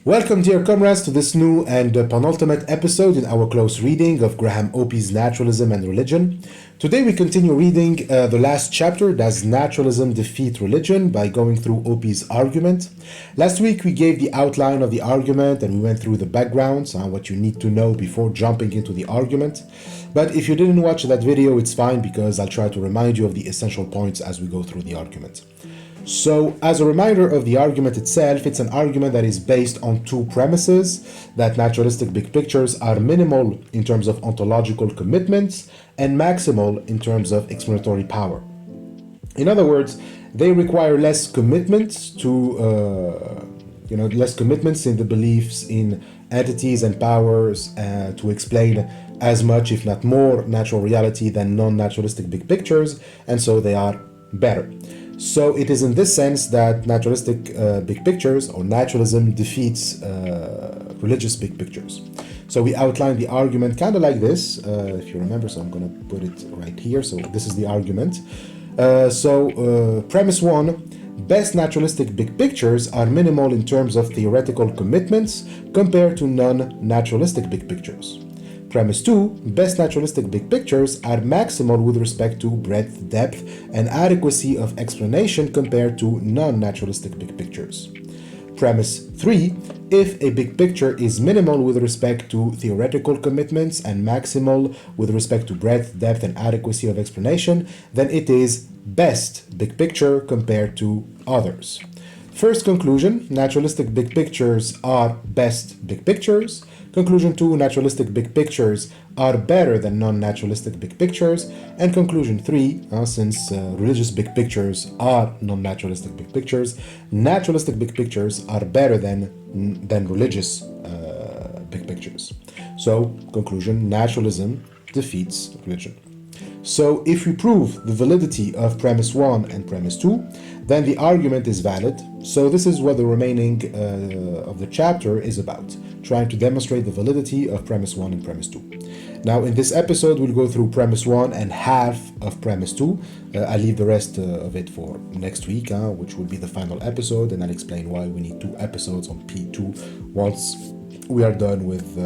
Welcome, dear comrades, to this new and penultimate episode in our close reading of Graham Oppy's Naturalism and Religion. Today we continue reading the last chapter, Does Naturalism Defeat Religion?, by going through Oppy's argument. Last week we gave the outline of the argument and we went through the backgrounds on what you need to know before jumping into the argument. But if you didn't watch that video, it's fine because I'll try to remind you of the essential points as we go through the argument. So, as a reminder of the argument itself, it's an argument that is based on two premises: that naturalistic big pictures are minimal in terms of ontological commitments and maximal in terms of explanatory power. In other words, they require less commitments less commitments in the beliefs in entities and powers to explain as much, if not more, natural reality than non-naturalistic big pictures, and so they are better. So it is in this sense that naturalistic big pictures, or naturalism, defeats religious big pictures. So we outlined the argument kind of like this, if you remember, so I'm going to put it right here. So this is the argument. Premise one: best naturalistic big pictures are minimal in terms of theoretical commitments compared to non-naturalistic big pictures. Premise 2, best naturalistic big pictures are maximal with respect to breadth, depth, and adequacy of explanation compared to non-naturalistic big pictures. Premise 3, if a big picture is minimal with respect to theoretical commitments and maximal with respect to breadth, depth, and adequacy of explanation, then it is best big picture compared to others. First conclusion: naturalistic big pictures are best big pictures. Conclusion 2, naturalistic big pictures are better than non-naturalistic big pictures. And conclusion 3, since religious big pictures are non-naturalistic big pictures, naturalistic big pictures are better than religious big pictures. So, conclusion: naturalism defeats religion. So, if we prove the validity of premise 1 and premise 2, then the argument is valid. So this is what the remaining of the chapter is about, trying to demonstrate the validity of premise 1 and premise 2. Now, in this episode, we'll go through premise 1 and half of premise 2. I'll leave the rest of it for next week, which will be the final episode, and I'll explain why we need 2 episodes on P2 once we are done with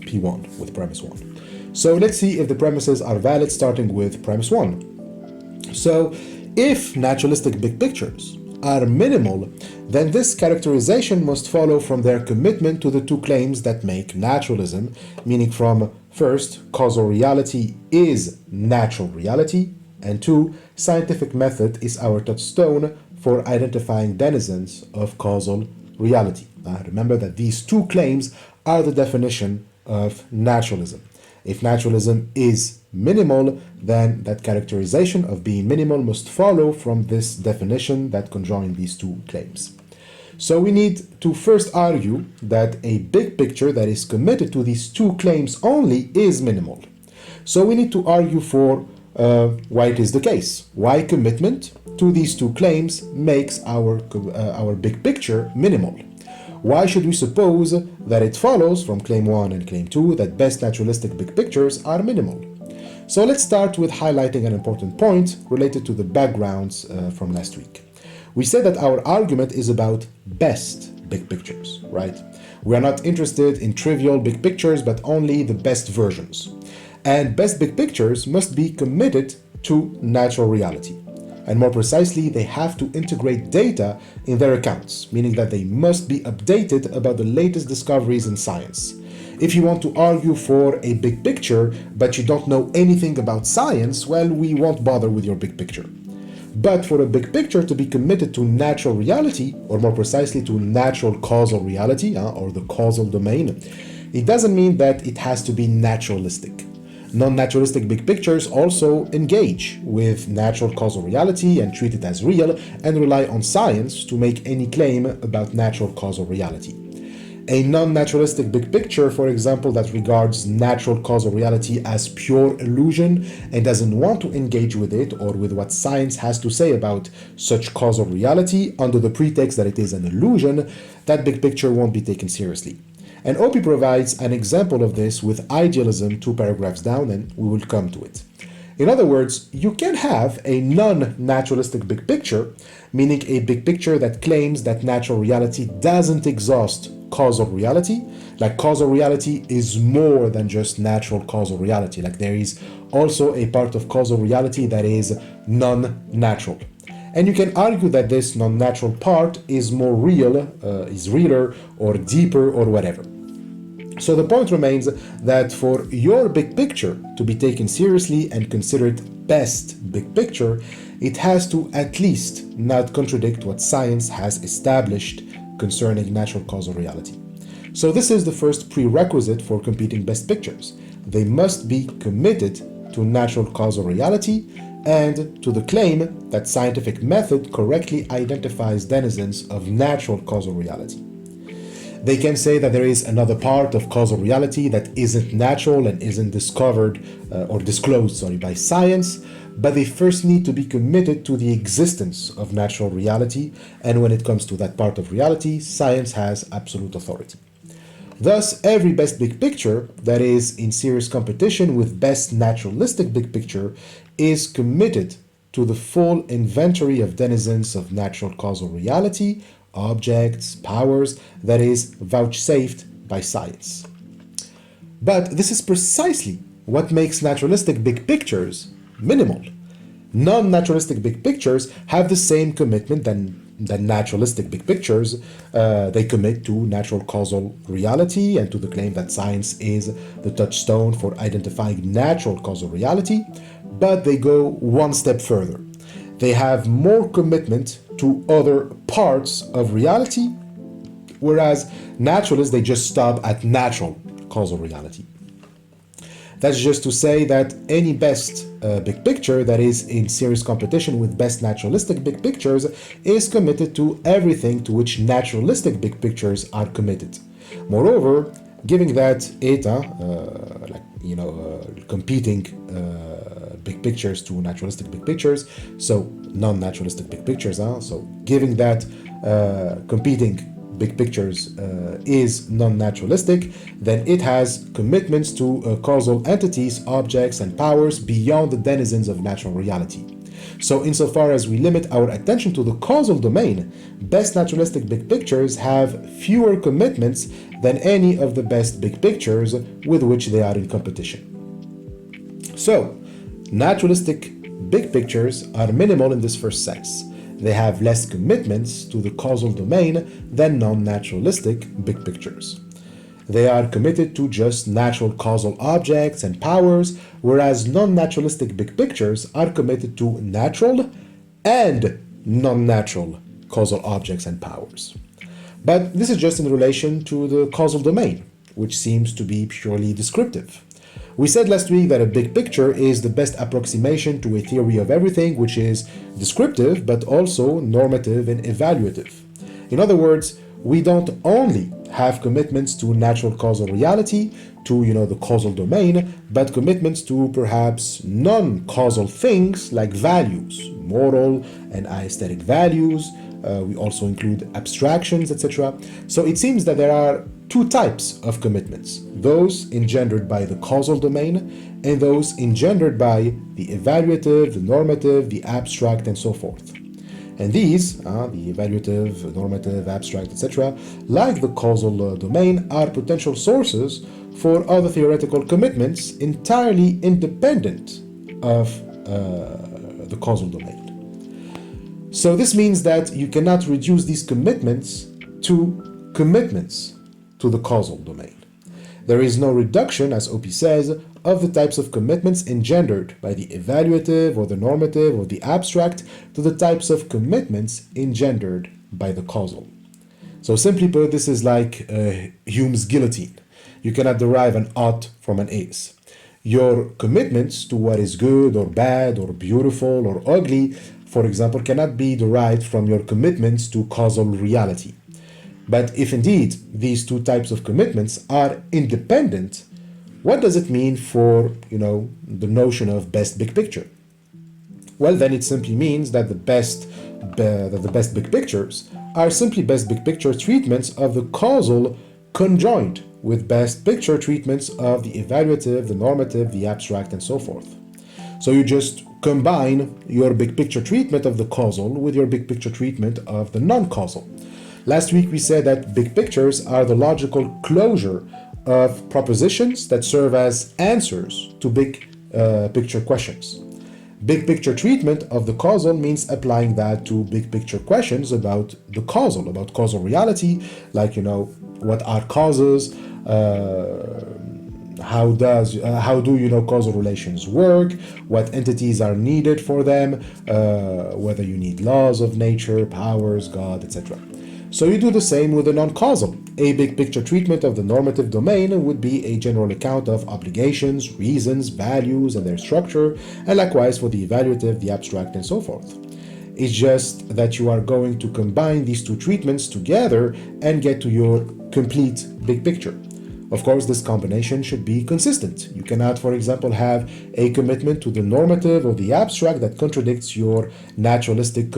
P1, with premise 1. So let's see if the premises are valid, starting with premise 1. So, if naturalistic big pictures are minimal, then this characterization must follow from their commitment to the 2 claims that make naturalism, meaning from, first, causal reality is natural reality, and 2, scientific method is our touchstone for identifying denizens of causal reality. Remember that these 2 claims are the definition of naturalism. If naturalism is minimal, then that characterization of being minimal must follow from this definition that conjoin these 2 claims. So we need to first argue that a big picture that is committed to these 2 claims only is minimal. So we need to argue for why it is the case, why commitment to these 2 claims makes our big picture minimal. Why should we suppose that it follows from claim 1 and claim 2 that best naturalistic big pictures are minimal? So let's start with highlighting an important point related to the backgrounds from last week. We said that our argument is about best big pictures, right? We are not interested in trivial big pictures, but only the best versions. And best big pictures must be committed to natural reality. And more precisely, they have to integrate data in their accounts, meaning that they must be updated about the latest discoveries in science. If you want to argue for a big picture, but you don't know anything about science, well, we won't bother with your big picture. But for a big picture to be committed to natural reality, or more precisely to natural causal reality, or the causal domain, it doesn't mean that it has to be naturalistic. Non-naturalistic big pictures also engage with natural causal reality and treat it as real and rely on science to make any claim about natural causal reality. A non-naturalistic big picture, for example, that regards natural causal reality as pure illusion and doesn't want to engage with it or with what science has to say about such causal reality under the pretext that it is an illusion, that big picture won't be taken seriously. And Oppy provides an example of this with idealism 2 paragraphs down, and we will come to it. In other words, you can have a non-naturalistic big picture, meaning a big picture that claims that natural reality doesn't exhaust causal reality. Like causal reality is more than just natural causal reality. Like there is also a part of causal reality that is non-natural. And you can argue that this non-natural part is more real, is realer or deeper or whatever. So the point remains that for your big picture to be taken seriously and considered best big picture, it has to at least not contradict what science has established concerning natural causal reality. So this is the first prerequisite for competing best pictures. They must be committed to natural causal reality and to the claim that scientific method correctly identifies denizens of natural causal reality. They can say that there is another part of causal reality that isn't natural and isn't discovered or disclosed by science, but they first need to be committed to the existence of natural reality, and when it comes to that part of reality, science has absolute authority. Thus, every best big picture that is in serious competition with best naturalistic big picture is committed to the full inventory of denizens of natural causal reality, objects, powers, that is vouchsafed by science. But this is precisely what makes naturalistic big pictures minimal. Non-naturalistic big pictures have the same commitment than naturalistic big pictures. They commit to natural causal reality and to the claim that science is the touchstone for identifying natural causal reality, but they go one step further. They have more commitment to other parts of reality, whereas naturalists, they just stop at natural causal reality. That's just to say that any best big picture that is in serious competition with best naturalistic big pictures is committed to everything to which naturalistic big pictures are committed. Moreover, given that competing big pictures to naturalistic big pictures, so non-naturalistic big pictures, so giving that competing big pictures is non-naturalistic, then it has commitments to causal entities, objects, and powers beyond the denizens of natural reality. So insofar as we limit our attention to the causal domain, best naturalistic big pictures have fewer commitments than any of the best big pictures with which they are in competition. So, naturalistic big pictures are minimal in this first sense. They have less commitments to the causal domain than non-naturalistic big pictures. They are committed to just natural causal objects and powers, whereas non-naturalistic big pictures are committed to natural and non-natural causal objects and powers. But this is just in relation to the causal domain, which seems to be purely descriptive. We said last week that a big picture is the best approximation to a theory of everything, which is descriptive but also normative and evaluative. In other words, we don't only have commitments to natural causal reality, to the causal domain, but commitments to perhaps non-causal things like values, moral and aesthetic values. We also include abstractions, etc. So it seems that there are two types of commitments: those engendered by the causal domain and those engendered by the evaluative, the normative, the abstract, and so forth. And these, the evaluative, normative, abstract, etc., like the causal domain, are potential sources for other theoretical commitments entirely independent of the causal domain. So this means that you cannot reduce these commitments to commitments to the causal domain. There is no reduction, as Oppy says, of the types of commitments engendered by the evaluative or the normative or the abstract to the types of commitments engendered by the causal. So simply put, this is like Hume's guillotine. You cannot derive an ought from an is. Your commitments to what is good or bad or beautiful or ugly, for example, cannot be derived from your commitments to causal reality. But if indeed these two types of commitments are independent, what does it mean for, the notion of best big picture? Well, then it simply means that the best big pictures are simply best big picture treatments of the causal conjoined with best picture treatments of the evaluative, the normative, the abstract, and so forth. So you just combine your big picture treatment of the causal with your big picture treatment of the non-causal. Last week we said that big pictures are the logical closure of propositions that serve as answers to big picture questions. Big picture treatment of the causal means applying that to big picture questions about the causal, about causal reality, like, what are causes, how do causal relations work, what entities are needed for them, whether you need laws of nature, powers, God, etc. So you do the same with the non-causal. A big picture treatment of the normative domain would be a general account of obligations, reasons, values, and their structure, and likewise for the evaluative, the abstract, and so forth. It's just that you are going to combine these two treatments together and get to your complete big picture. Of course, this combination should be consistent. You cannot, for example, have a commitment to the normative or the abstract that contradicts your naturalistic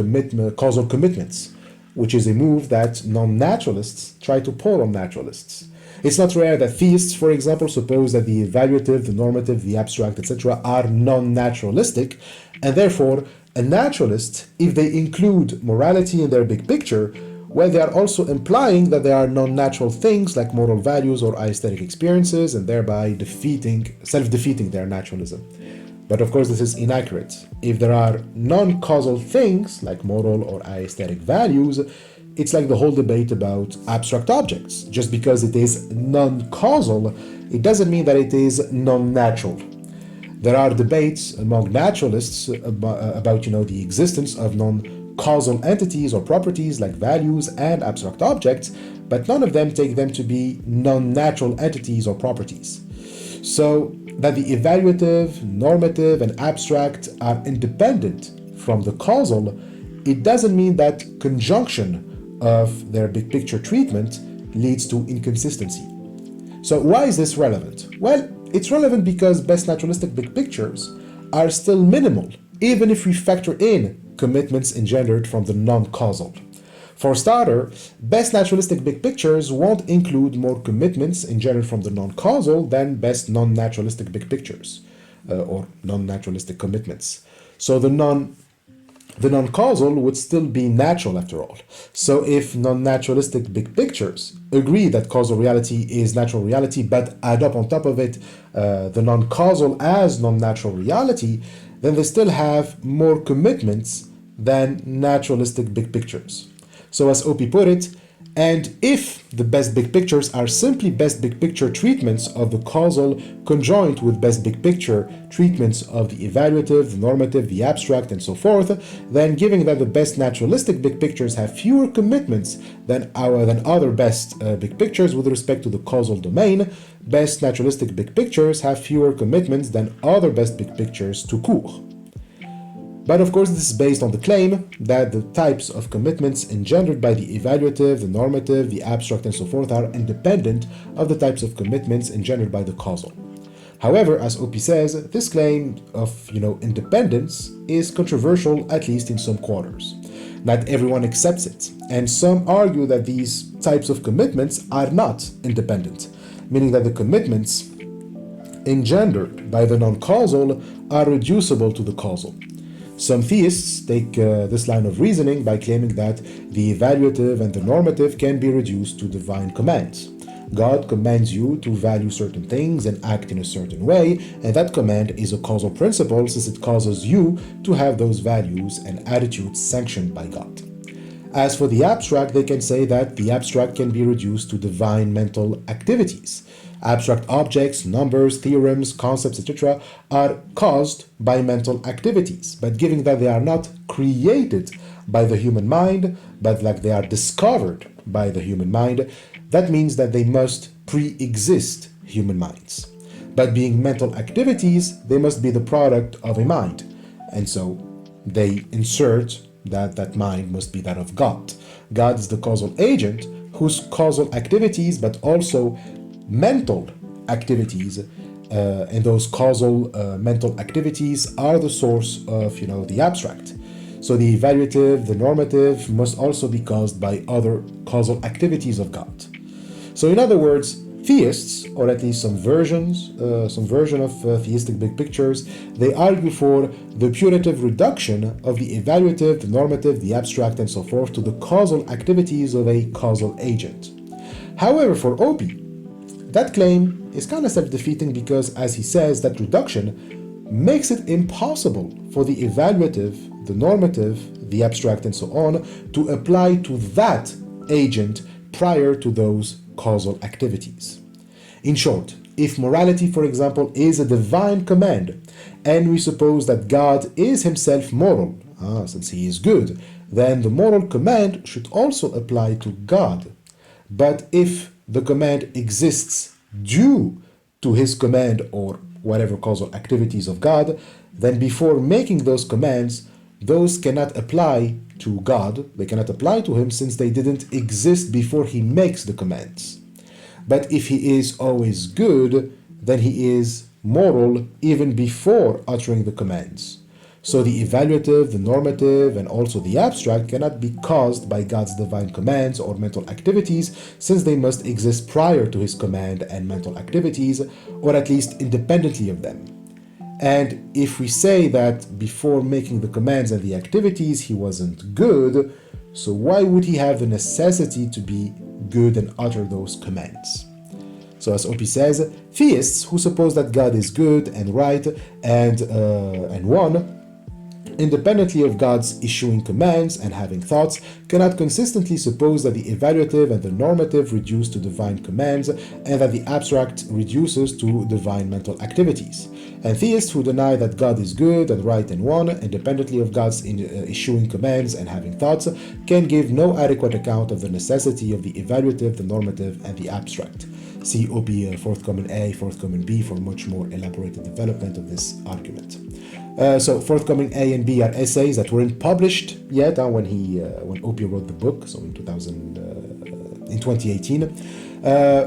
causal commitments, which is a move that non-naturalists try to pull on naturalists. It's not rare that theists, for example, suppose that the evaluative, the normative, the abstract, etc. are non-naturalistic, and therefore a naturalist, if they include morality in their big picture, well, they are also implying that there are non-natural things like moral values or aesthetic experiences, and thereby self-defeating their naturalism. But of course, this is inaccurate. If there are non-causal things like moral or aesthetic values, it's like the whole debate about abstract objects. Just because it is non-causal, it doesn't mean that it is non-natural. There are debates among naturalists about the existence of non-causal entities or properties like values and abstract objects, but none of them take them to be non-natural entities or properties. So that the evaluative, normative, and abstract are independent from the causal, it doesn't mean that conjunction of their big picture treatment leads to inconsistency. So why is this relevant? Well, it's relevant because best naturalistic big pictures are still minimal, even if we factor in commitments engendered from the non-causal. For starter, best naturalistic big pictures won't include more commitments engendered from the non-causal than best non-naturalistic big pictures, or non-naturalistic commitments. So the non-causal would still be natural after all. So if non-naturalistic big pictures agree that causal reality is natural reality, but add up on top of it the non-causal as non-natural reality, then they still have more commitments than naturalistic big pictures. So as Oppy put it, and if the best big pictures are simply best big picture treatments of the causal conjoined with best big picture treatments of the evaluative, the normative, the abstract, and so forth, then given that the best naturalistic big pictures have fewer commitments than other best big pictures with respect to the causal domain, best naturalistic big pictures have fewer commitments than other best big pictures to court. But of course, this is based on the claim that the types of commitments engendered by the evaluative, the normative, the abstract, and so forth are independent of the types of commitments engendered by the causal. However, as Oppy says, this claim of independence is controversial, at least in some quarters. Not everyone accepts it, and some argue that these types of commitments are not independent, meaning that the commitments engendered by the non-causal are reducible to the causal. Some theists take this line of reasoning by claiming that the evaluative and the normative can be reduced to divine commands. God commands you to value certain things and act in a certain way, and that command is a causal principle since it causes you to have those values and attitudes sanctioned by God. As for the abstract, they can say that the abstract can be reduced to divine mental activities. Abstract objects, numbers, theorems, concepts, etc. are caused by mental activities, but given that they are not created by the human mind, but like they are discovered by the human mind, that means that they must pre-exist human minds. But being mental activities, they must be the product of a mind, and so they insert that mind must be that of God. God is the causal agent whose causal activities, but also mental activities, and those causal mental activities are the source of the abstract. So the evaluative, the normative must also be caused by other causal activities of God. So in other words, Theists, or at least some version of theistic big pictures, they argue for the putative reduction of the evaluative, the normative, the abstract, and so forth to the causal activities of a causal agent. However, for Oppy, that claim is kind of self-defeating because, as he says, that reduction makes it impossible for the evaluative, the normative, the abstract, and so on to apply to that agent prior to those causal activities. In short, if morality, for example, is a divine command, and we suppose that God is himself moral, since he is good, then the moral command should also apply to God. But if the command exists due to his command or whatever causal activities of God, then before making those commands, those cannot apply to God, they cannot apply to him since they didn't exist before he makes the commands. But if he is always good, then he is moral even before uttering the commands. So the evaluative, the normative, and also the abstract cannot be caused by God's divine commands or mental activities, since they must exist prior to his command and mental activities, or at least independently of them. And if we say that before making the commands and the activities he wasn't good, so why would he have the necessity to be good and utter those commands? So as Oppy says, theists who suppose that God is good and right and one, independently of God's issuing commands and having thoughts, cannot consistently suppose that the evaluative and the normative reduce to divine commands and that the abstract reduces to divine mental activities. And theists who deny that God is good and right and one, independently of God's issuing commands and having thoughts, can give no adequate account of the necessity of the evaluative, the normative, and the abstract. See Oppy forthcoming A, forthcoming B for much more elaborated development of this argument. So forthcoming A and B are essays that weren't published yet when Oppy wrote the book, so in 2018.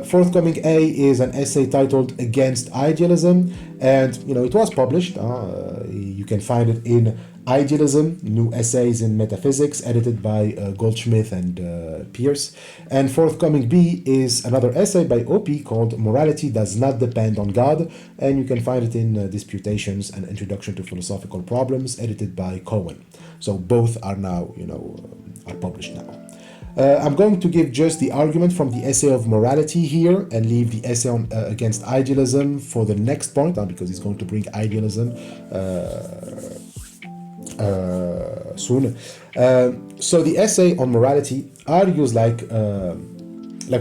Forthcoming A is an essay titled Against Idealism, and it was published. You can find it in Idealism, New Essays in Metaphysics, edited by Goldsmith and Pierce. And forthcoming B is another essay by Oppy called Morality Does Not Depend on God, and you can find it in Disputations and Introduction to Philosophical Problems, edited by Cohen. So both are now, are published now. I'm going to give just the argument from the essay of morality here and leave the essay on against idealism for the next point, because he's going to bring idealism soon. So the essay on morality argues, like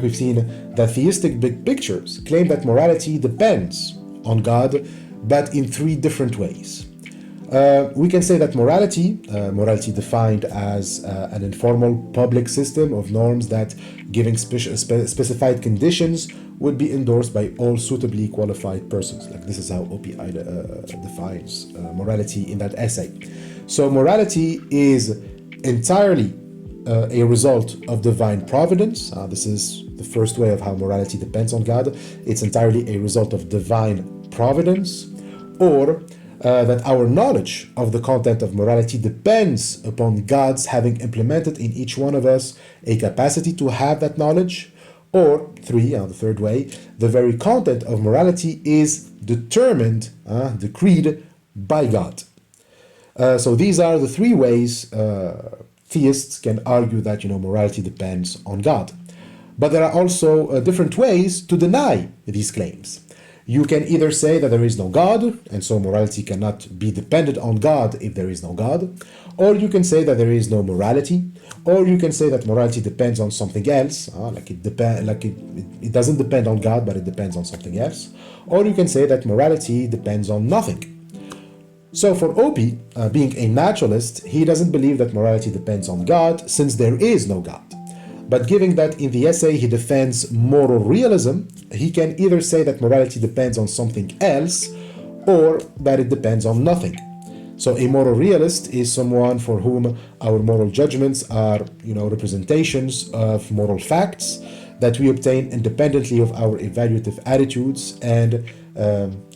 we've seen, that theistic big pictures claim that morality depends on God, but in three different ways. We can say that morality defined as an informal public system of norms that, giving specified conditions, would be endorsed by all suitably qualified persons. Like this is how Oppy defines morality in that essay. So morality is entirely a result of divine providence. This is the first way of how morality depends on God. It's entirely a result of divine providence, or that our knowledge of the content of morality depends upon God's having implemented in each one of us a capacity to have that knowledge, or the third way, the very content of morality is determined, decreed by God. So these are the three ways theists can argue that morality depends on God. But there are also different ways to deny these claims. You can either say that there is no God, and so morality cannot be dependent on God if there is no God, or you can say that there is no morality, or you can say that morality depends on something else, it doesn't depend on God, but it depends on something else, or you can say that morality depends on nothing. So for Oppy, being a naturalist, he doesn't believe that morality depends on God, since there is no God. But given that in the essay he defends moral realism, he can either say that morality depends on something else, or that it depends on nothing. So a moral realist is someone for whom our moral judgments are, representations of moral facts that we obtain independently of our evaluative attitudes, and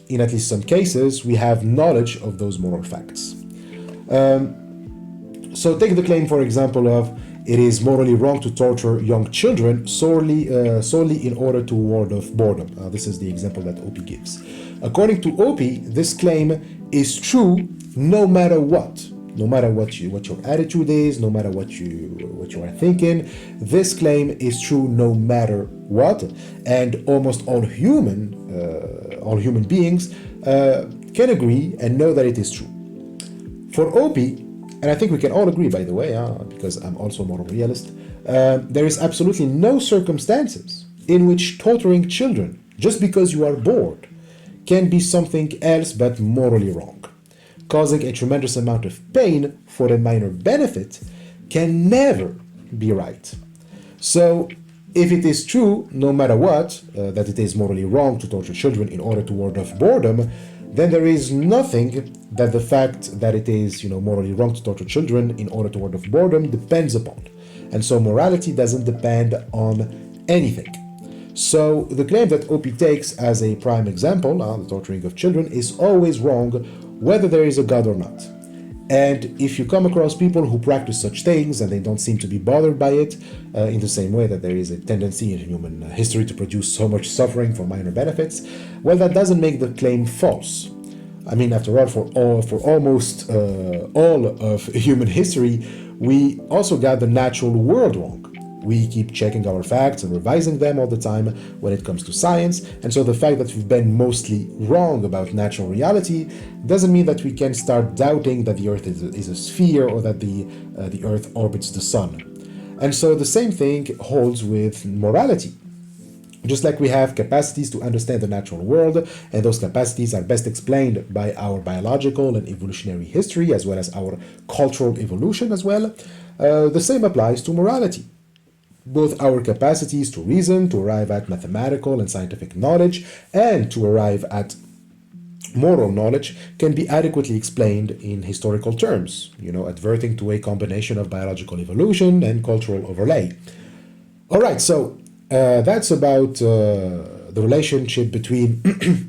in at least some cases, we have knowledge of those moral facts. So take the claim, for example, of it is morally wrong to torture young children solely in order to ward off boredom. This is the example that Oppy gives. According to Oppy, this claim is true no matter what. No matter what your attitude is, no matter what you are thinking, this claim is true no matter what, and almost all human beings can agree and know that it is true. For Oppy, and I think we can all agree, by the way, because I'm also a moral realist, there is absolutely no circumstances in which torturing children just because you are bored can be something else but morally wrong. Causing a tremendous amount of pain for a minor benefit can never be right. So, if it is true, no matter what, that it is morally wrong to torture children in order to ward off boredom, then there is nothing that the fact that it is, morally wrong to torture children in order to ward off boredom depends upon. And so morality doesn't depend on anything. So the claim that Oppy takes as a prime example, the torturing of children, is always wrong whether there is a God or not. And if you come across people who practice such things and they don't seem to be bothered by it, in the same way that there is a tendency in human history to produce so much suffering for minor benefits, well, that doesn't make the claim false. I mean, after all, for almost all of human history, we also got the natural world wrong. We keep checking our facts and revising them all the time when it comes to science, and so the fact that we've been mostly wrong about natural reality doesn't mean that we can start doubting that the Earth is a sphere or that the Earth orbits the Sun. And so the same thing holds with morality. Just like we have capacities to understand the natural world, and those capacities are best explained by our biological and evolutionary history, as well as our cultural evolution as well, the same applies to morality. Both our capacities to reason, to arrive at mathematical and scientific knowledge, and to arrive at moral knowledge can be adequately explained in historical terms, adverting to a combination of biological evolution and cultural overlay. All right, so that's about the relationship between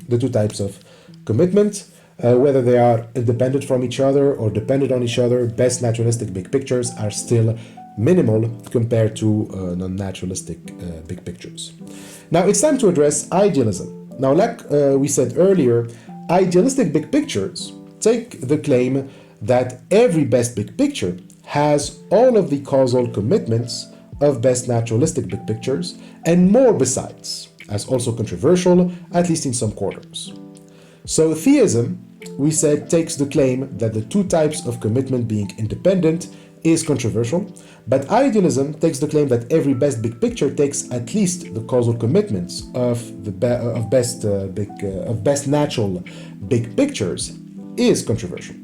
the two types of commitment, whether they are independent from each other or dependent on each other. Best naturalistic big pictures are still minimal compared to non-naturalistic big pictures. Now it's time to address idealism. Now, like we said earlier, idealistic big pictures take the claim that every best big picture has all of the causal commitments of best naturalistic big pictures and more besides, as also controversial, at least in some quarters. So theism, we said, takes the claim that the two types of commitment being independent is controversial, but idealism takes the claim that every best big picture takes at least the causal commitments of best natural big pictures is controversial.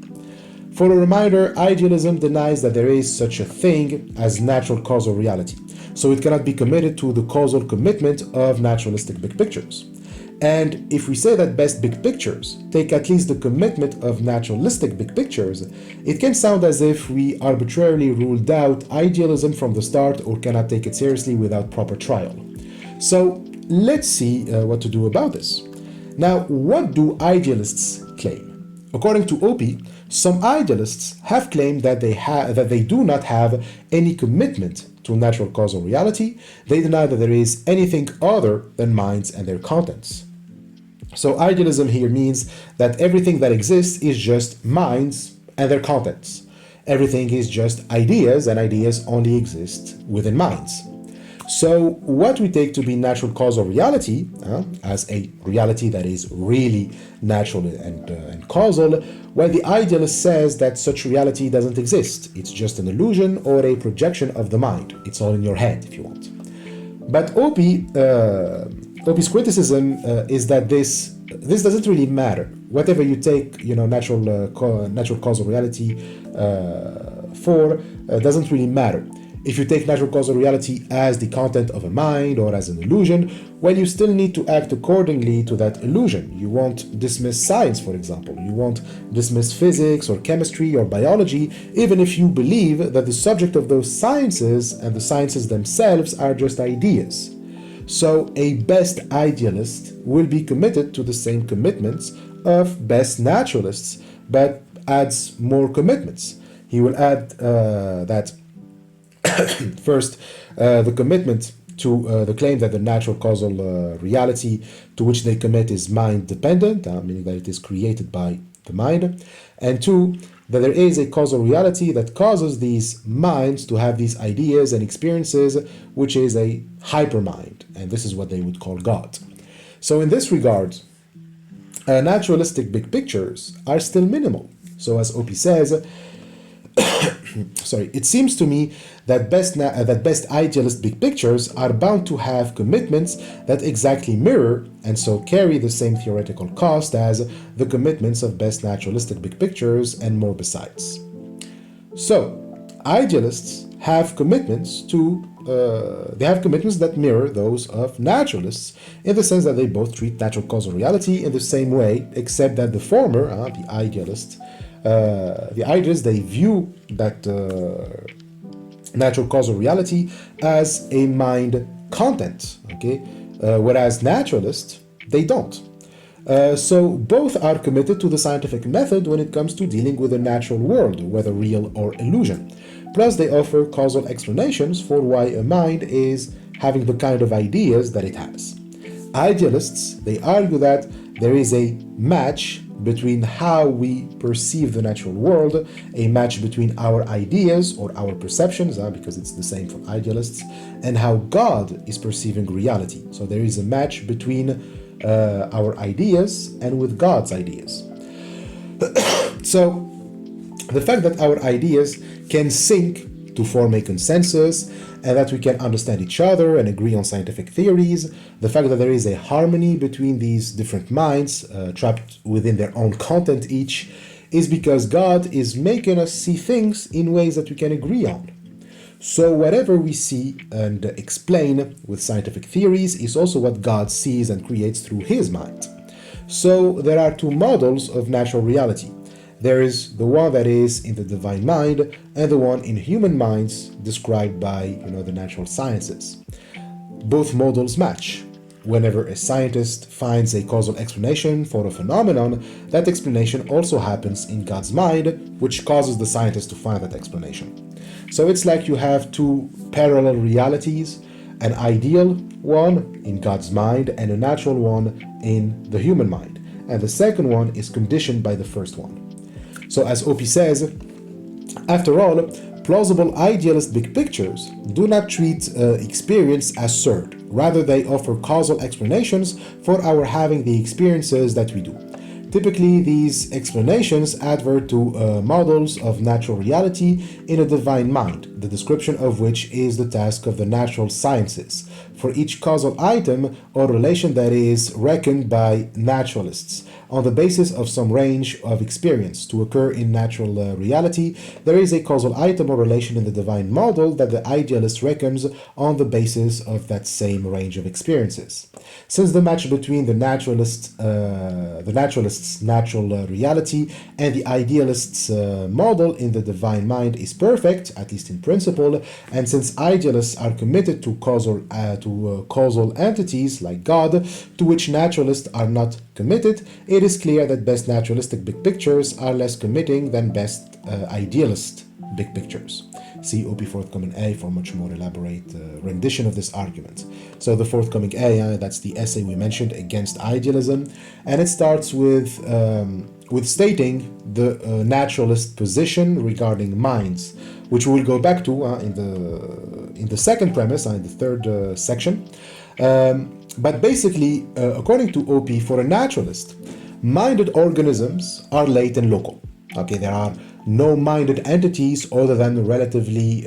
For a reminder, idealism denies that there is such a thing as natural causal reality, so it cannot be committed to the causal commitment of naturalistic big pictures. And if we say that best big pictures take at least the commitment of naturalistic big pictures, it can sound as if we arbitrarily ruled out idealism from the start or cannot take it seriously without proper trial. So let's see what to do about this. Now, what do idealists claim? According to Oppy, some idealists have claimed that they do not have any commitment to natural causal reality. They deny that there is anything other than minds and their contents. So idealism here means that everything that exists is just minds and their contents. Everything is just ideas, and ideas only exist within minds. So what we take to be natural causal reality, as a reality that is really natural and causal, well, the idealist says that such reality doesn't exist. It's just an illusion or a projection of the mind. It's all in your head, if you want. But Oppy's criticism is that this doesn't really matter. Whatever you take, natural causal reality for doesn't really matter. If you take natural causal reality as the content of a mind or as an illusion, well, you still need to act accordingly to that illusion. You won't dismiss science, for example. You won't dismiss physics or chemistry or biology, even if you believe that the subject of those sciences and the sciences themselves are just ideas. So a best idealist will be committed to the same commitments of best naturalists, but adds more commitments. He will add that First, the commitment to the claim that the natural causal reality to which they commit is mind dependent, meaning that it is created by the mind. And two, that there is a causal reality that causes these minds to have these ideas and experiences, which is a hypermind. And this is what they would call God. So in this regard, naturalistic big pictures are still minimal. So as Oppy says, it seems to me that best idealist big pictures are bound to have commitments that exactly mirror and so carry the same theoretical cost as the commitments of best naturalistic big pictures and more besides. So, idealists have commitments that mirror those of naturalists in the sense that they both treat natural causal reality in the same way, except that the former, the idealists, they view that natural causal reality as a mind content, okay, whereas naturalists, they don't. So both are committed to the scientific method when it comes to dealing with the natural world, whether real or illusion. Plus, they offer causal explanations for why a mind is having the kind of ideas that it has. Idealists, they argue that there is a match between how we perceive the natural world, a match between our ideas or our perceptions, because it's the same for idealists, and how God is perceiving reality. So there is a match between our ideas and with God's ideas. So the fact that our ideas can sync to form a consensus and that we can understand each other and agree on scientific theories, the fact that there is a harmony between these different minds trapped within their own content each, is because God is making us see things in ways that we can agree on. So whatever we see and explain with scientific theories is also what God sees and creates through his mind. So there are two models of natural reality. There is the one that is in the divine mind and the one in human minds described by the natural sciences. Both models match. Whenever a scientist finds a causal explanation for a phenomenon, that explanation also happens in God's mind, which causes the scientist to find that explanation. So it's like you have two parallel realities, an ideal one in God's mind and a natural one in the human mind. And the second one is conditioned by the first one. So as Oppy says, after all, plausible idealist big pictures do not treat experience as cert. Rather, they offer causal explanations for our having the experiences that we do. Typically, these explanations advert to models of natural reality in a divine mind, the description of which is the task of the natural sciences, for each causal item or relation that is reckoned by naturalists. On the basis of some range of experience to occur in natural reality, there is a causal item or relation in the divine model that the idealist reckons on the basis of that same range of experiences. Since the match between the naturalist's natural reality and the idealist's model in the divine mind is perfect, at least in principle, and since idealists are committed to causal entities like God, to which naturalists are not committed, it is clear that best naturalistic big pictures are less committing than best idealist big pictures. See Oppy forthcoming A for much more elaborate rendition of this argument. So the forthcoming A, that's the essay we mentioned against idealism, and it starts with stating the naturalist position regarding minds, which we will go back to in the second premise, in the third section. But basically, according to Oppy, for a naturalist, minded organisms are late and local. Okay, there are no minded entities other than relatively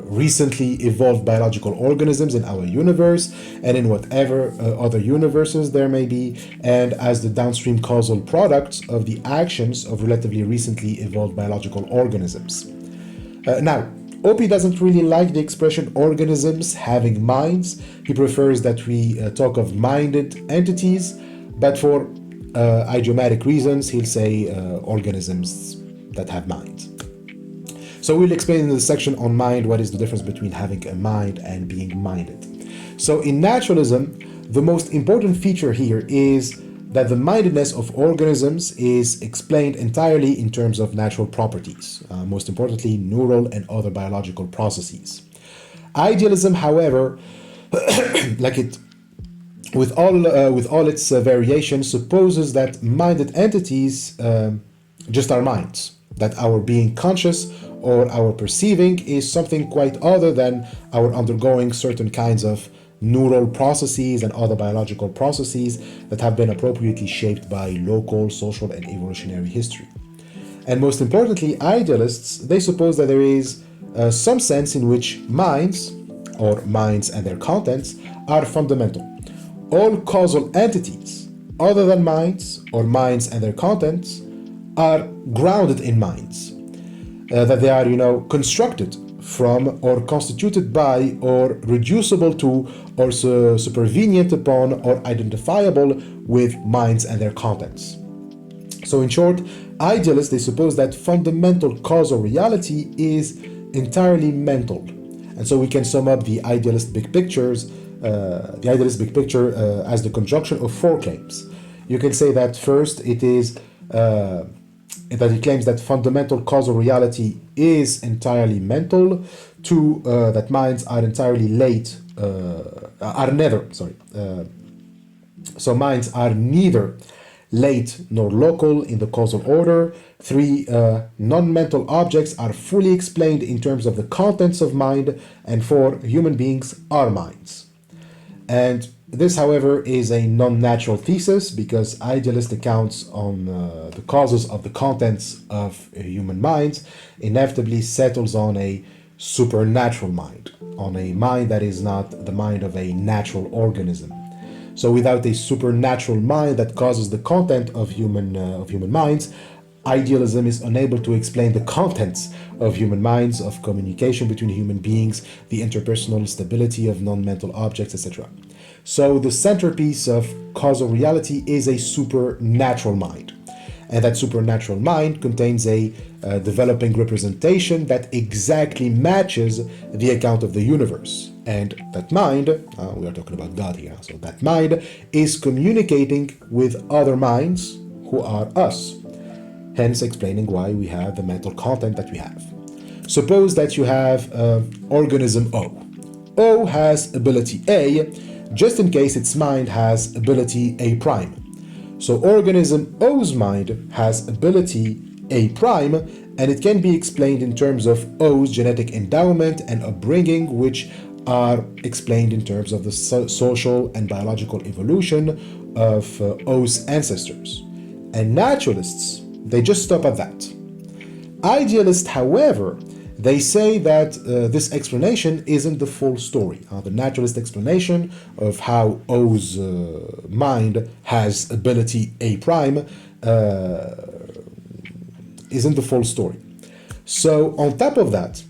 recently evolved biological organisms in our universe and in whatever other universes there may be, and as the downstream causal products of the actions of relatively recently evolved biological organisms. Now, Oppy doesn't really like the expression organisms having minds. He prefers that we talk of minded entities, but for idiomatic reasons, he'll say organisms that have minds. So we'll explain in the section on mind what is the difference between having a mind and being minded. So in naturalism, the most important feature here is that the mindedness of organisms is explained entirely in terms of natural properties, most importantly, neural and other biological processes. Idealism, however, like it with all its variations, supposes that minded entities just are minds, that our being conscious or our perceiving is something quite other than our undergoing certain kinds of neural processes and other biological processes that have been appropriately shaped by local, social, and evolutionary history. And most importantly, idealists, they suppose that there is some sense in which minds, or minds and their contents, are fundamental. All causal entities, other than minds, or minds and their contents, are grounded in minds. That they are, constructed from or constituted by or reducible to or supervenient upon or identifiable with minds and their contents. So in short, idealists, they suppose that fundamental causal reality is entirely mental. And so we can sum up the idealist big picture as the conjunction of four claims. You can say that first it is that it claims that fundamental causal reality is entirely mental. Two, that minds are entirely so minds are neither late nor local in the causal order. Three, non-mental objects are fully explained in terms of the contents of mind. And four, human beings are minds. And this, however, is a non-natural thesis because idealist accounts on the causes of the contents of human minds inevitably settles on a supernatural mind, on a mind that is not the mind of a natural organism. So without a supernatural mind that causes the content of human minds, idealism is unable to explain the contents of human minds, of communication between human beings, the interpersonal stability of non-mental objects, etc. So the centerpiece of causal reality is a supernatural mind. And that supernatural mind contains a developing representation that exactly matches the account of the universe. And that mind, we are talking about God here, so that mind is communicating with other minds who are us. Hence explaining why we have the mental content that we have. Suppose that you have organism O. O has ability A, just in case its mind has ability A prime. So organism O's mind has ability A prime, and it can be explained in terms of O's genetic endowment and upbringing, which are explained in terms of the social and biological evolution of O's ancestors. And naturalists, they just stop at that. Idealists, however, they say that this explanation isn't the full story. The naturalist explanation of how O's mind has ability A prime isn't the full story. So on top of that,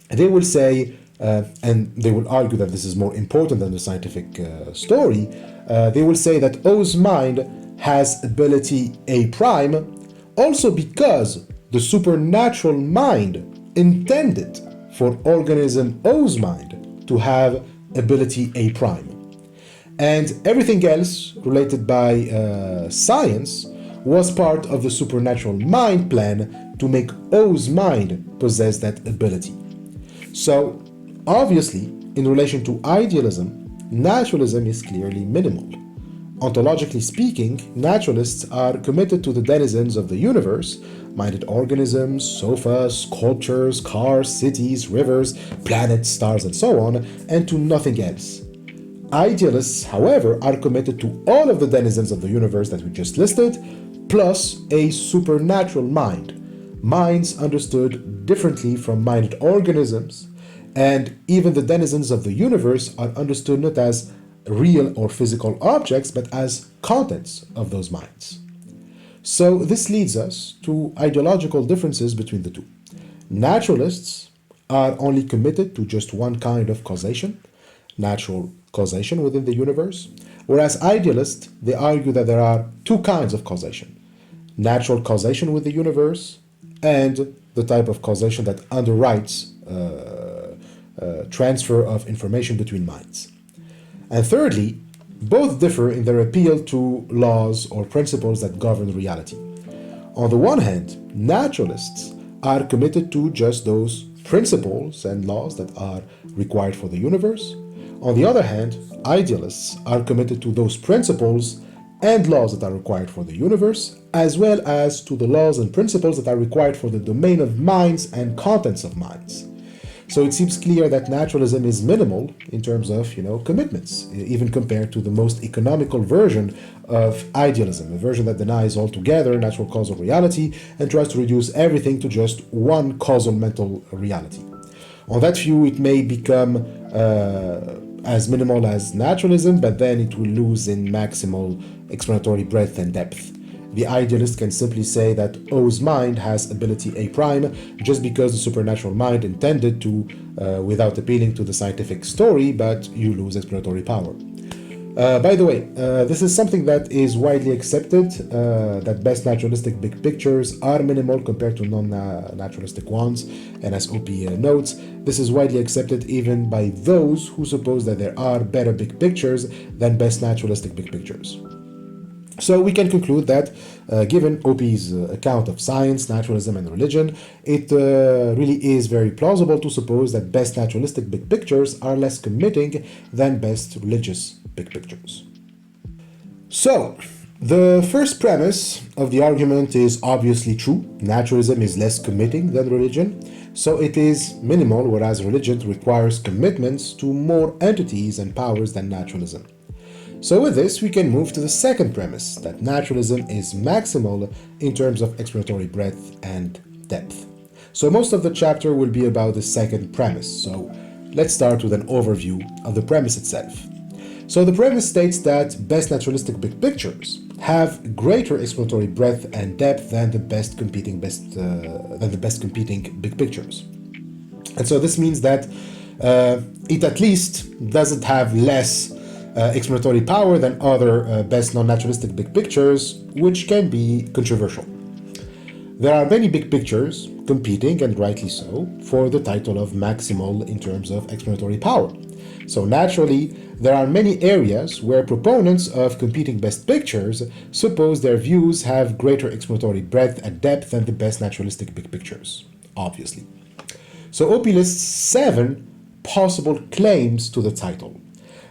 they will say, and they will argue that this is more important than the scientific story, they will say that O's mind has ability A prime also because the supernatural mind intended for organism O's mind to have ability A prime. And everything else related by science was part of the supernatural mind plan to make O's mind possess that ability. So obviously, in relation to idealism, naturalism is clearly minimal. Ontologically speaking, naturalists are committed to the denizens of the universe, minded organisms, sofas, sculptures, cars, cities, rivers, planets, stars, and so on, and to nothing else. Idealists, however, are committed to all of the denizens of the universe that we just listed, plus a supernatural mind, minds understood differently from minded organisms, and even the denizens of the universe are understood not as real or physical objects, but as contents of those minds. So this leads us to ideological differences between the two. Naturalists are only committed to just one kind of causation, natural causation within the universe, whereas idealists, they argue that there are two kinds of causation: natural causation with the universe and the type of causation that underwrites transfer of information between minds. And thirdly, Both differ in their appeal to laws or principles that govern reality. On the one hand, naturalists are committed to just those principles and laws that are required for the universe. On the other hand, idealists are committed to those principles and laws that are required for the universe, as well as to the laws and principles that are required for the domain of minds and contents of minds. So it seems clear that naturalism is minimal in terms of, commitments, even compared to the most economical version of idealism, a version that denies altogether natural causal reality and tries to reduce everything to just one causal mental reality. On that view, it may become as minimal as naturalism, but then it will lose in maximal explanatory breadth and depth. The idealist can simply say that O's mind has ability A prime just because the supernatural mind intended to, without appealing to the scientific story, but you lose explanatory power. By the way, this is something that is widely accepted, that best naturalistic big pictures are minimal compared to non-naturalistic ones, and as Oppy notes, this is widely accepted even by those who suppose that there are better big pictures than best naturalistic big pictures. So we can conclude that, given Oppy's account of science, naturalism, and religion, it really is very plausible to suppose that best naturalistic big pictures are less committing than best religious big pictures. So, the first premise of the argument is obviously true. Naturalism is less committing than religion, so it is minimal, whereas religion requires commitments to more entities and powers than naturalism. So with this, we can move to the second premise, that naturalism is maximal in terms of explanatory breadth and depth. So most of the chapter will be about the second premise, so let's start with an overview of the premise itself. So the premise states that best naturalistic big pictures have greater explanatory breadth and depth than the best competing big pictures. And so this means that it at least doesn't have less explanatory power than other best non-naturalistic big pictures, which can be controversial. There are many big pictures competing, and rightly so, for the title of maximal in terms of explanatory power. So naturally, there are many areas where proponents of competing best pictures suppose their views have greater explanatory breadth and depth than the best naturalistic big pictures, obviously. So Oppy lists 7 possible claims to the title.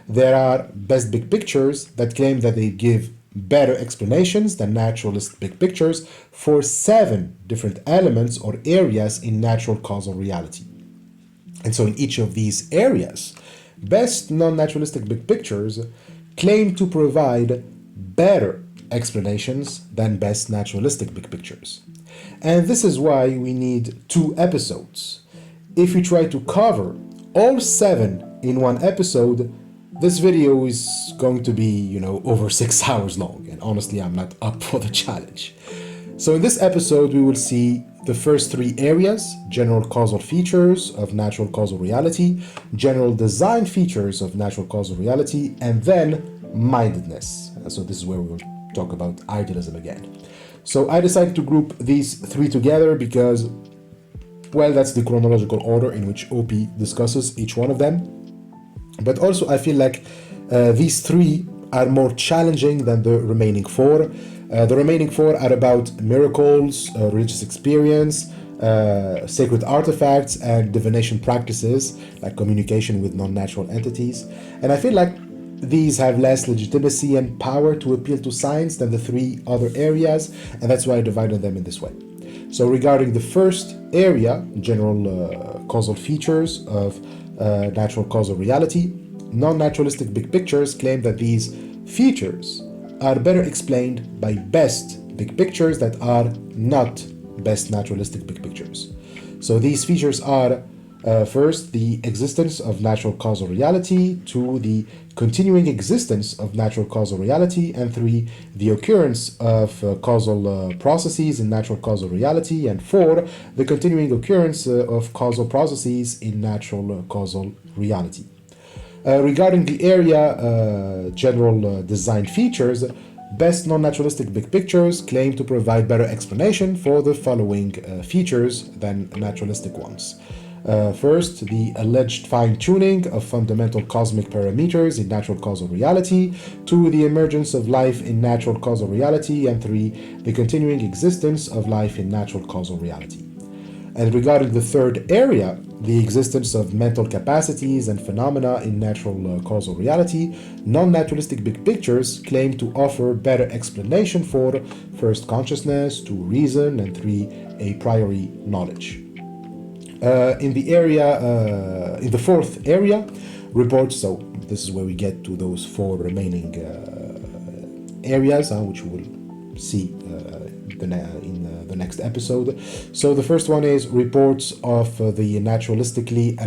There are best big pictures that claim that they give better explanations than naturalist big pictures for 7 different elements or areas in natural causal reality. And so in each of these areas, best non-naturalistic big pictures claim to provide better explanations than best naturalistic big pictures. And this is why we need 2 episodes. If we try to cover all 7 in one episode, this video is going to be, over 6 hours long, and honestly, I'm not up for the challenge. So in this episode, we will see the first 3 areas: general causal features of natural causal reality, general design features of natural causal reality, and then mindedness. So this is where we will talk about idealism again. So I decided to group these 3 together because, well, that's the chronological order in which Oppy discusses each one of them. But also I feel like these 3 are more challenging than the remaining 4. The remaining 4 are about miracles, religious experience, sacred artifacts, and divination practices, like communication with non-natural entities. And I feel like these have less legitimacy and power to appeal to science than the 3 other areas, and that's why I divided them in this way. So regarding the first area, general causal features of natural causal reality, non-naturalistic big pictures claim that these features are better explained by best big pictures that are not best naturalistic big pictures. So these features are first, the existence of natural causal reality; 2, the continuing existence of natural causal reality; and 3, the occurrence of causal processes in natural causal reality; and 4, the continuing occurrence of causal processes in natural causal reality. Regarding the area general design features, best non-naturalistic big pictures claim to provide better explanation for the following features than naturalistic ones. First, the alleged fine-tuning of fundamental cosmic parameters in natural causal reality. Two, the emergence of life in natural causal reality. And three, the continuing existence of life in natural causal reality. And regarding the third area, the existence of mental capacities and phenomena in natural causal reality, non-naturalistic big pictures claim to offer better explanation for first consciousness, two reason, and three a priori knowledge. In the fourth area, reports, so this is where we get to those four remaining areas, which we will see in the next episode. So the first one is reports of the naturalistically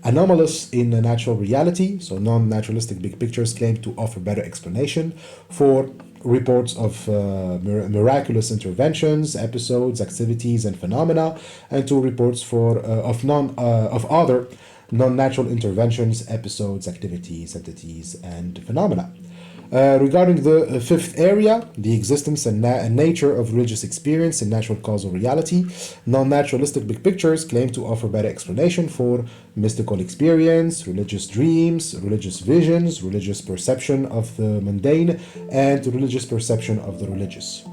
anomalous in natural reality. So non-naturalistic big pictures claim to offer better explanation for reports of miraculous interventions, episodes, activities, and phenomena, and two reports of other non-natural interventions, episodes, activities, entities, and phenomena. Regarding the fifth area, the existence and nature of religious experience in natural causal reality, non-naturalistic big pictures claim to offer better explanation for mystical experience, religious dreams, religious visions, religious perception of the mundane, and religious perception of the religious.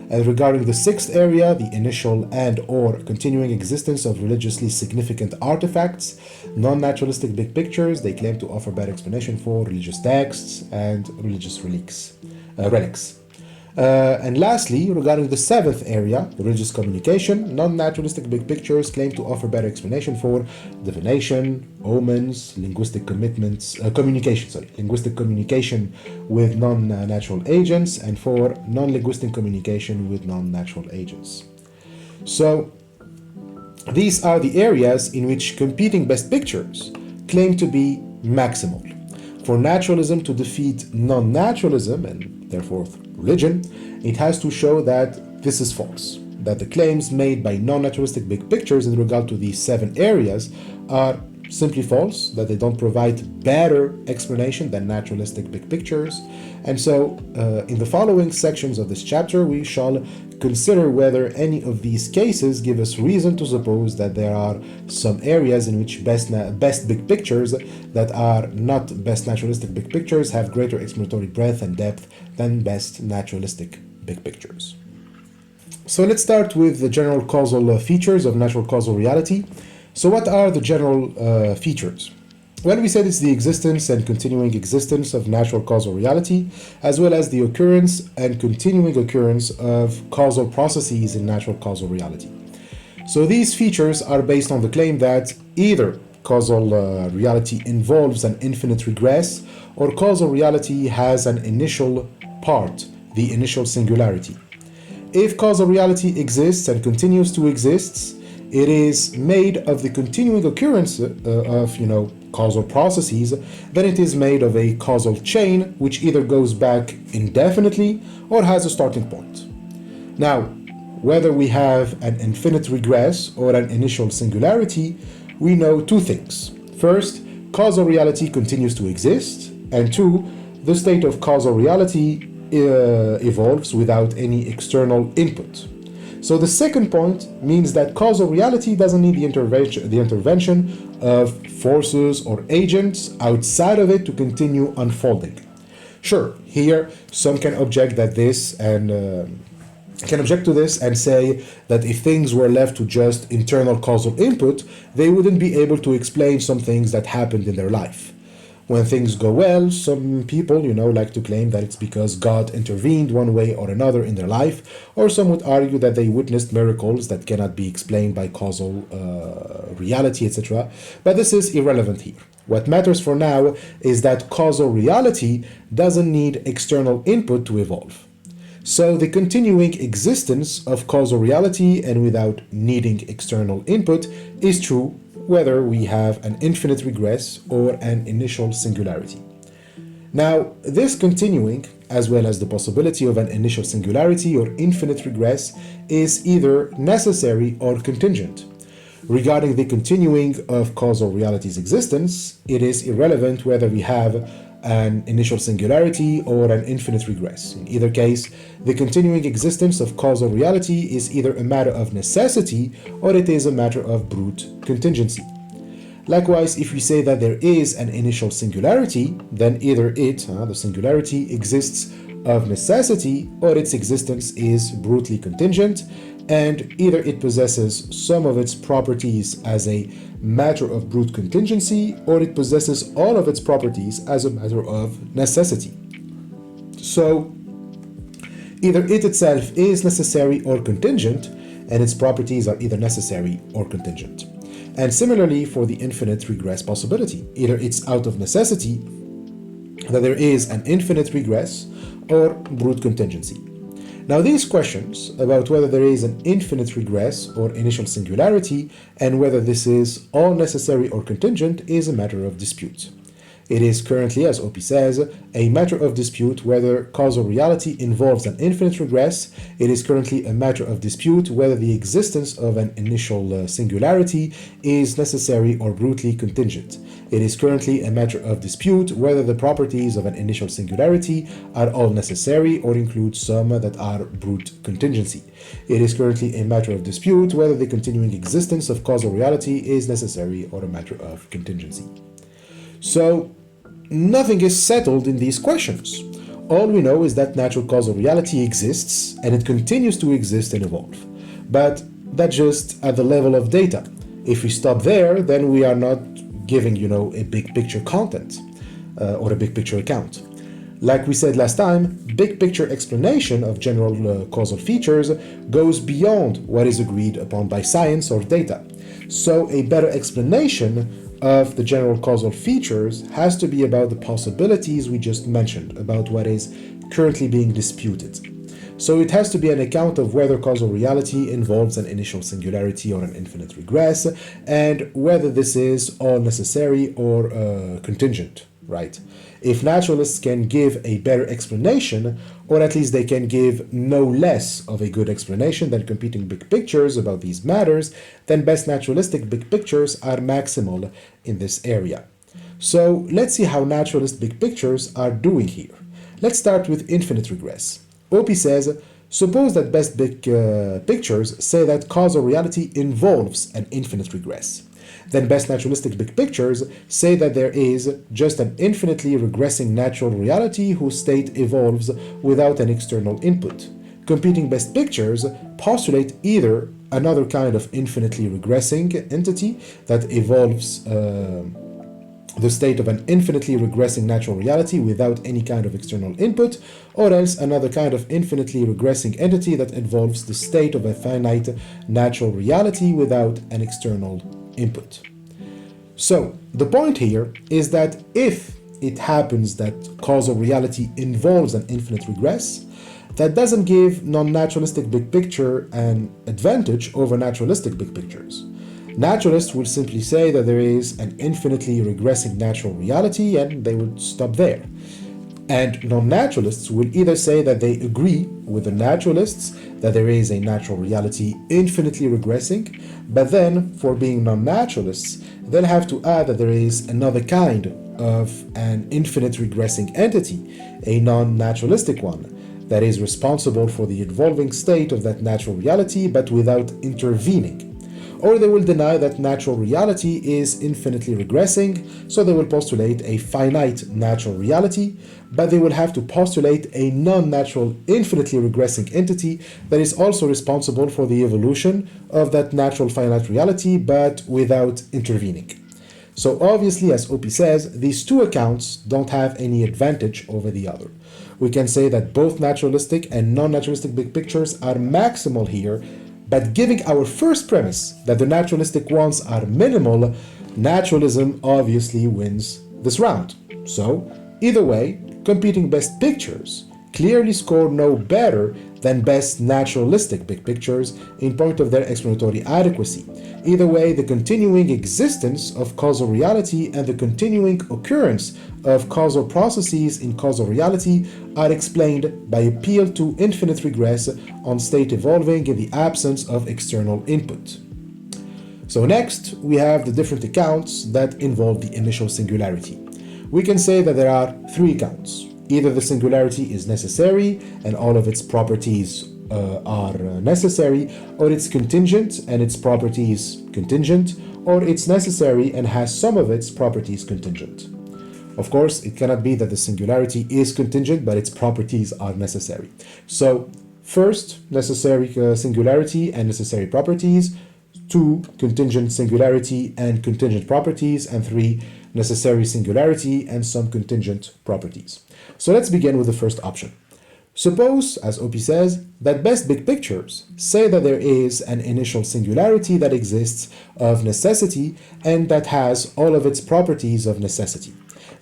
And regarding the sixth area, the initial and or continuing existence of religiously significant artifacts, non-naturalistic big pictures, they claim to offer better explanation for religious texts and religious relics. And lastly, regarding the seventh area, religious communication, non-naturalistic big pictures claim to offer better explanation for divination, omens, linguistic linguistic communication with non-natural agents, and for non-linguistic communication with non-natural agents. So, these are the areas in which competing best pictures claim to be maximal. For naturalism to defeat non-naturalism, and therefore religion, it has to show that this is false, that the claims made by non-naturalistic big pictures in regard to these seven areas are simply false, that they don't provide better explanation than naturalistic big pictures. And so, in the following sections of this chapter, we shall consider whether any of these cases give us reason to suppose that there are some areas in which best big pictures that are not best naturalistic big pictures have greater explanatory breadth and depth than best naturalistic big pictures. So let's start with the general causal features of natural causal reality. So what are the general features? Well, we said it's the existence and continuing existence of natural causal reality, as well as the occurrence and continuing occurrence of causal processes in natural causal reality. So these features are based on the claim that either causal reality involves an infinite regress, or causal reality has an initial part, the initial singularity. If causal reality exists and continues to exist, it is made of the continuing occurrence of, causal processes, then it is made of a causal chain which either goes back indefinitely or has a starting point. Now, whether we have an infinite regress or an initial singularity, we know two things. First, causal reality continues to exist, and two, the state of causal reality evolves without any external input. So the second point means that causal reality doesn't need the intervention of forces or agents outside of it to continue unfolding. Sure, here some can object to this and say that if things were left to just internal causal input, they wouldn't be able to explain some things that happened in their life. When things go well, some people, like to claim that it's because God intervened one way or another in their life, or some would argue that they witnessed miracles that cannot be explained by causal reality, etc. But this is irrelevant here. What matters for now is that causal reality doesn't need external input to evolve. So the continuing existence of causal reality and without needing external input is true whether we have an infinite regress or an initial singularity. Now, this continuing, as well as the possibility of an initial singularity or infinite regress, is either necessary or contingent. Regarding the continuing of causal reality's existence, it is irrelevant whether we have an initial singularity or an infinite regress. In either case, the continuing existence of causal reality is either a matter of necessity or it is a matter of brute contingency. Likewise, if we say that there is an initial singularity, then either the singularity, exists of necessity or its existence is brutally contingent, and either it possesses some of its properties as a matter of brute contingency or it possesses all of its properties as a matter of necessity. So, either it itself is necessary or contingent, and its properties are either necessary or contingent. And similarly for the infinite regress possibility, either it's out of necessity that there is an infinite regress or brute contingency. Now these questions about whether there is an infinite regress or initial singularity and whether this is all necessary or contingent is a matter of dispute. It is currently, as Oppy says, a matter of dispute whether causal reality involves an infinite regress. It is currently a matter of dispute whether the existence of an initial singularity is necessary or brutally contingent. It is currently a matter of dispute whether the properties of an initial singularity are all necessary or include some that are brute contingency. It is currently a matter of dispute whether the continuing existence of causal reality is necessary or a matter of contingency. So, nothing is settled in these questions. All we know is that natural causal reality exists and it continues to exist and evolve. But that's just at the level of data. If we stop there, then we are not giving, a big picture content or a big picture account. Like we said last time, big picture explanation of general causal features goes beyond what is agreed upon by science or data. So a better explanation of the general causal features has to be about the possibilities we just mentioned, about what is currently being disputed. So it has to be an account of whether causal reality involves an initial singularity or an infinite regress, and whether this is all necessary or contingent, right? If naturalists can give a better explanation, or at least they can give no less of a good explanation than competing big pictures about these matters, then best naturalistic big pictures are maximal in this area. So let's see how naturalist big pictures are doing here. Let's start with infinite regress. Oppy says, suppose that best big pictures say that causal reality involves an infinite regress. Then best naturalistic big pictures say that there is just an infinitely regressing natural reality whose state evolves without an external input. Competing best pictures postulate either another kind of infinitely regressing entity that evolves the state of an infinitely regressing natural reality without any kind of external input, or else another kind of infinitely regressing entity that involves the state of a finite natural reality without an external input. So, the point here is that if it happens that causal reality involves an infinite regress, that doesn't give non-naturalistic big picture an advantage over naturalistic big pictures. Naturalists will simply say that there is an infinitely regressing natural reality and they would stop there. And non-naturalists will either say that they agree with the naturalists that there is a natural reality infinitely regressing, but then for being non-naturalists, they'll have to add that there is another kind of an infinite regressing entity, a non-naturalistic one, that is responsible for the evolving state of that natural reality but without intervening. Or they will deny that natural reality is infinitely regressing, so they will postulate a finite natural reality, but they will have to postulate a non-natural infinitely regressing entity that is also responsible for the evolution of that natural finite reality, but without intervening. So obviously, as Oppy says, these two accounts don't have any advantage over the other. We can say that both naturalistic and non-naturalistic big pictures are maximal here, but giving our first premise that the naturalistic ones are minimal, naturalism obviously wins this round. So, either way, competing best pictures clearly score no better than best naturalistic big pictures in point of their explanatory adequacy. Either way, the continuing existence of causal reality and the continuing occurrence of causal processes in causal reality are explained by appeal to infinite regress on state evolving in the absence of external input. So next, we have the different accounts that involve the initial singularity. we can say that there are three counts. Either the singularity is necessary and all of its properties are necessary, or it's contingent and its properties contingent, or it's necessary and has some of its properties contingent. Of course, it cannot be that the singularity is contingent, but its properties are necessary. So, first, necessary singularity and necessary properties. 2, contingent singularity and contingent properties. And 3, necessary singularity and some contingent properties. So let's begin with the first option. Suppose, as Oppy says, that best big pictures say that there is an initial singularity that exists of necessity and that has all of its properties of necessity.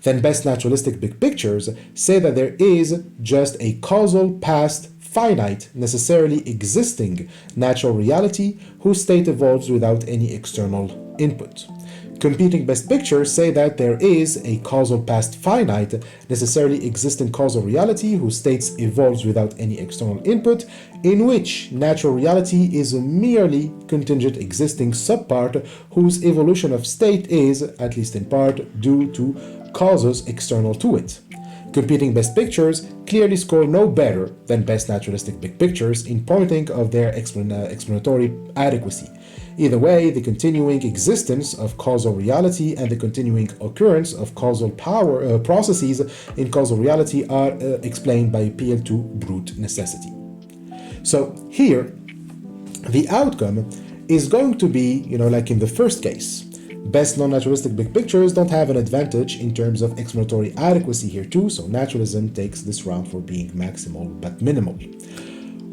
Then best naturalistic big pictures say that there is just a causal past finite necessarily existing natural reality whose state evolves without any external input. Competing best pictures say that there is a causal past finite necessarily existing causal reality whose states evolves without any external input, in which natural reality is a merely contingent existing subpart whose evolution of state is, at least in part, due to causes external to it. Competing best pictures clearly score no better than best naturalistic big pictures in pointing of their explanatory adequacy. Either way, the continuing existence of causal reality and the continuing occurrence of causal power processes in causal reality are explained by appeal to brute necessity. So here, the outcome is going to be, like in the first case. Best non-naturalistic big pictures don't have an advantage in terms of explanatory adequacy here too, so naturalism takes this route for being maximal but minimal.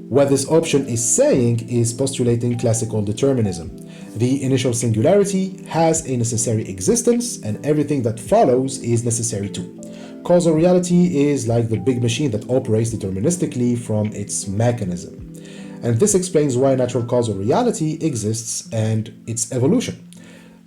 What this option is saying is postulating classical determinism. The initial singularity has a necessary existence and everything that follows is necessary too. Causal reality is like the big machine that operates deterministically from its mechanism. And this explains why natural causal reality exists and its evolution.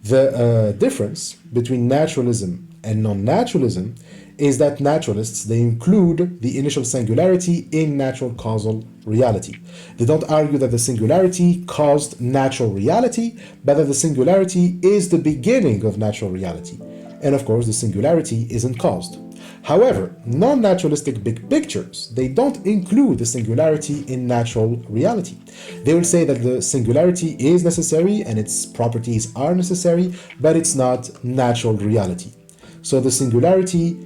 The difference between naturalism and non-naturalism is that naturalists, they include the initial singularity in natural causal reality. They don't argue that the singularity caused natural reality, but that the singularity is the beginning of natural reality. And of course, the singularity isn't caused. However, non-naturalistic big pictures, they don't include the singularity in natural reality. They will say that the singularity is necessary and its properties are necessary, but it's not natural reality. So the singularity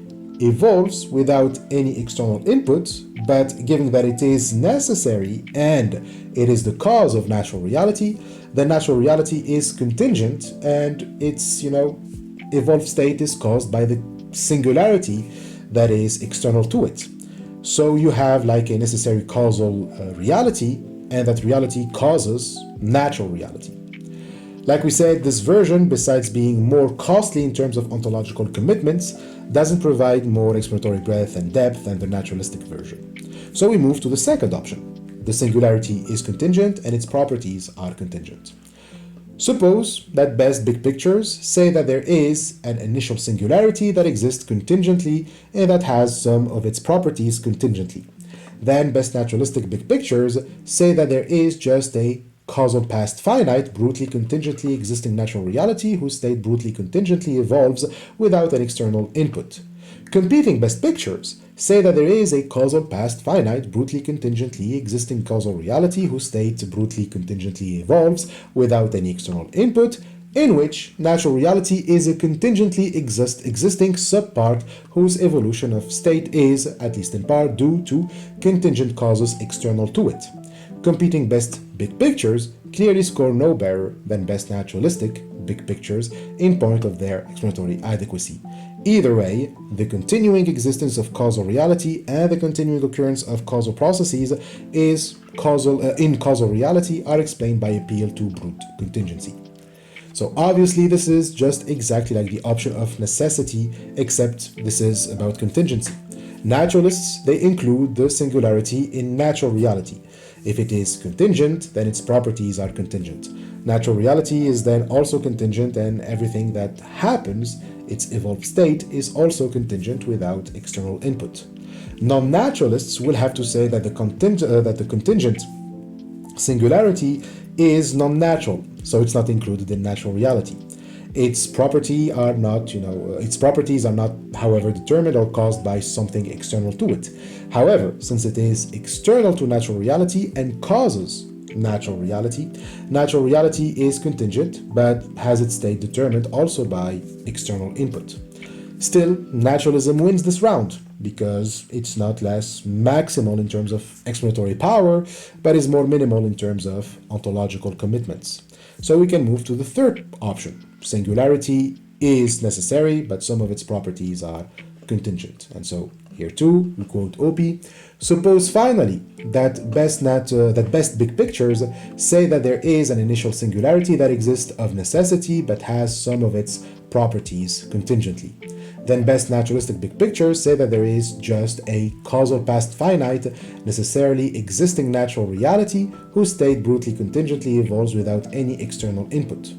evolves without any external input, but given that it is necessary and it is the cause of natural reality, the natural reality is contingent and its, evolved state is caused by the singularity that is external to it. So you have like a necessary causal reality, and that reality causes natural reality. Like we said, this version, besides being more costly in terms of ontological commitments, doesn't provide more explanatory breadth and depth than the naturalistic version. So we move to the second option. The singularity is contingent and its properties are contingent. Suppose that best big pictures say that there is an initial singularity that exists contingently and that has some of its properties contingently. Then best naturalistic big pictures say that there is just a causal past finite, brutally contingently existing natural reality whose state brutally contingently evolves without an external input. Competing best pictures say that there is a causal past finite, brutally contingently existing causal reality whose state brutally contingently evolves without any external input, in which natural reality is a contingently existing subpart whose evolution of state is, at least in part, due to contingent causes external to it. Competing best big pictures clearly score no better than best naturalistic big pictures in point of their explanatory adequacy. Either way, the continuing existence of causal reality and the continuing occurrence of causal processes in causal reality are explained by appeal to brute contingency. So obviously this is just exactly like the option of necessity, except this is about contingency. Naturalists, they include the singularity in natural reality. If it is contingent, then its properties are contingent. Natural reality is then also contingent, and everything that happens, its evolved state, is also contingent without external input. Non-naturalists will have to say that the contingent singularity is non-natural, so it's not included in natural reality. Its properties are not, however, determined or caused by something external to it. However, since it is external to natural reality and causes natural reality is contingent, but has its state determined also by external input. Still, naturalism wins this round because it's not less maximal in terms of explanatory power, but is more minimal in terms of ontological commitments. So we can move to the third option. Singularity is necessary, but some of its properties are contingent. And so here too, we quote Oppy, suppose finally that best big pictures say that there is an initial singularity that exists of necessity but has some of its properties contingently. Then best naturalistic big pictures say that there is just a causal past finite, necessarily existing natural reality whose state brutally contingently evolves without any external input.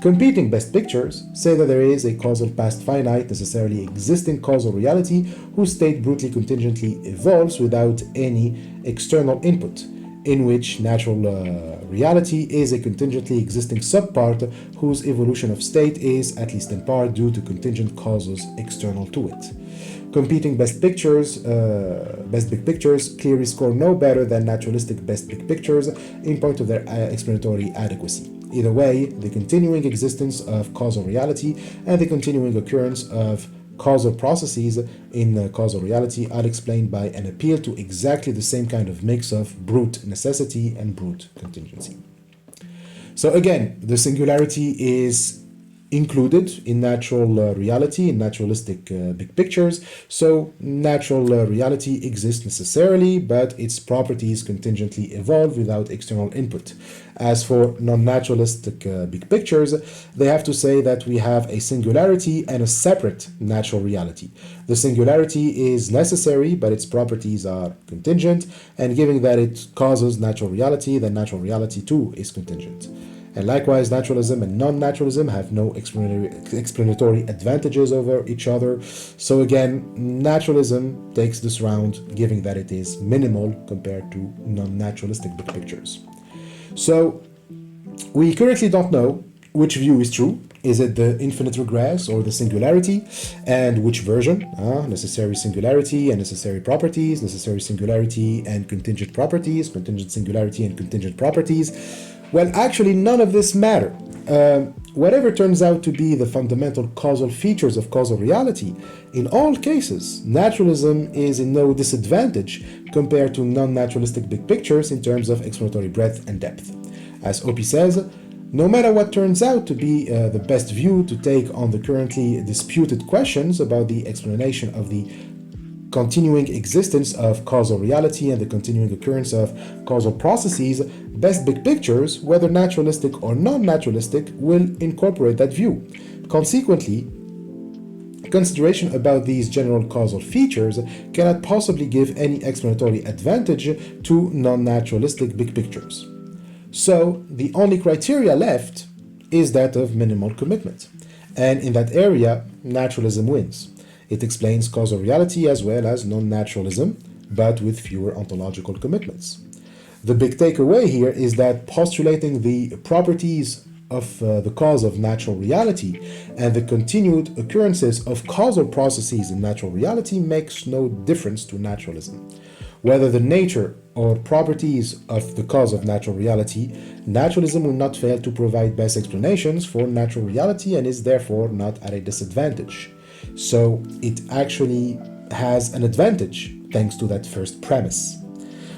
Competing best pictures say that there is a causal past finite, necessarily existing causal reality whose state brutally contingently evolves without any external input, in which natural reality is a contingently existing subpart whose evolution of state is, at least in part, due to contingent causes external to it. Competing best big pictures clearly score no better than naturalistic best big pictures in point of their explanatory adequacy. Either way, the continuing existence of causal reality and the continuing occurrence of causal processes in causal reality are explained by an appeal to exactly the same kind of mix of brute necessity and brute contingency. So again, the singularity is included in natural reality, in naturalistic big pictures. So natural reality exists necessarily, but its properties contingently evolve without external input. As for non-naturalistic big pictures, they have to say that we have a singularity and a separate natural reality. The singularity is necessary, but its properties are contingent, and given that it causes natural reality, then natural reality too is contingent. And likewise, naturalism and non-naturalism have no explanatory advantages over each other. So again, naturalism takes this round, given that it is minimal compared to non-naturalistic big pictures. So we currently don't know which view is true. Is it the infinite regress or the singularity? And which version? Necessary singularity and necessary properties, necessary singularity and contingent properties, contingent singularity and contingent properties. Well, actually, none of this matter. Whatever turns out to be the fundamental causal features of causal reality, in all cases, naturalism is in no disadvantage compared to non-naturalistic big pictures in terms of explanatory breadth and depth. As Oppy says, no matter what turns out to be the best view to take on the currently disputed questions about the explanation of the continuing existence of causal reality and the continuing occurrence of causal processes, best big pictures, whether naturalistic or non-naturalistic, will incorporate that view. Consequently, consideration about these general causal features cannot possibly give any explanatory advantage to non-naturalistic big pictures. So, the only criteria left is that of minimal commitment. And in that area, naturalism wins. It explains causal reality as well as non-naturalism, but with fewer ontological commitments. The big takeaway here is that postulating the properties of the cause of natural reality and the continued occurrences of causal processes in natural reality makes no difference to naturalism. Whether the nature or properties of the cause of natural reality, naturalism will not fail to provide best explanations for natural reality and is therefore not at a disadvantage. So it actually has an advantage thanks to that first premise.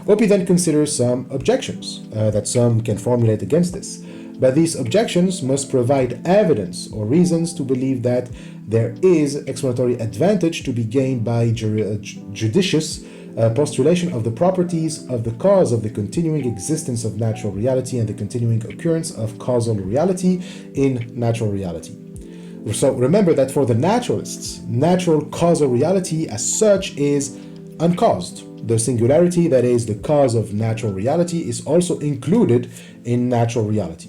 Oppy then considers some objections that some can formulate against this, but these objections must provide evidence or reasons to believe that there is explanatory advantage to be gained by judicious postulation of the properties of the cause of the continuing existence of natural reality and the continuing occurrence of causal reality in natural reality. So remember that for the naturalists, natural causal reality as such is uncaused. The singularity that is the cause of natural reality is also included in natural reality.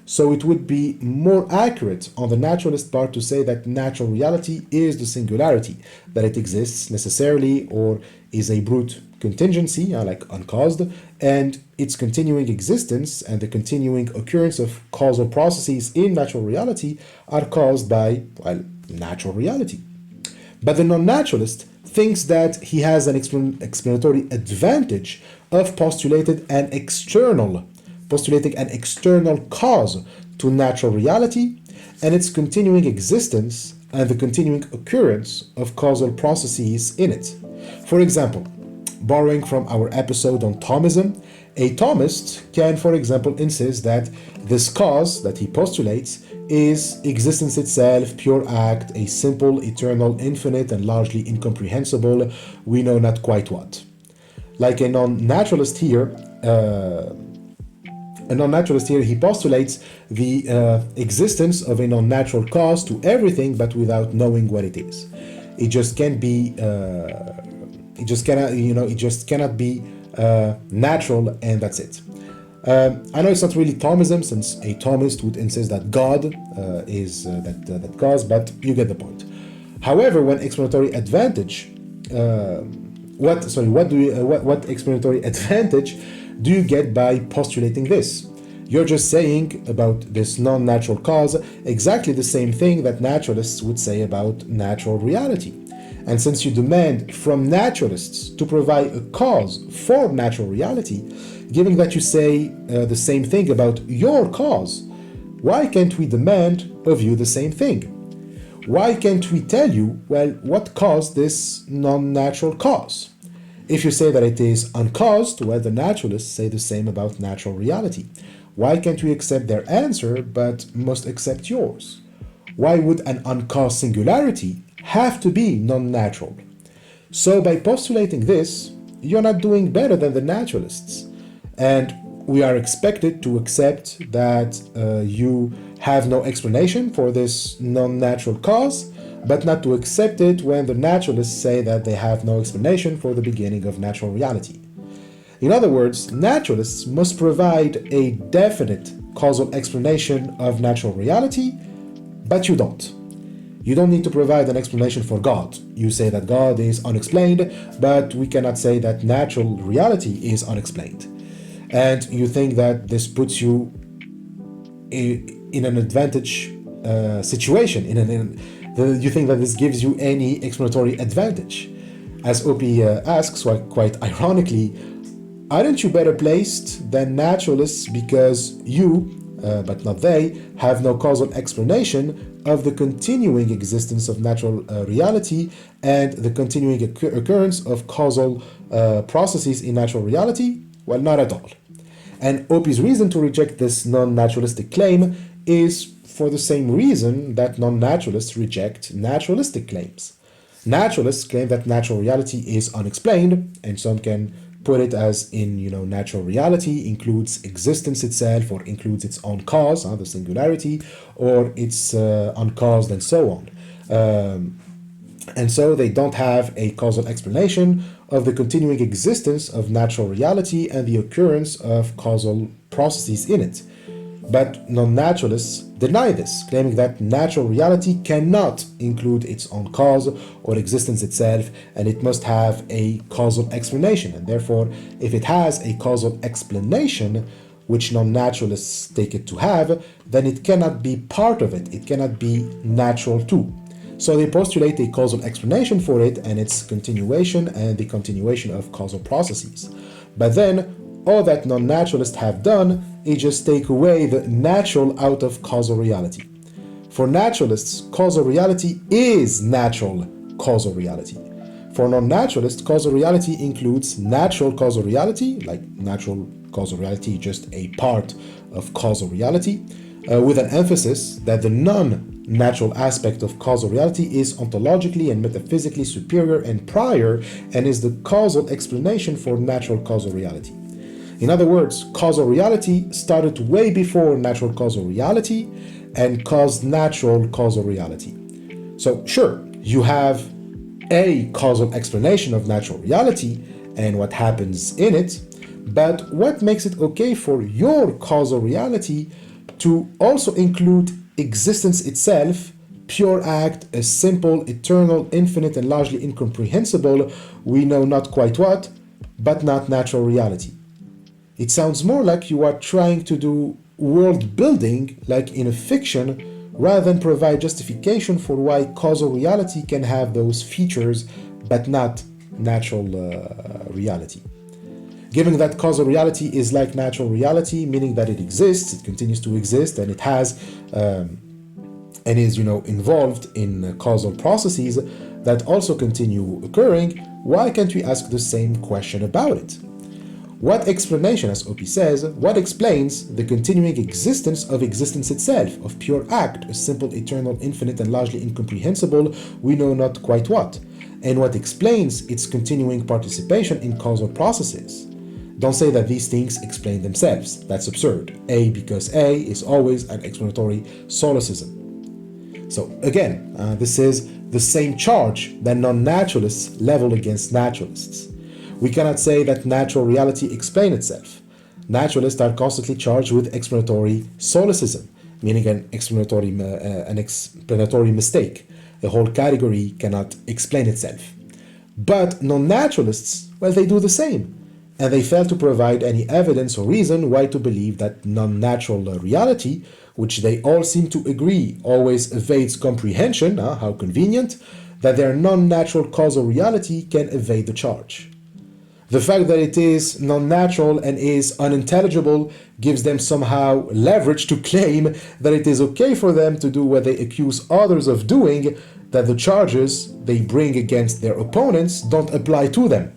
So it would be more accurate on the naturalist part to say that natural reality is the singularity, that it exists necessarily or is a brute contingency, like uncaused, and its continuing existence and the continuing occurrence of causal processes in natural reality are caused by, well, natural reality. But the non-naturalist thinks that he has an explanatory advantage of postulating an external cause to natural reality and its continuing existence and the continuing occurrence of causal processes in it. For example, borrowing from our episode on Thomism, a Thomist can, for example, insist that this cause that he postulates is existence itself, pure act, a simple, eternal, infinite, and largely incomprehensible, we know not quite what. Like a non-naturalist here, he postulates the existence of a non-natural cause to everything, but without knowing what it is. It just can't be. It just cannot be natural, and that's it. I know it's not really Thomism, since a Thomist would insist that God is that cause, but you get the point. However, when explanatory advantage, what explanatory advantage do you get by postulating this? You're just saying about this non-natural cause exactly the same thing that naturalists would say about natural reality. And since you demand from naturalists to provide a cause for natural reality, given that you say the same thing about your cause, why can't we demand of you the same thing? Why can't we tell you, well, what caused this non-natural cause? If you say that it is uncaused, well, the naturalists say the same about natural reality. Why can't we accept their answer but must accept yours? Why would an uncaused singularity have to be non-natural? So by postulating this, you're not doing better than the naturalists. And we are expected to accept that you have no explanation for this non-natural cause, but not to accept it when the naturalists say that they have no explanation for the beginning of natural reality. In other words, naturalists must provide a definite causal explanation of natural reality, but you don't. You don't need to provide an explanation for God. You say that God is unexplained, but we cannot say that natural reality is unexplained. And you think that this puts you in an advantage situation. You think that this gives you any explanatory advantage. As Oppy asks, quite ironically, aren't you better placed than naturalists because you, but not they, have no causal explanation of the continuing existence of natural reality and the continuing occurrence of causal processes in natural reality? Well, not at all. And Oppy's reason to reject this non-naturalistic claim is for the same reason that non-naturalists reject naturalistic claims. Naturalists claim that natural reality is unexplained, and some can put it as in, natural reality includes existence itself or includes its own cause, the singularity, or it's uncaused and so on. And so they don't have a causal explanation of the continuing existence of natural reality and the occurrence of causal processes in it. But non-naturalists deny this, claiming that natural reality cannot include its own cause or existence itself, and it must have a causal explanation. And therefore, if it has a causal explanation, which non-naturalists take it to have, then it cannot be part of it. It cannot be natural too. So they postulate a causal explanation for it and its continuation and the continuation of causal processes. But then, all that non-naturalists have done is just take away the natural out of causal reality. For naturalists, causal reality is natural causal reality. For non-naturalists, causal reality includes natural causal reality, like natural causal reality, just a part of causal reality, with an emphasis that the non-natural aspect of causal reality is ontologically and metaphysically superior and prior and is the causal explanation for natural causal reality. In other words, causal reality started way before natural causal reality and caused natural causal reality. So sure, you have a causal explanation of natural reality and what happens in it, but what makes it okay for your causal reality to also include existence itself, pure act, a simple, eternal, infinite, and largely incomprehensible, we know not quite what, but not natural reality. It sounds more like you are trying to do world building like in a fiction rather than provide justification for why causal reality can have those features but not natural reality. Given that causal reality is like natural reality, meaning that it exists, it continues to exist, and it has and is, involved in causal processes that also continue occurring, why can't we ask the same question about it? What explanation, as Oppy says, what explains the continuing existence of existence itself, of pure act, a simple, eternal, infinite, and largely incomprehensible, we know not quite what, and what explains its continuing participation in causal processes? Don't say that these things explain themselves. That's absurd. A because A is always an explanatory solecism. So again, this is the same charge that non-naturalists level against naturalists. We cannot say that natural reality explains itself. Naturalists are constantly charged with explanatory solecism, meaning an explanatory mistake. A whole category cannot explain itself. But non-naturalists, well, they do the same. And they fail to provide any evidence or reason why to believe that non-natural reality, which they all seem to agree always evades comprehension, how convenient, that their non-natural causal reality can evade the charge. The fact that it is non-natural and is unintelligible gives them somehow leverage to claim that it is okay for them to do what they accuse others of doing, that the charges they bring against their opponents don't apply to them.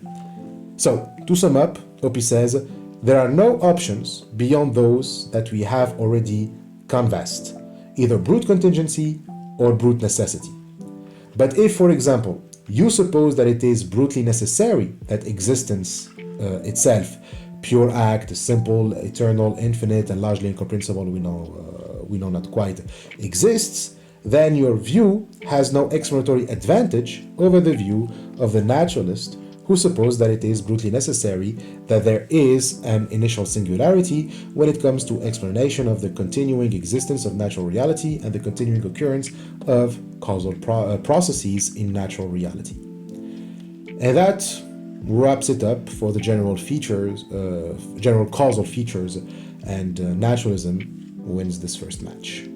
So, to sum up, Oppy says, there are no options beyond those that we have already canvassed, either brute contingency or brute necessity. But if, for example, you suppose that it is brutally necessary that existence itself, pure act, simple, eternal, infinite, and largely incomprehensible, we know not quite, exists, then your view has no explanatory advantage over the view of the naturalist who suppose that it is brutally necessary that there is an initial singularity when it comes to explanation of the continuing existence of natural reality and the continuing occurrence of causal processes in natural reality. And that wraps it up for the general features, general causal features, and naturalism wins this first match.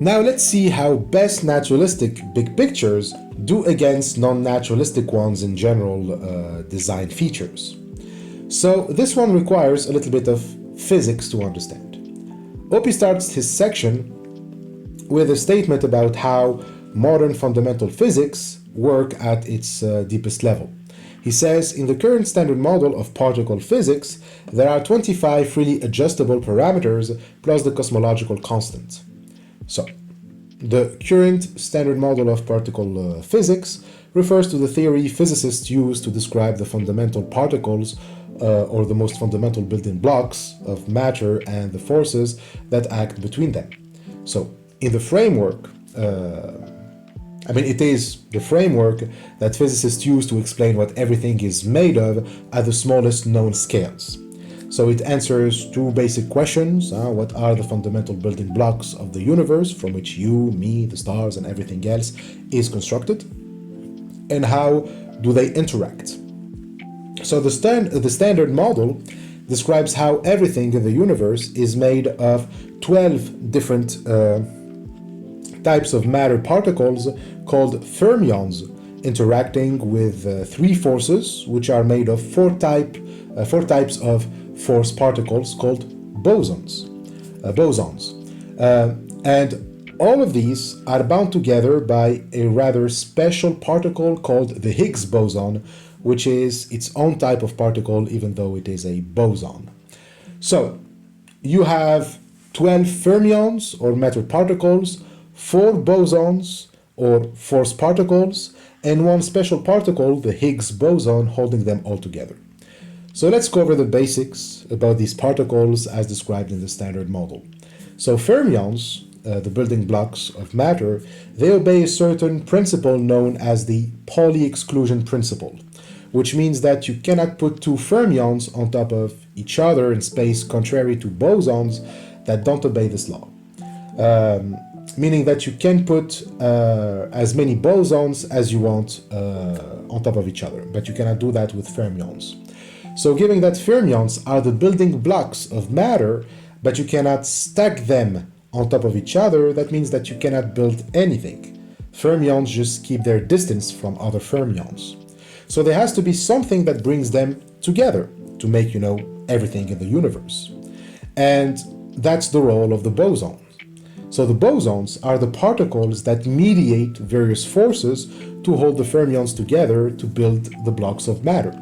Now let's see how best naturalistic big pictures do against non-naturalistic ones in general design features. So this one requires a little bit of physics to understand. Oppy starts his section with a statement about how modern fundamental physics work at its deepest level. He says, in the current standard model of particle physics, there are 25 freely adjustable parameters plus the cosmological constant. So, the current standard model of particle physics refers to the theory physicists use to describe the fundamental particles or the most fundamental building blocks of matter and the forces that act between them. So, in the framework, it is the framework that physicists use to explain what everything is made of at the smallest known scales. So it answers two basic questions. What are the fundamental building blocks of the universe from which you, me, the stars, and everything else is constructed? And how do they interact? So the standard model describes how everything in the universe is made of 12 different types of matter particles called fermions interacting with three forces which are made of four types of force particles called bosons. And all of these are bound together by a rather special particle called the Higgs boson, which is its own type of particle even though it is a boson. So you have 12 fermions or matter particles, 4 bosons or force particles, and one special particle, the Higgs boson, holding them all together. So let's cover the basics about these particles as described in the standard model. So fermions, the building blocks of matter, they obey a certain principle known as the Pauli exclusion principle, which means that you cannot put two fermions on top of each other in space contrary to bosons that don't obey this law. Meaning that you can put as many bosons as you want on top of each other, but you cannot do that with fermions. So given that fermions are the building blocks of matter, but you cannot stack them on top of each other, that means that you cannot build anything. Fermions just keep their distance from other fermions. So there has to be something that brings them together to make, everything in the universe. And that's the role of the boson. So the bosons are the particles that mediate various forces to hold the fermions together to build the blocks of matter.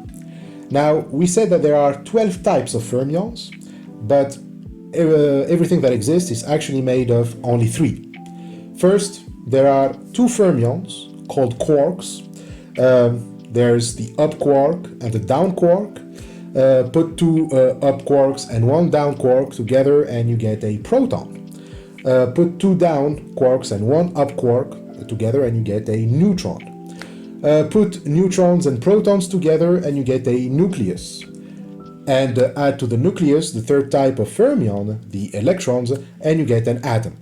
Now, we said that there are 12 types of fermions, but everything that exists is actually made of only 3. First, there are 2 fermions called quarks. There's the up quark and the down quark. Put 2 up quarks and 1 down quark together and you get a proton. Put 2 down quarks and 1 up quark together and you get a neutron. Put neutrons and protons together and you get a nucleus. And add to the nucleus the 3rd type of fermion, the electrons, and you get an atom.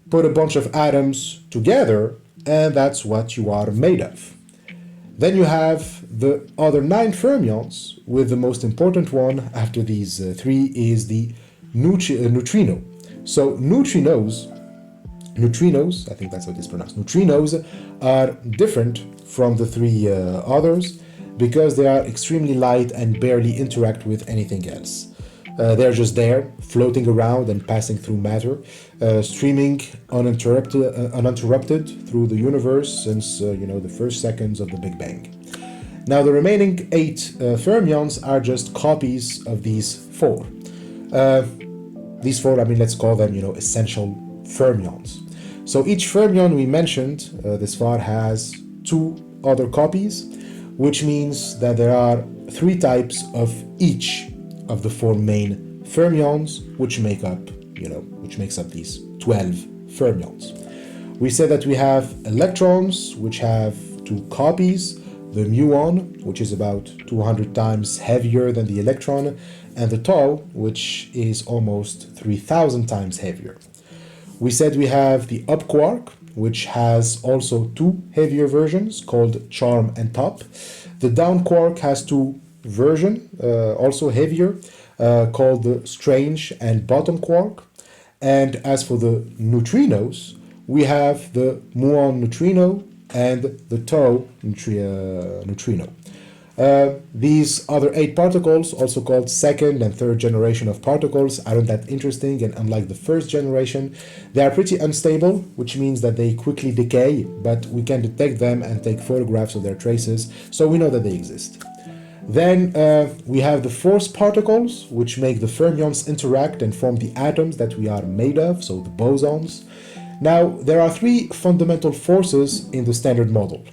Put a bunch of atoms together and that's what you are made of. Then you have the other 9 fermions, with the most important one after these 3 is the neutrino. So neutrinos, I think that's how it is pronounced, neutrinos are different from the 3 others because they are extremely light and barely interact with anything else. They're just there, floating around and passing through matter, streaming uninterrupted through the universe since the first seconds of the Big Bang. Now the remaining 8 fermions are just copies of these 4. These 4, let's call them, essential fermions. So each fermion we mentioned this far has 2 other copies, which means that there are 3 types of each of the 4 main fermions, which makes up these 12 fermions. We said that we have electrons, which have 2 copies, the muon, which is about 200 times heavier than the electron, and the tau, which is almost 3,000 times heavier. We said we have the up quark, which has also 2 heavier versions called charm and top. The down quark has 2 versions, also heavier, called the strange and bottom quark. And as for the neutrinos, we have the muon neutrino and the tau neutrino. These other 8 particles, also called 2nd and 3rd generation of particles, aren't that interesting, and unlike the 1st generation, they are pretty unstable, which means that they quickly decay, but we can detect them and take photographs of their traces, so we know that they exist. Then we have the force particles, which make the fermions interact and form the atoms that we are made of, so the bosons. Now, there are 3 fundamental forces in the standard model: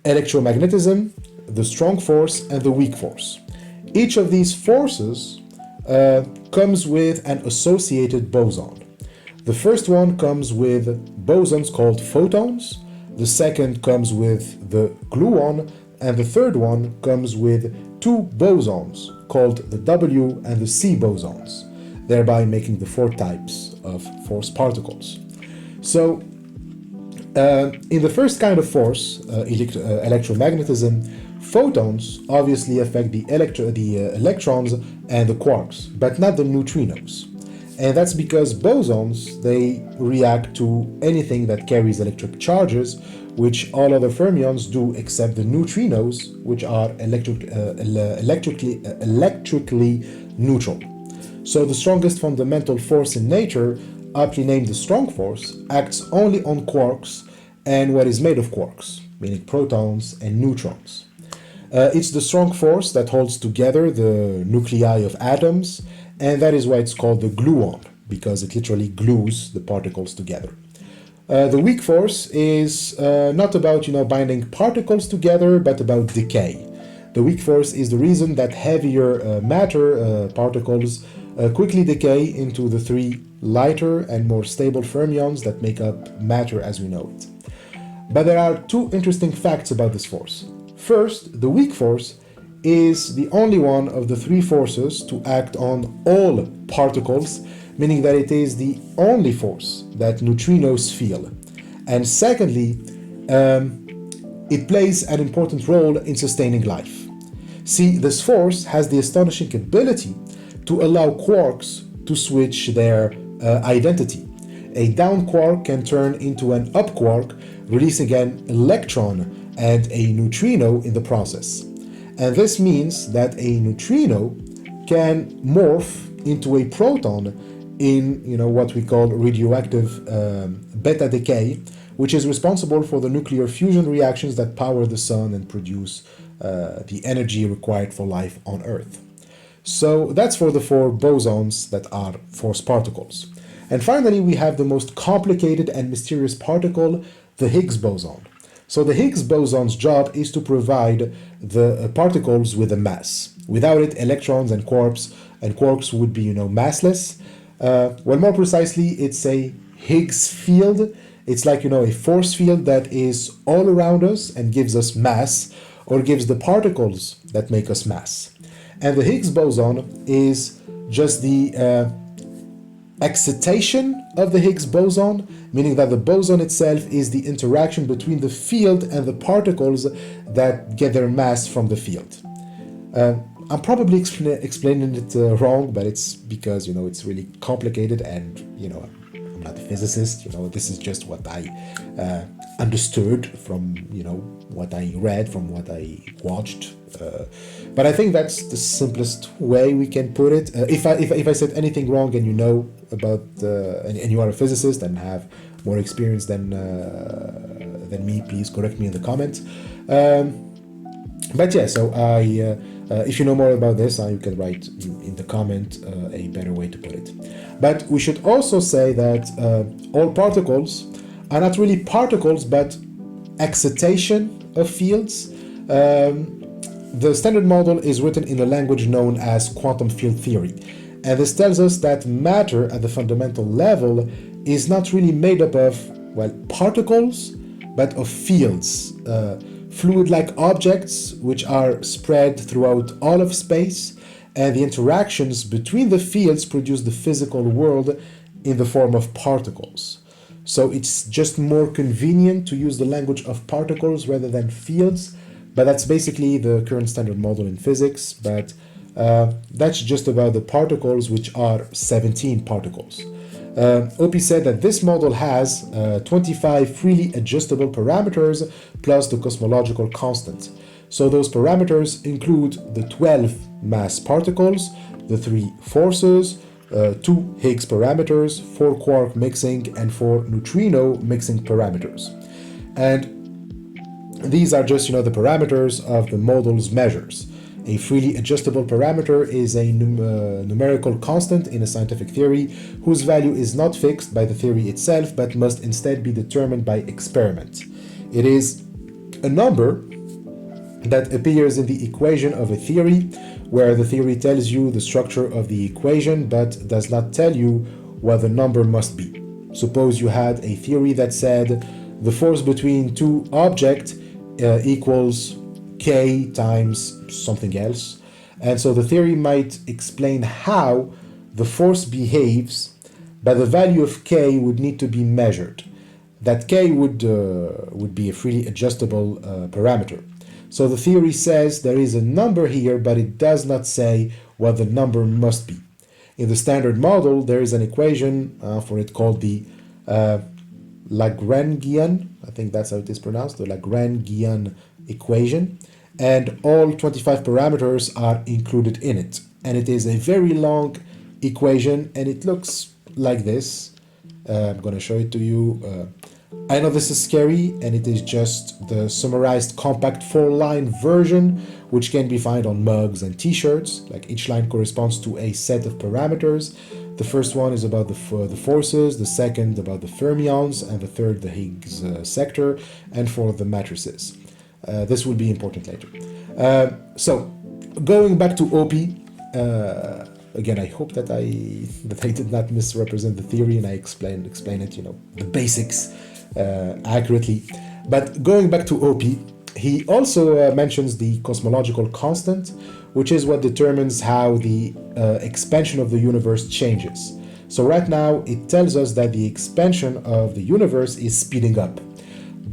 electromagnetism, the strong force, and the weak force. Each of these forces comes with an associated boson. The first one comes with bosons called photons, the second comes with the gluon, and the third one comes with 2 bosons called the W and the C bosons, thereby making the 4 types of force particles. So, in the first kind of force, electromagnetism, photons obviously affect the electrons and the quarks, but not the neutrinos. And that's because bosons, they react to anything that carries electric charges, which all other fermions do except the neutrinos, which are electrically neutral. So the strongest fundamental force in nature, aptly named the strong force, acts only on quarks and what is made of quarks, meaning protons and neutrons. It's the strong force that holds together the nuclei of atoms, and that is why it's called the gluon, because it literally glues the particles together. The weak force is not about binding particles together, but about decay. The weak force is the reason that heavier matter particles quickly decay into the 3 lighter and more stable fermions that make up matter as we know it. But there are 2 interesting facts about this force. First, the weak force is the only one of the 3 forces to act on all particles, meaning that it is the only force that neutrinos feel. And secondly, it plays an important role in sustaining life. See, this force has the astonishing ability to allow quarks to switch their identity. A down quark can turn into an up quark, releasing an electron and a neutrino in the process. And this means that a neutrino can morph into a proton in what we call radioactive beta decay, which is responsible for the nuclear fusion reactions that power the sun and produce the energy required for life on Earth. So that's for the 4 bosons that are force particles. And finally, we have the most complicated and mysterious particle, the Higgs boson. So the Higgs boson's job is to provide the particles with a mass. Without it, electrons and quarks would be, massless. Well, more precisely, it's a Higgs field. It's like, a force field that is all around us and gives us mass, or gives the particles that make us mass. And the Higgs boson is just the excitation of the Higgs boson, meaning that the boson itself is the interaction between the field and the particles that get their mass from the field. I'm probably explaining it wrong, but it's because, it's really complicated and, I'm not a physicist, this is just what I understood from, what I read, from what I watched. But I think that's the simplest way we can put it. If I said anything wrong and about, and you are a physicist and have more experience than me, please correct me in the comments. But yeah, so if you know more about this, you can write in the comment a better way to put it. But we should also say that all particles are not really particles, but excitation of fields. The standard model is written in a language known as quantum field theory. And this tells us that matter at the fundamental level is not really made up of, particles, but of fields. Fluid-like objects which are spread throughout all of space, and the interactions between the fields produce the physical world in the form of particles. So it's just more convenient to use the language of particles rather than fields, but that's basically the current standard model in physics. But that's just about the particles, which are 17 particles. Oppy said that this model has 25 freely adjustable parameters plus the cosmological constant. So those parameters include the 12 mass particles, the 3 forces, 2 Higgs parameters, 4 quark mixing, and 4 neutrino mixing parameters. And these are just, the parameters of the model's measures. A freely adjustable parameter is a numerical constant in a scientific theory whose value is not fixed by the theory itself, but must instead be determined by experiment. It is a number that appears in the equation of a theory, where the theory tells you the structure of the equation, but does not tell you what the number must be. Suppose you had a theory that said the force between 2 objects equals K times something else. And so the theory might explain how the force behaves, but the value of K would need to be measured. That K would be a freely adjustable parameter. So the theory says there is a number here, but it does not say what the number must be. In the standard model, there is an equation for it called the Lagrangian, I think that's how it is pronounced, the Lagrangian equation, and all 25 parameters are included in it. And it is a very long equation, and it looks like this. I'm going to show it to you. I know this is scary, and it is just the summarized compact 4-line version, which can be found on mugs and t-shirts. Like, each line corresponds to a set of parameters. The first one is about the forces, the second about the fermions, and the third the Higgs sector, and for the matrices. This will be important later. So, going back to Oppy, again, I hope that I did not misrepresent the theory and I explain it, the basics accurately. But going back to Oppy, he also mentions the cosmological constant, which is what determines how the expansion of the universe changes. So right now it tells us that the expansion of the universe is speeding up.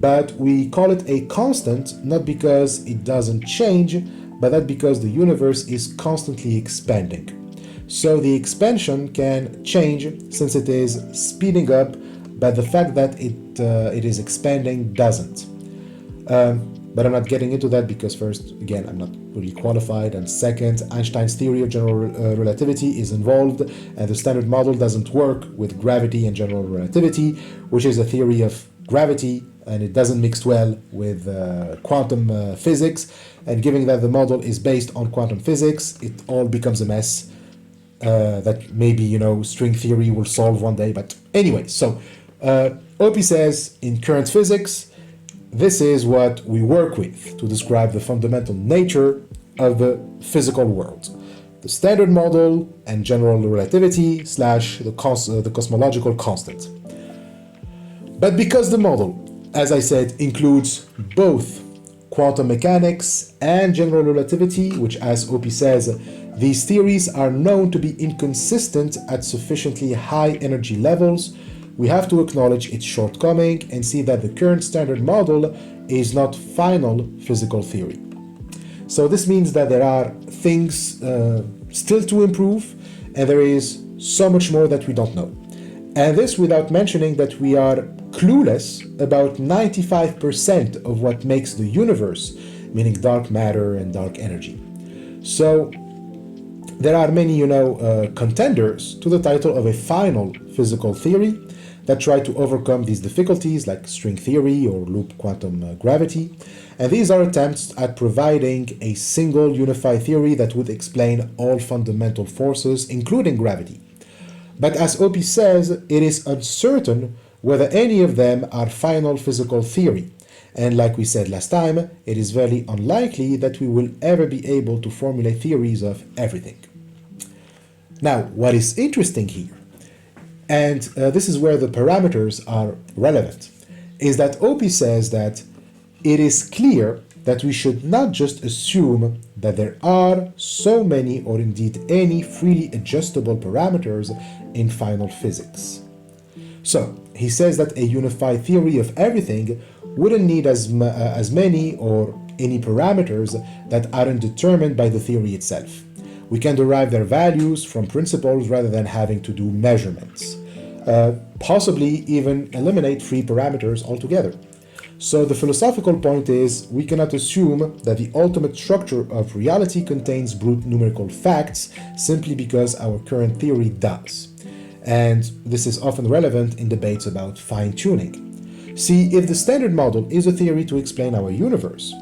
But we call it a constant not because it doesn't change, but that because the universe is constantly expanding. So the expansion can change since it is speeding up, but the fact that it is expanding doesn't. But I'm not getting into that because first, again, I'm not really qualified, and second, Einstein's theory of general relativity is involved, and the standard model doesn't work with gravity and general relativity, which is a theory of gravity, and it doesn't mix well with quantum physics, and given that the model is based on quantum physics, it all becomes a mess that maybe, string theory will solve one day. But anyway, so Oppy says in current physics, this is what we work with to describe the fundamental nature of the physical world. The standard model and general relativity / the cosmological constant. But because the model, as I said, includes both quantum mechanics and general relativity, which, as Oppy says, these theories are known to be inconsistent at sufficiently high energy levels, we have to acknowledge its shortcoming and see that the current standard model is not final physical theory. So this means that there are things still to improve, and there is so much more that we don't know. And this without mentioning that we are clueless about 95% of what makes the universe, meaning dark matter and dark energy. So there are many, contenders to the title of a final physical theory that try to overcome these difficulties, like string theory or loop quantum gravity. And these are attempts at providing a single unified theory that would explain all fundamental forces, including gravity. But as Oppy says, it is uncertain whether any of them are final physical theory. And like we said last time, it is very unlikely that we will ever be able to formulate theories of everything. Now, what is interesting here, and this is where the parameters are relevant, is that Oppy says that it is clear that we should not just assume that there are so many or indeed any freely adjustable parameters in final physics. So, he says that a unified theory of everything wouldn't need as many or any parameters that aren't determined by the theory itself. We can derive their values from principles rather than having to do measurements. Possibly even eliminate free parameters altogether. So the philosophical point is, we cannot assume that the ultimate structure of reality contains brute numerical facts simply because our current theory does. And this is often relevant in debates about fine-tuning. See, if the standard model is a theory to explain our universe,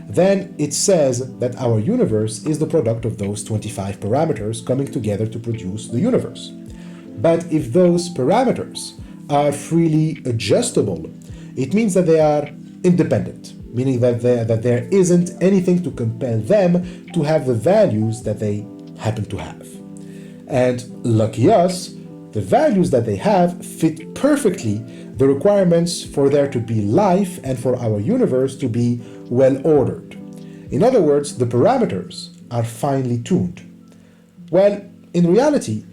then it says that our universe is the product of those 25 parameters coming together to produce the universe. But if those parameters are freely adjustable, it means that they are independent, meaning that there isn't anything to compel them to have the values that they happen to have. And lucky us, the values that they have fit perfectly the requirements for there to be life and for our universe to be well ordered. In other words, the parameters are finely tuned. Well, in reality,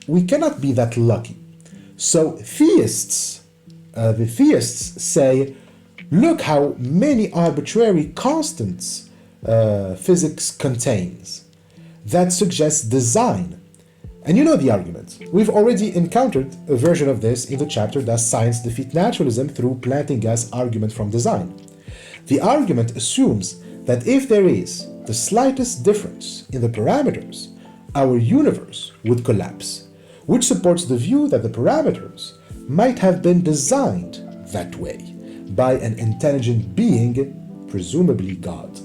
we cannot be that lucky. So the theists say, look how many arbitrary constants physics contains. That suggests design. And you know the argument. We've already encountered a version of this in the chapter Does Science Defeat Naturalism through Plantinga's argument from design. The argument assumes that if there is the slightest difference in the parameters, our universe would collapse, which supports the view that the parameters might have been designed that way by an intelligent being, presumably God.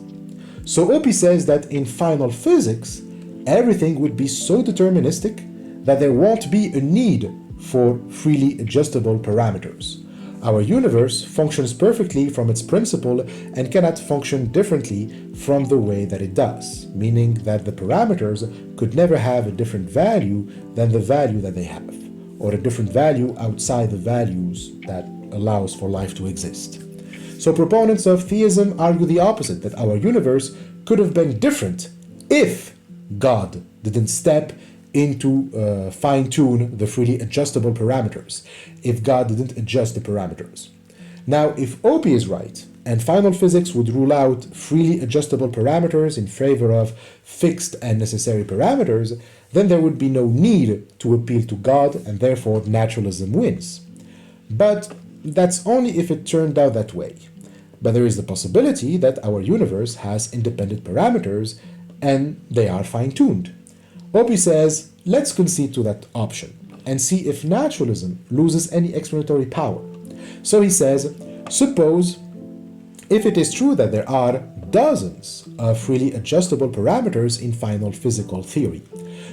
So Oppy says that in final physics, everything would be so deterministic that there won't be a need for freely adjustable parameters. Our universe functions perfectly from its principle and cannot function differently from the way that it does, meaning that the parameters could never have a different value than the value that they have, or a different value outside the values that allows for life to exist. So proponents of theism argue the opposite, that our universe could have been different if God didn't step into fine-tune the freely adjustable parameters if God didn't adjust the parameters. Now, if Oppy is right, and final physics would rule out freely adjustable parameters in favor of fixed and necessary parameters, then there would be no need to appeal to God, and therefore naturalism wins. But that's only if it turned out that way. But there is the possibility that our universe has independent parameters and they are fine-tuned. Oppy says, let's concede to that option and see if naturalism loses any explanatory power. So he says, suppose if it is true that there are dozens of freely adjustable parameters in final physical theory.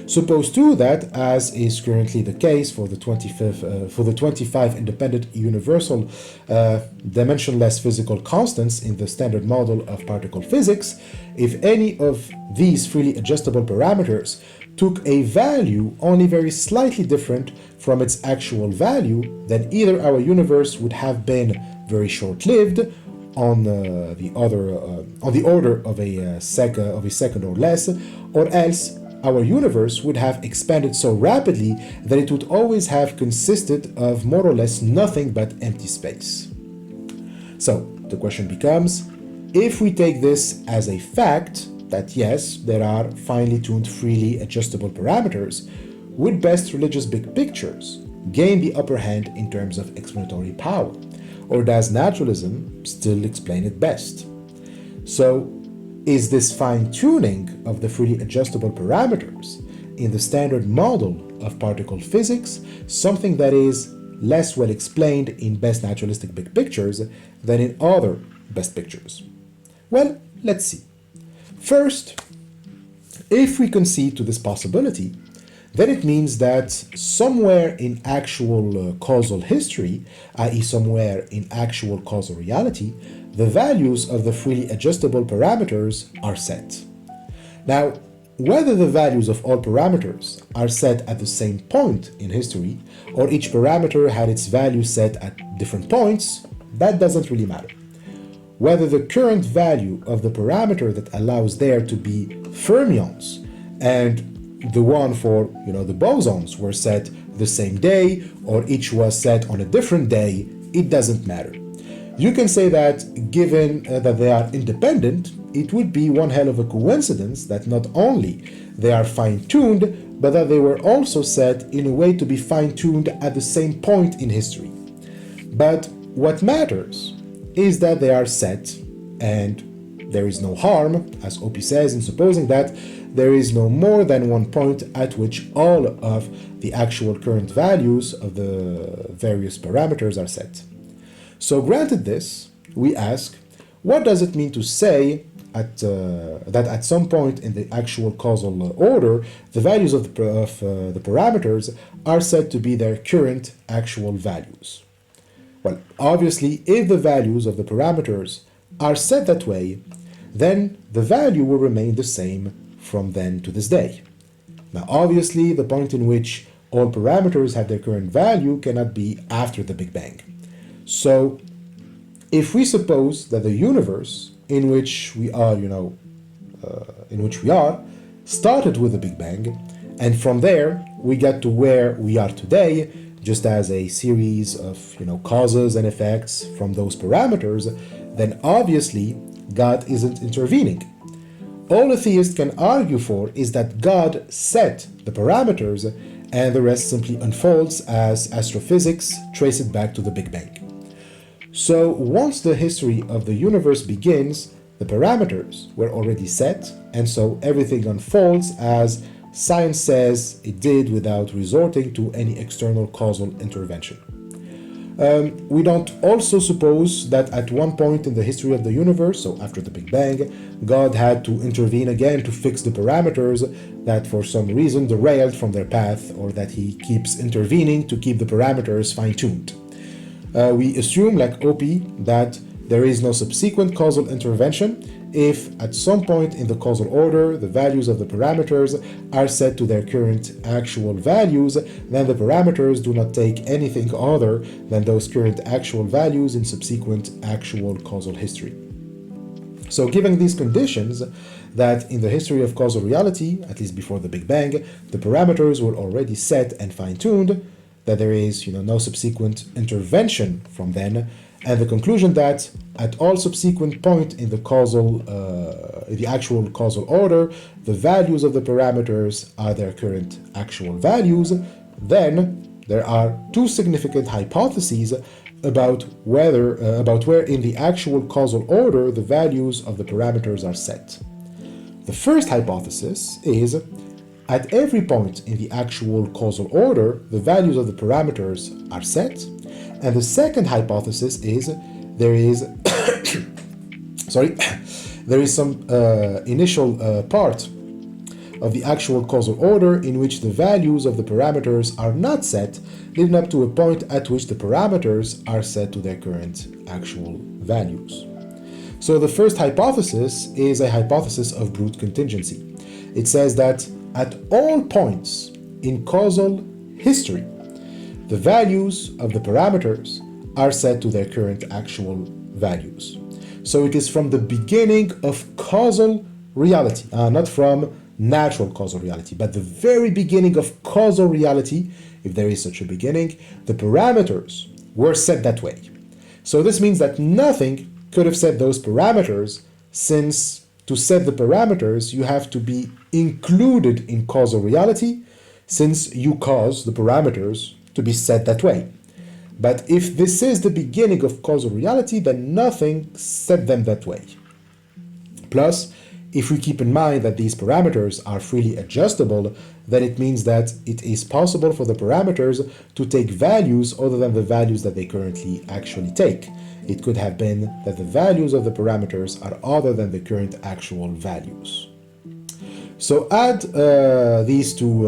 Suppose too that, as is currently the case for the 25 independent universal dimensionless physical constants in the standard model of particle physics, if any of these freely adjustable parameters took a value only very slightly different from its actual value, then either our universe would have been very short-lived, on the order of a second or less, or else our universe would have expanded so rapidly that it would always have consisted of more or less nothing but empty space. So the question becomes, if we take this as a fact, that yes, there are finely tuned freely adjustable parameters, would best religious big pictures gain the upper hand in terms of explanatory power? Or does naturalism still explain it best? So, is this fine-tuning of the freely adjustable parameters in the standard model of particle physics something that is less well explained in best naturalistic big pictures than in other best pictures? Well, let's see. First, if we concede to this possibility, then it means that somewhere in actual causal history, i.e. somewhere in actual causal reality, the values of the freely adjustable parameters are set. Now, whether the values of all parameters are set at the same point in history, or each parameter had its value set at different points, that doesn't really matter. Whether the current value of the parameter that allows there to be fermions and the one for the bosons were set the same day, or each was set on a different day, it doesn't matter. You can say that given that they are independent, it would be one hell of a coincidence that not only they are fine-tuned, but that they were also set in a way to be fine-tuned at the same point in history. But what matters is that they are set, and there is no harm, as Oppy says, in supposing that there is no more than one point at which all of the actual current values of the various parameters are set. So granted this, we ask, what does it mean to say that at some point in the actual causal order, the values of the parameters are said to be their current actual values? Well, obviously, if the values of the parameters are set that way, then the value will remain the same from then to this day. Now, obviously, the point in which all parameters have their current value cannot be after the Big Bang. So, if we suppose that the universe in which we are, started with the Big Bang, and from there we get to where we are today, just as a series of, causes and effects from those parameters, then obviously God isn't intervening. All a theist can argue for is that God set the parameters and the rest simply unfolds as astrophysics trace it back to the Big Bang. So once the history of the universe begins, the parameters were already set, and so everything unfolds as science says it did without resorting to any external causal intervention. We don't also suppose that at one point in the history of the universe, so after the Big Bang, God had to intervene again to fix the parameters that for some reason derailed from their path, or that he keeps intervening to keep the parameters fine-tuned. We assume, like Oppy, that there is no subsequent causal intervention if at some point in the causal order the values of the parameters are set to their current actual values, then the parameters do not take anything other than those current actual values in subsequent actual causal history. So given these conditions, that in the history of causal reality, at least before the Big Bang, the parameters were already set and fine-tuned, that there is no subsequent intervention from then, and the conclusion that at all subsequent point in the causal, the actual causal order, the values of the parameters are their current actual values. Then there are two significant hypotheses about where in the actual causal order the values of the parameters are set. The first hypothesis is at every point in the actual causal order, the values of the parameters are set. And the second hypothesis is there is there is some initial part of the actual causal order in which the values of the parameters are not set, leading up to a point at which the parameters are set to their current actual values. So the first hypothesis is a hypothesis of brute contingency. It says that at all points in causal history, the values of the parameters are set to their current actual values. So it is from the beginning of causal reality, not from natural causal reality, but the very beginning of causal reality, if there is such a beginning, the parameters were set that way. So this means that nothing could have set those parameters, since to set the parameters you have to be included in causal reality, since you cause the parameters to be set that way. But if this is the beginning of causal reality, then nothing set them that way. Plus, if we keep in mind that these parameters are freely adjustable, then it means that it is possible for the parameters to take values other than the values that they currently actually take. It could have been that the values of the parameters are other than the current actual values. So add these two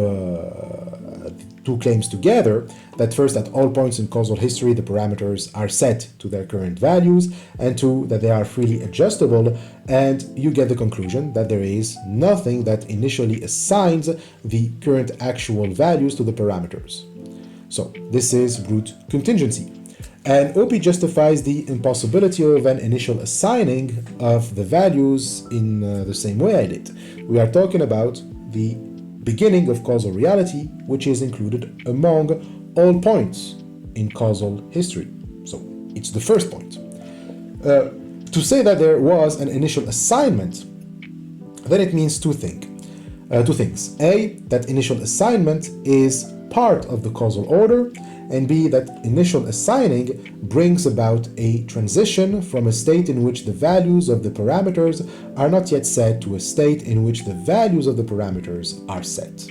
claims together, that first, at all points in causal history, the parameters are set to their current values, and two, that they are freely adjustable, and you get the conclusion that there is nothing that initially assigns the current actual values to the parameters. So this is brute contingency. And Oppy justifies the impossibility of an initial assigning of the values in the same way I did. We are talking about the beginning of causal reality, which is included among all points in causal history. So it's the first point. To say that there was an initial assignment, then it means two things. A, that initial assignment is part of the causal order, and B, that initial assigning brings about a transition from a state in which the values of the parameters are not yet set to a state in which the values of the parameters are set.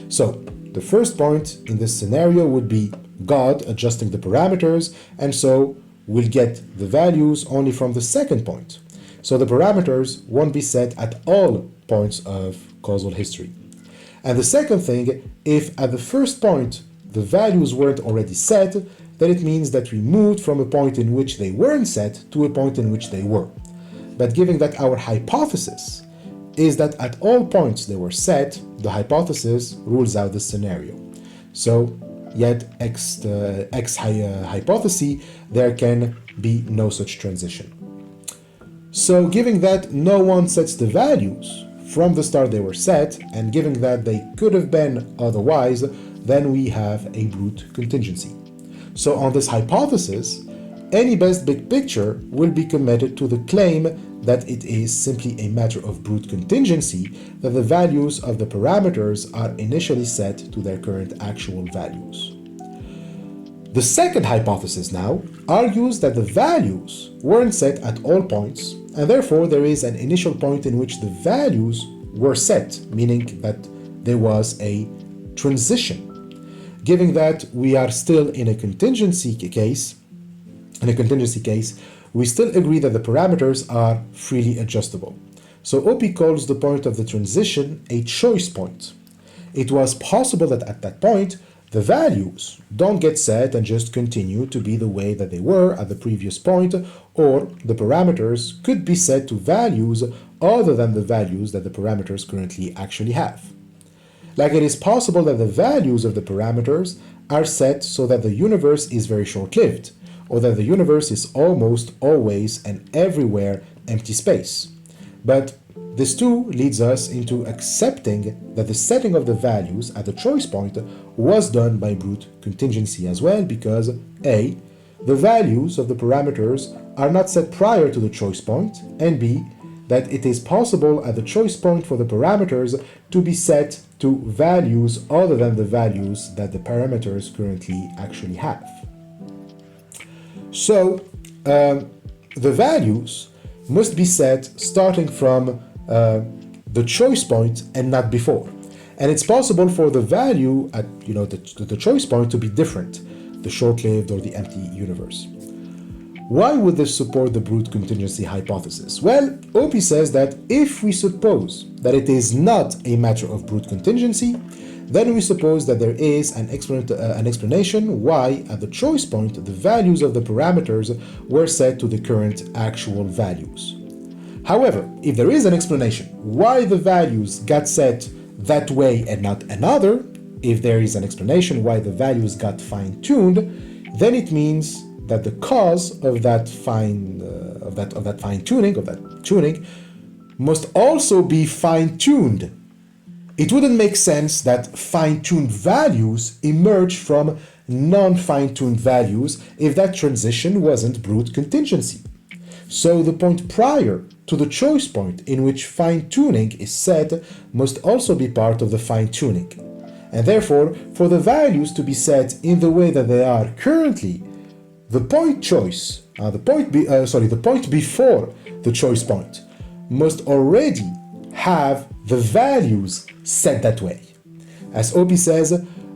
So, the first point in this scenario would be God adjusting the parameters, and so we'll get the values only from the second point. So the parameters won't be set at all points of causal history. And the second thing, if at the first point the values weren't already set, then it means that we moved from a point in which they weren't set to a point in which they were. But given that our hypothesis is that at all points they were set, the hypothesis rules out this scenario. So, yet hypothesis, there can be no such transition. So, given that no one sets the values, from the start they were set, and given that they could have been otherwise, then we have a brute contingency. So on this hypothesis, any best big picture will be committed to the claim that it is simply a matter of brute contingency that the values of the parameters are initially set to their current actual values. The second hypothesis now argues that the values weren't set at all points, and therefore there is an initial point in which the values were set, meaning that there was a transition. Given that we are still in a contingency case, we still agree that the parameters are freely adjustable. So Oppy calls the point of the transition a choice point. It was possible that at that point, the values don't get set and just continue to be the way that they were at the previous point, or the parameters could be set to values other than the values that the parameters currently actually have. Like it is possible that the values of the parameters are set so that the universe is very short-lived, or that the universe is almost always and everywhere empty space. But This too leads us into accepting that the setting of the values at the choice point was done by brute contingency as well, because A, the values of the parameters are not set prior to the choice point, and B, that it is possible at the choice point for the parameters to be set to values other than the values that the parameters currently actually have. So, the values must be set starting from the choice point and not before. And it's possible for the value at the choice point to be different, the short-lived or the empty universe. Why would this support the brute contingency hypothesis? Well, Oppy says that if we suppose that it is not a matter of brute contingency, then we suppose that there is an explanation why at the choice point the values of the parameters were set to the current actual values. However, if there is an explanation why the values got set that way and not another, if there is an explanation why the values got fine-tuned, then it means that the cause of that tuning must also be fine-tuned. It wouldn't make sense that fine-tuned values emerge from non-fine-tuned values if that transition wasn't brute contingency. So the point prior to the choice point in which fine-tuning is set must also be part of the fine-tuning. And therefore, for the values to be set in the way that they are currently, the point before the choice point must already have the values set that way. As Oppy says,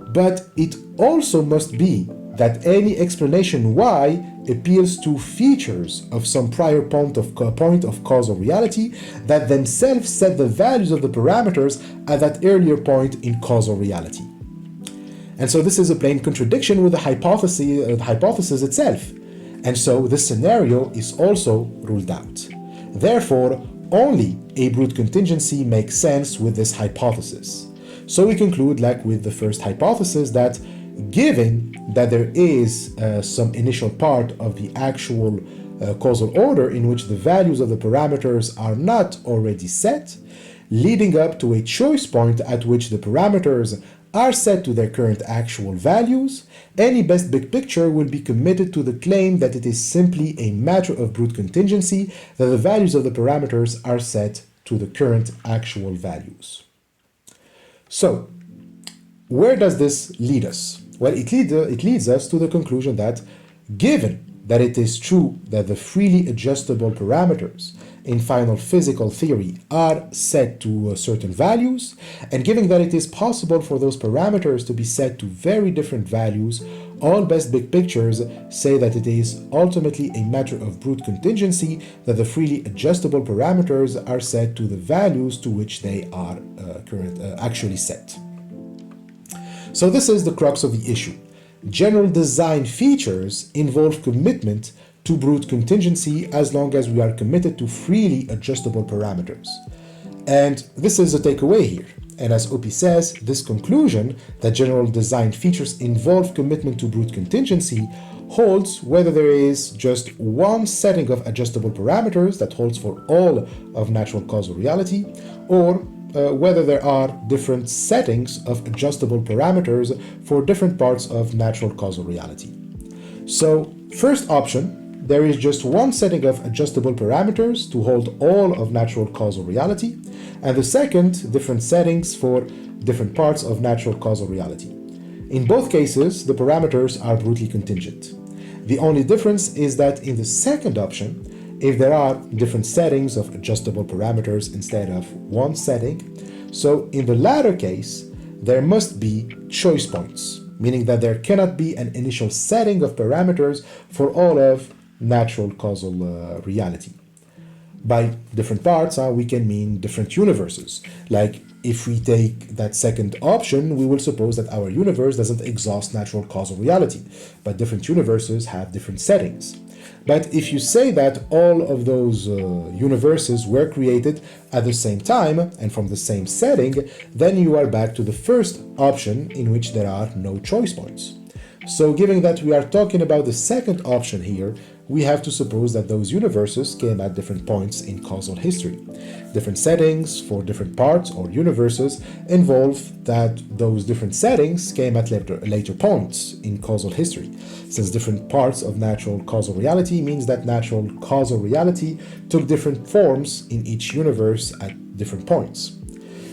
but it also must be that any explanation why appeals to features of some prior point of causal reality that themselves set the values of the parameters at that earlier point in causal reality. And so this is a plain contradiction with the hypothesis itself. And so this scenario is also ruled out. Therefore, only a brute contingency makes sense with this hypothesis. So we conclude, like with the first hypothesis, that given that there is some initial part of the actual causal order in which the values of the parameters are not already set, leading up to a choice point at which the parameters are set to their current actual values, any best big picture will be committed to the claim that it is simply a matter of brute contingency that the values of the parameters are set to the current actual values. So, where does this lead us? Well, it leads us to the conclusion that, given that it is true that the freely adjustable parameters in final physical theory are set to certain values, and given that it is possible for those parameters to be set to very different values, all best big pictures say that it is ultimately a matter of brute contingency that the freely adjustable parameters are set to the values to which they are actually set. So this is the crux of the issue. General design features involve commitment to brute contingency as long as we are committed to freely adjustable parameters. And this is the takeaway here. And as Oppy says, this conclusion that general design features involve commitment to brute contingency holds whether there is just one setting of adjustable parameters that holds for all of natural causal reality, or whether there are different settings of adjustable parameters for different parts of natural causal reality. So, first option, there is just one setting of adjustable parameters to hold all of natural causal reality, and the second, different settings for different parts of natural causal reality. In both cases, the parameters are brutally contingent. The only difference is that in the second option, if there are different settings of adjustable parameters instead of one setting, so in the latter case, there must be choice points, meaning that there cannot be an initial setting of parameters for all of natural causal reality. By different parts, we can mean different universes. Like if we take that second option, we will suppose that our universe doesn't exhaust natural causal reality, but different universes have different settings. But if you say that all of those universes were created at the same time and from the same setting, then you are back to the first option in which there are no choice points. So given that we are talking about the second option here, we have to suppose that those universes came at different points in causal history. Different settings for different parts or universes involve that those different settings came at later points in causal history, since different parts of natural causal reality means that natural causal reality took different forms in each universe at different points.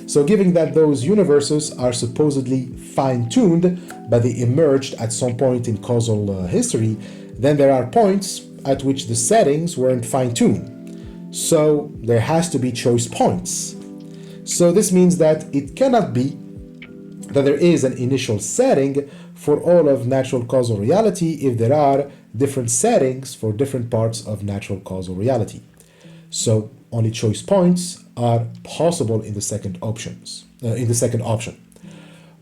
So given that those universes are supposedly fine-tuned, but they emerged at some point in causal history, then there are points at which the settings weren't fine-tuned. So there has to be choice points. So this means that it cannot be that there is an initial setting for all of natural causal reality if there are different settings for different parts of natural causal reality. So only choice points are possible in the second option.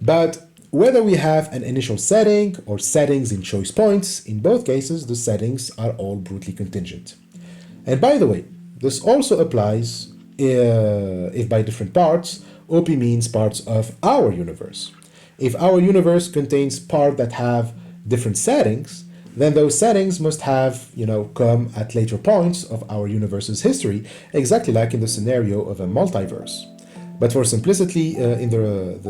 But whether we have an initial setting or settings in choice points, in both cases the settings are all brutally contingent. And by the way, this also applies if by different parts, Oppy means parts of our universe. If our universe contains parts that have different settings, then those settings must have, come at later points of our universe's history, exactly like in the scenario of a multiverse. But for simplicity, in the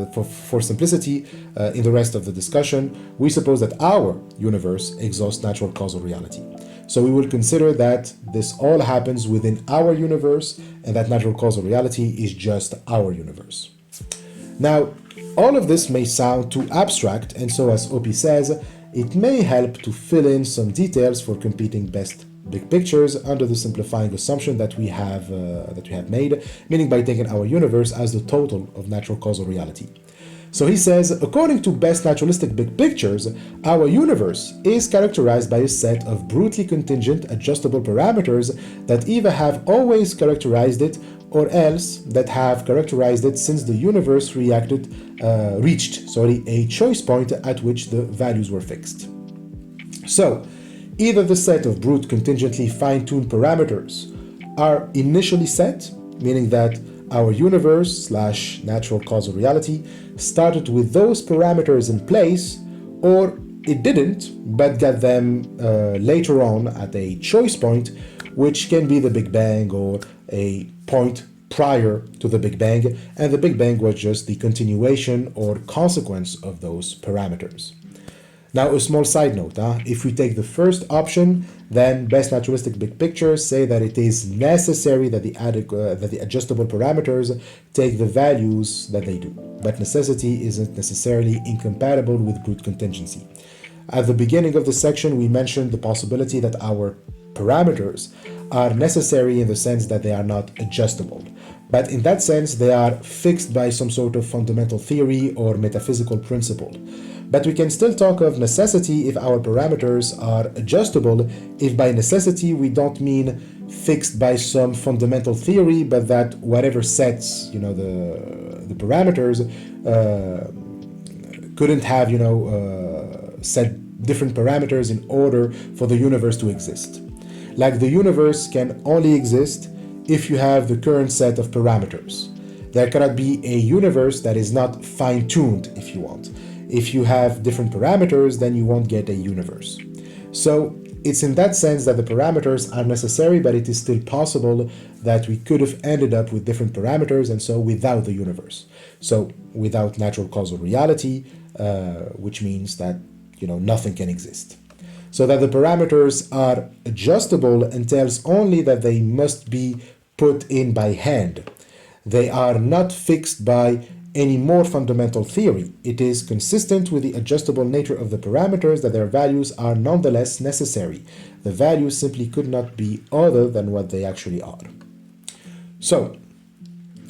rest of the discussion, we suppose that our universe exhausts natural causal reality. So we will consider that this all happens within our universe and that natural causal reality is just our universe. Now, all of this may sound too abstract, and so as Oppy says, it may help to fill in some details for competing best big pictures under the simplifying assumption that we have made, meaning by taking our universe as the total of natural causal reality. So he says, according to best naturalistic big pictures, our universe is characterized by a set of brutally contingent adjustable parameters that either have always characterized it or else that have characterized it since the universe reached a choice point at which the values were fixed. So, either the set of brute contingently fine-tuned parameters are initially set, meaning that our universe / natural causal reality started with those parameters in place, or it didn't, but got them later on at a choice point, which can be the Big Bang or a point prior to the Big Bang, and the Big Bang was just the continuation or consequence of those parameters. Now, a small side note, if we take the first option, then best naturalistic big pictures say that it is necessary that the adjustable parameters take the values that they do, but necessity isn't necessarily incompatible with brute contingency. At the beginning of the section, we mentioned the possibility that our parameters are necessary in the sense that they are not adjustable. But in that sense, they are fixed by some sort of fundamental theory or metaphysical principle. But we can still talk of necessity if our parameters are adjustable, if by necessity we don't mean fixed by some fundamental theory, but that whatever sets, the parameters couldn't have, set different parameters in order for the universe to exist. Like the universe can only exist if you have the current set of parameters. There cannot be a universe that is not fine-tuned, if you want. If you have different parameters, then you won't get a universe. So it's in that sense that the parameters are necessary, but it is still possible that we could have ended up with different parameters, and so without the universe. So without natural causal reality, which means that nothing can exist. So that the parameters are adjustable entails only that they must be put in by hand. They are not fixed by any more fundamental theory. It is consistent with the adjustable nature of the parameters that their values are nonetheless necessary. The values simply could not be other than what they actually are. So,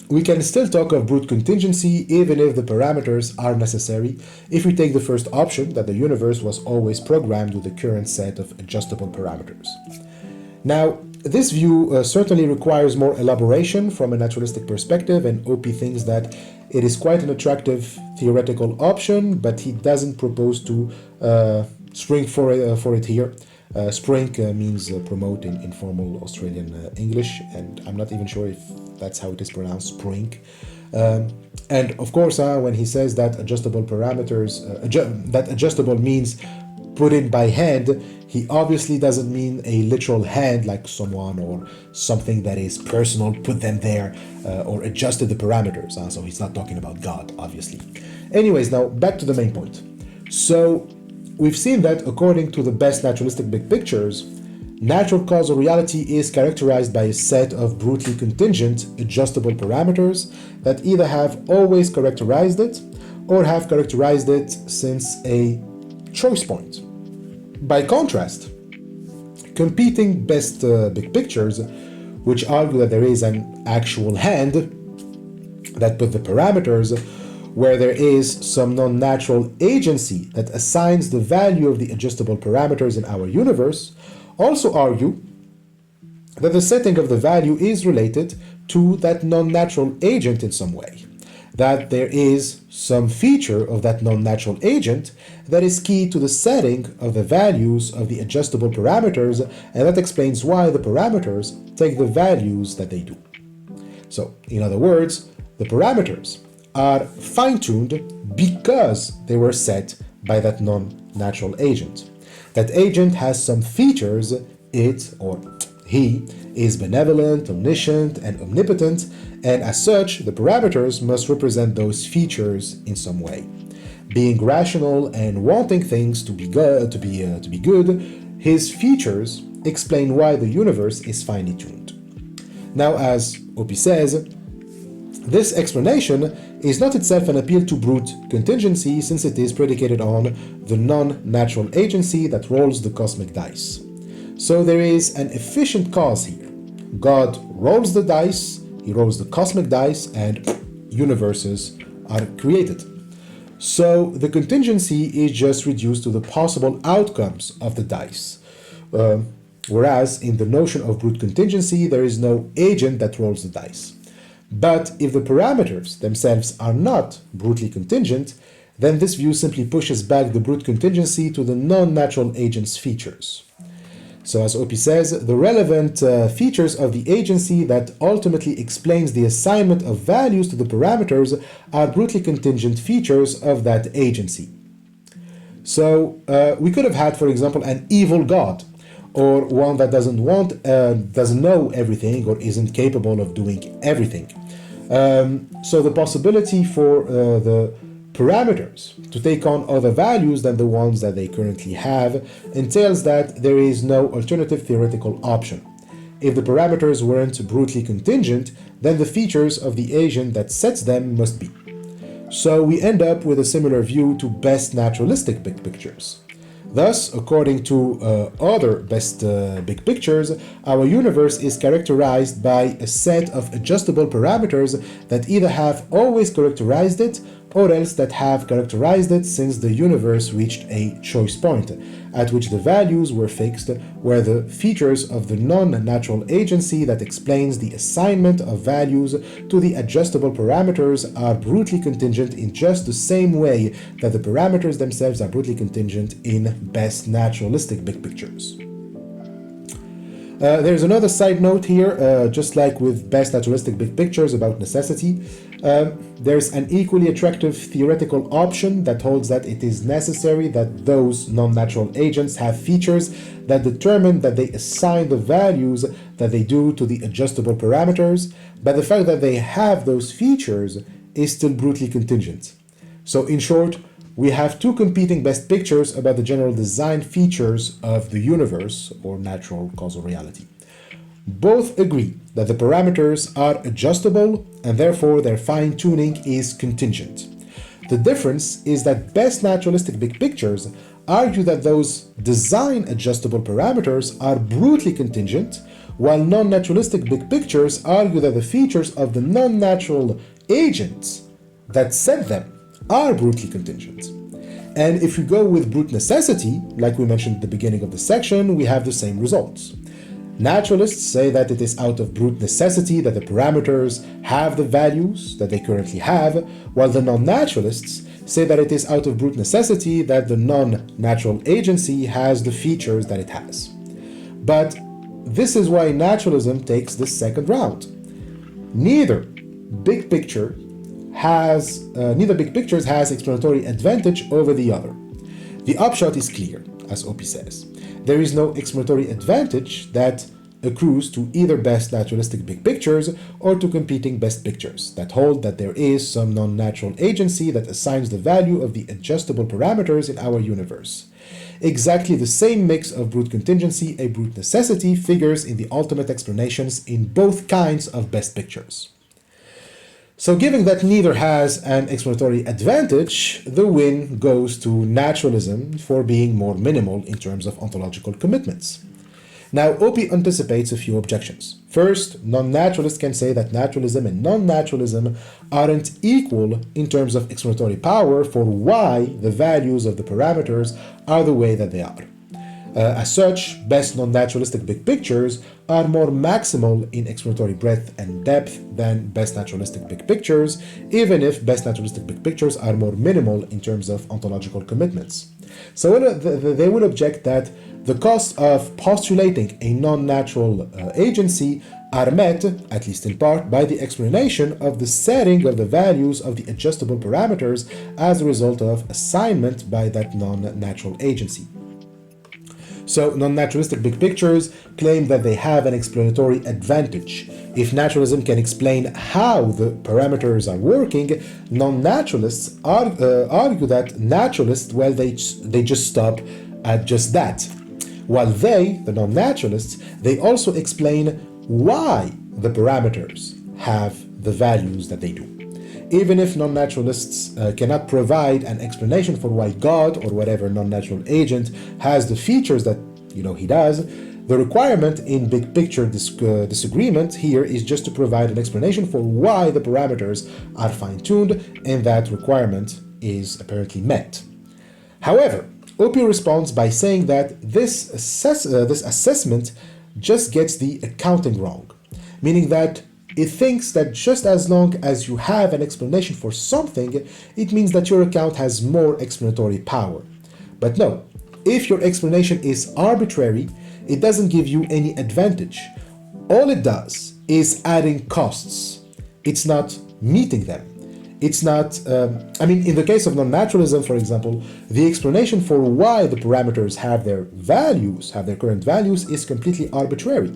we can still talk of brute contingency even if the parameters are necessary if we take the first option, that the universe was always programmed with the current set of adjustable parameters. Now, this view certainly requires more elaboration from a naturalistic perspective, and Oppy thinks that it is quite an attractive theoretical option, but he doesn't propose to spring for it here. Spring means promote in informal Australian English, and I'm not even sure if that's how it is pronounced, spring. And of course, when he says that adjustable parameters, that adjustable means put in by hand, he obviously doesn't mean a literal hand like someone or something that is personal, put them there or adjusted the parameters. So he's not talking about God, obviously. Anyways, now back to the main point. So we've seen that according to the best naturalistic big pictures, natural causal reality is characterized by a set of brutally contingent, adjustable parameters that either have always characterized it or have characterized it since a choice point. By contrast, competing best big pictures, which argue that there is an actual hand that put the parameters where there is some non-natural agency that assigns the value of the adjustable parameters in our universe, also argue that the setting of the value is related to that non-natural agent in some way, that there is some feature of that non-natural agent that is key to the setting of the values of the adjustable parameters, and that explains why the parameters take the values that they do. So, in other words, the parameters are fine-tuned because they were set by that non-natural agent. That agent has some features. It, or he, is benevolent, omniscient, and omnipotent, and as such, the parameters must represent those features in some way. Being rational and wanting things to be good, his features explain why the universe is finely tuned. Now, as Oppy says, this explanation is not itself an appeal to brute contingency, since it is predicated on the non-natural agency that rolls the cosmic dice. So there is an efficient cause here. God rolls the dice, he rolls the cosmic dice, and universes are created. So the contingency is just reduced to the possible outcomes of the dice. Whereas in the notion of brute contingency, there is no agent that rolls the dice. But if the parameters themselves are not brutally contingent, then this view simply pushes back the brute contingency to the non-natural agent's features. So as Oppy says, the relevant features of the agency that ultimately explains the assignment of values to the parameters are brutally contingent features of that agency. So we could have had, for example, an evil God, or one that doesn't know everything or isn't capable of doing everything. So the possibility for the parameters to take on other values than the ones that they currently have entails that there is no alternative theoretical option. If the parameters weren't brutally contingent, then the features of the agent that sets them must be. So we end up with a similar view to best naturalistic big pictures. Thus, according to other best big pictures, our universe is characterized by a set of adjustable parameters that either have always characterized it or else that have characterized it since the universe reached a choice point, at which the values were fixed, where the features of the non-natural agency that explains the assignment of values to the adjustable parameters are brutally contingent in just the same way that the parameters themselves are brutally contingent in best naturalistic big pictures. There's another side note here, just like with best naturalistic big pictures about necessity. There's an equally attractive theoretical option that holds that it is necessary that those non-natural agents have features that determine that they assign the values that they do to the adjustable parameters, but the fact that they have those features is still brutally contingent. So in short, we have two competing best pictures about the general design features of the universe, or natural causal reality. Both agree that the parameters are adjustable and therefore their fine-tuning is contingent. The difference is that best naturalistic big pictures argue that those design adjustable parameters are brutally contingent, while non-naturalistic big pictures argue that the features of the non-natural agents that set them are brutally contingent. And if we go with brute necessity, like we mentioned at the beginning of the section, we have the same results. Naturalists say that it is out of brute necessity that the parameters have the values that they currently have, while the non-naturalists say that it is out of brute necessity that the non-natural agency has the features that it has. But this is why naturalism takes the second round. Neither big pictures has explanatory advantage over the other. The upshot is clear. as Oppy says. There is no explanatory advantage that accrues to either best naturalistic big pictures or to competing best pictures that hold that there is some non-natural agency that assigns the value of the adjustable parameters in our universe. Exactly the same mix of brute contingency and brute necessity figures in the ultimate explanations in both kinds of best pictures. So given that neither has an explanatory advantage, the win goes to naturalism for being more minimal in terms of ontological commitments. Now, Oppy anticipates a few objections. First, non-naturalists can say that naturalism and non-naturalism aren't equal in terms of explanatory power for why the values of the parameters are the way that they are. As such, best non-naturalistic big pictures are more maximal in explanatory breadth and depth than best naturalistic big pictures, even if best naturalistic big pictures are more minimal in terms of ontological commitments. So they would object that the costs of postulating a non-natural agency are met, at least in part, by the explanation of the setting of the values of the adjustable parameters as a result of assignment by that non-natural agency. So, non-naturalistic big pictures claim that they have an explanatory advantage. If naturalism can explain how the parameters are working, non-naturalists argue that naturalists, well, they just stop at just that. While they, the non-naturalists, they also explain why the parameters have the values that they do. Even if non-naturalists cannot provide an explanation for why God or whatever non-natural agent has the features that he does, the requirement in big picture disagreement here is just to provide an explanation for why the parameters are fine-tuned, and that requirement is apparently met. However, Oppy responds by saying that this assessment just gets the accounting wrong, meaning that it thinks that just as long as you have an explanation for something, it means that your account has more explanatory power. But no, if your explanation is arbitrary, it doesn't give you any advantage. All it does is adding costs. It's not meeting them. It's not, in the case of non-naturalism, for example, the explanation for why the parameters have their current values, is completely arbitrary.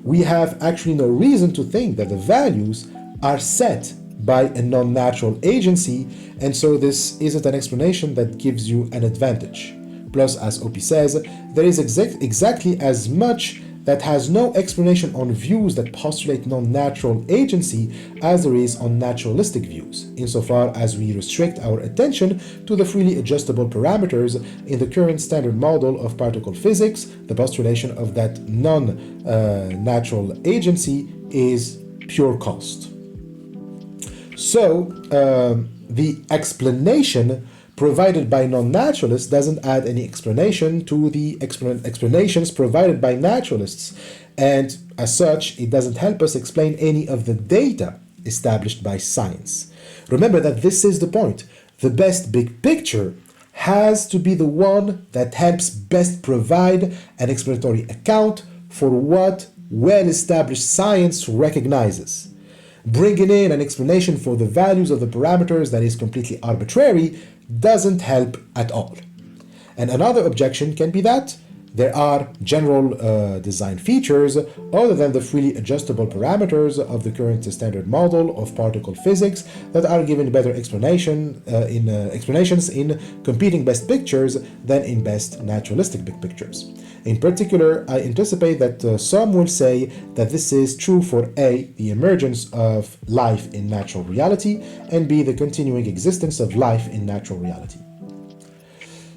We have actually no reason to think that the values are set by a non-natural agency, and so this isn't an explanation that gives you an advantage. Plus, as Oppy says, there is exactly as much that has no explanation on views that postulate non-natural agency as there is on naturalistic views, insofar as we restrict our attention to the freely adjustable parameters in the current standard model of particle physics. The postulation of that non-natural agency is pure cost. So, the explanation provided by non-naturalists doesn't add any explanation to the explanations provided by naturalists, and as such, it doesn't help us explain any of the data established by science. Remember that this is the point. The best big picture has to be the one that helps best provide an explanatory account for what well-established science recognizes. Bringing in an explanation for the values of the parameters that is completely arbitrary doesn't help at all. And another objection can be that there are general design features other than the freely adjustable parameters of the current standard model of particle physics that are given better explanations in competing best pictures than in best naturalistic big pictures. In particular, I anticipate that some will say that this is true for A, the emergence of life in natural reality, and B, the continuing existence of life in natural reality.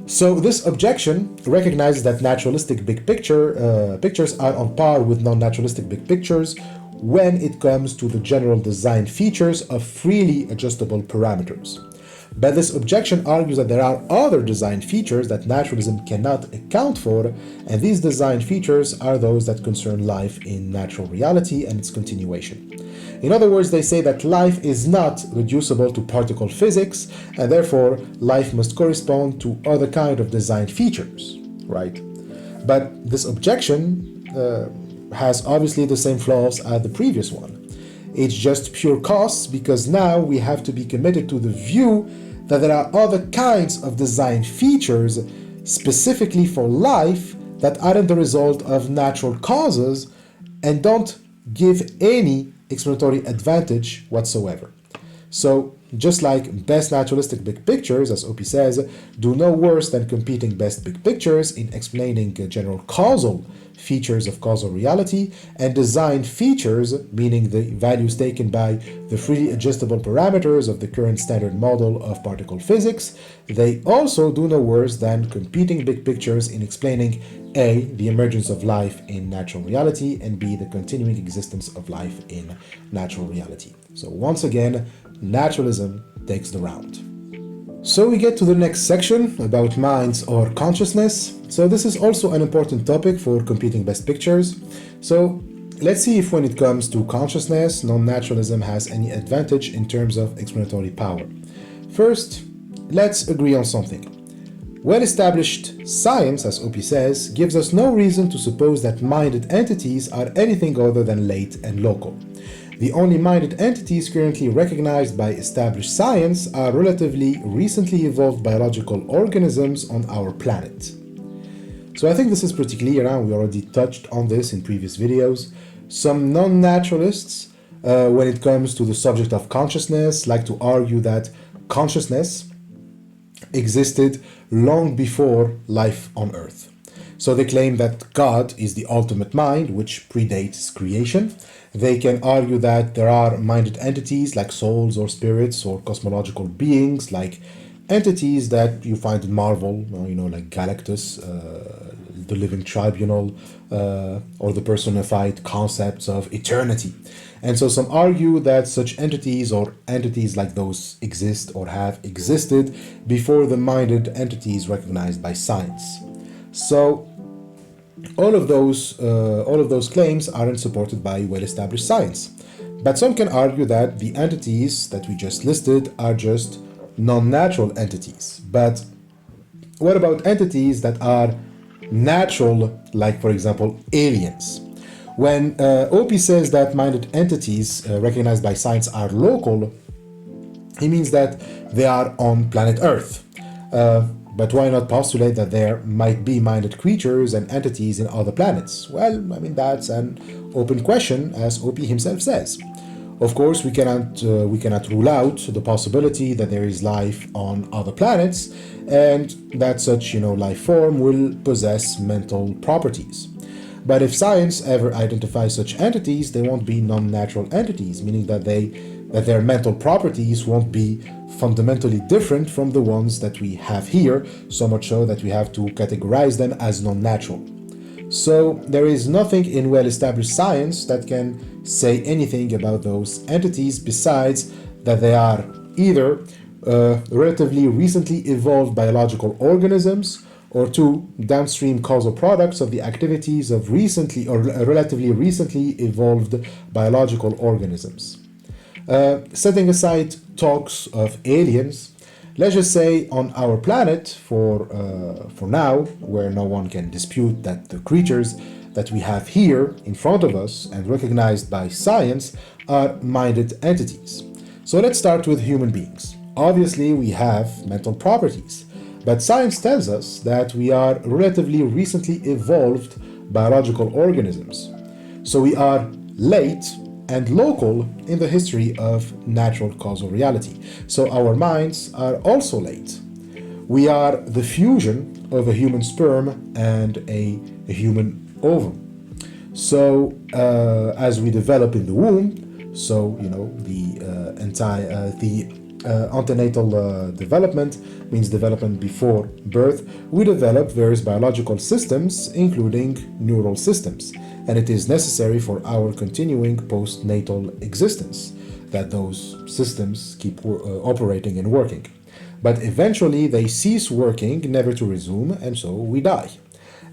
So this objection recognizes that naturalistic big pictures are on par with non-naturalistic big pictures when it comes to the general design features of freely adjustable parameters. But this objection argues that there are other design features that naturalism cannot account for, and these design features are those that concern life in natural reality and its continuation. In other words, they say that life is not reducible to particle physics, and therefore life must correspond to other kind of design features, right? But this objection has obviously the same flaws as the previous one. It's just pure costs, because now we have to be committed to the view that there are other kinds of design features specifically for life that aren't the result of natural causes and don't give any explanatory advantage whatsoever. So, just like best naturalistic big pictures, as Oppy says, do no worse than competing best big pictures in explaining general causal features of causal reality, and design features, meaning the values taken by the freely adjustable parameters of the current standard model of particle physics, they also do no worse than competing big pictures in explaining A, the emergence of life in natural reality, and B, the continuing existence of life in natural reality. So once again, naturalism takes the round. So we get to the next section about minds or consciousness. So this is also an important topic for competing best pictures. So let's see if when it comes to consciousness, non-naturalism has any advantage in terms of explanatory power. First, let's agree on something. Well-established science, as Oppy says, gives us no reason to suppose that minded entities are anything other than late and local. The only minded entities currently recognized by established science are relatively recently evolved biological organisms on our planet. So I think this is pretty clear, and we already touched on this in previous videos. Some non-naturalists, when it comes to the subject of consciousness, like to argue that consciousness existed long before life on Earth. So they claim that God is the ultimate mind, which predates creation. They can argue that there are minded entities like souls or spirits or cosmological beings, like entities that you find in Marvel, like Galactus, the Living Tribunal, or the personified concepts of eternity. And so some argue that such entities or entities like those exist or have existed before the minded entities recognized by science. So all of those claims aren't supported by well-established science. But some can argue that the entities that we just listed are just non-natural entities. But what about entities that are natural, like for example aliens? When Oppy says that minded entities recognized by science are local, he means that they are on planet Earth. But why not postulate that there might be minded creatures and entities in other planets? Well, that's an open question, as Oppy himself says. Of course, we cannot rule out the possibility that there is life on other planets, and that such life form will possess mental properties. But if science ever identifies such entities, they won't be non-natural entities, meaning that their mental properties won't be fundamentally different from the ones that we have here, so much so that we have to categorize them as non-natural. So there is nothing in well-established science that can say anything about those entities besides that they are either relatively recently evolved biological organisms, or two, downstream causal products of the activities of recently or relatively recently evolved biological organisms. Setting aside talks of aliens, let's just say on our planet, for now, where no one can dispute that the creatures that we have here in front of us and recognized by science are minded entities. So let's start with human beings. Obviously, we have mental properties, but science tells us that we are relatively recently evolved biological organisms. So we are late and local in the history of natural causal reality. So our minds are also late. We are the fusion of a human sperm and a human ovum. So as we develop in the womb, so the antenatal development means development before birth, we develop various biological systems, including neural systems. And it is necessary for our continuing postnatal existence that those systems keep operating and working. But eventually they cease working, never to resume, and so we die.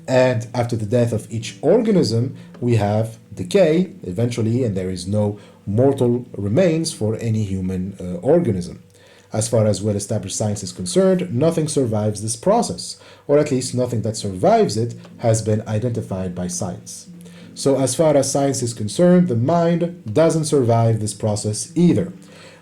And after the death of each organism, we have decay eventually, and there is no mortal remains for any human organism. As far as well-established science is concerned, nothing survives this process, or at least nothing that survives it has been identified by science. So as far as science is concerned, the mind doesn't survive this process either.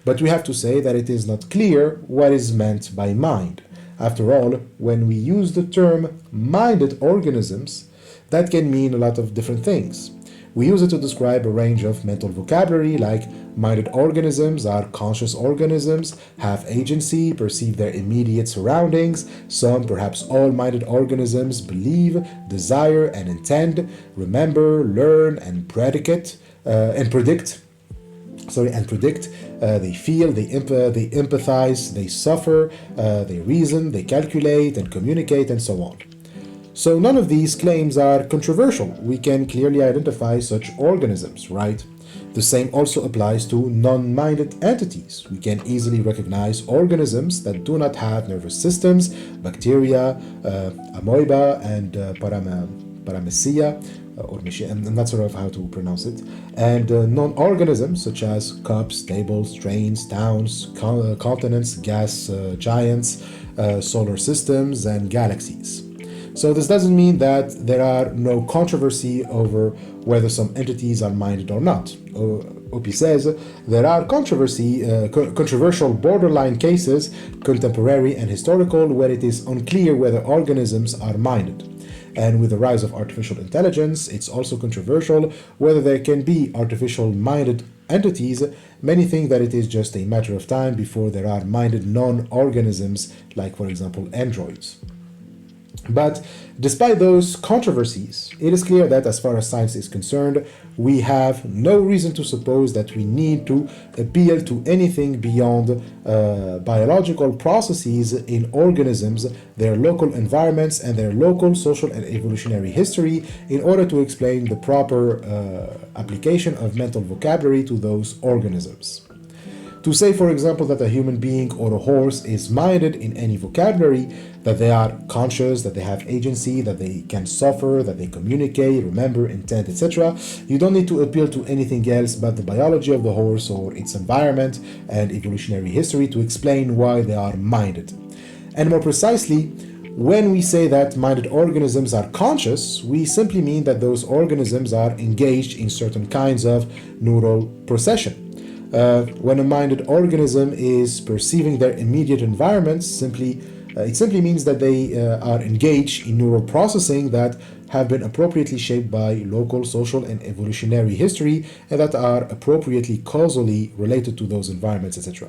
But we have to say that it is not clear what is meant by mind. After all, when we use the term minded organisms, that can mean a lot of different things. We use it to describe a range of mental vocabulary like minded organisms are conscious organisms, have agency, perceive their immediate surroundings. Some, perhaps all minded organisms believe, desire and intend, remember, learn and predict. They feel, they empathize, they suffer, they reason, they calculate and communicate, and so on. So none of these claims are controversial. We can clearly identify such organisms, right? The same also applies to non-minded entities. We can easily recognize organisms that do not have nervous systems, bacteria, amoeba, and paramecia, I'm not sure of how to pronounce it, and non-organisms such as cups, tables, trains, towns, continents, gas giants, solar systems, and galaxies. So this doesn't mean that there are no controversy over whether some entities are minded or not. Oppy says there are controversial borderline cases, contemporary and historical, where it is unclear whether organisms are minded. And with the rise of artificial intelligence, it's also controversial whether there can be artificial minded entities. Many think that it is just a matter of time before there are minded non-organisms, like for example androids. But despite those controversies, it is clear that as far as science is concerned, we have no reason to suppose that we need to appeal to anything beyond biological processes in organisms, their local environments, and their local social and evolutionary history in order to explain the proper application of mental vocabulary to those organisms. To say, for example, that a human being or a horse is minded in any vocabulary, that they are conscious, that they have agency, that they can suffer, that they communicate, remember, intend, etc., you don't need to appeal to anything else but the biology of the horse or its environment and evolutionary history to explain why they are minded. And more precisely, when we say that minded organisms are conscious, we simply mean that those organisms are engaged in certain kinds of neural procession. When a minded organism is perceiving their immediate environment, it simply means that they are engaged in neural processing that have been appropriately shaped by local, social, and evolutionary history, and that are appropriately causally related to those environments, etc.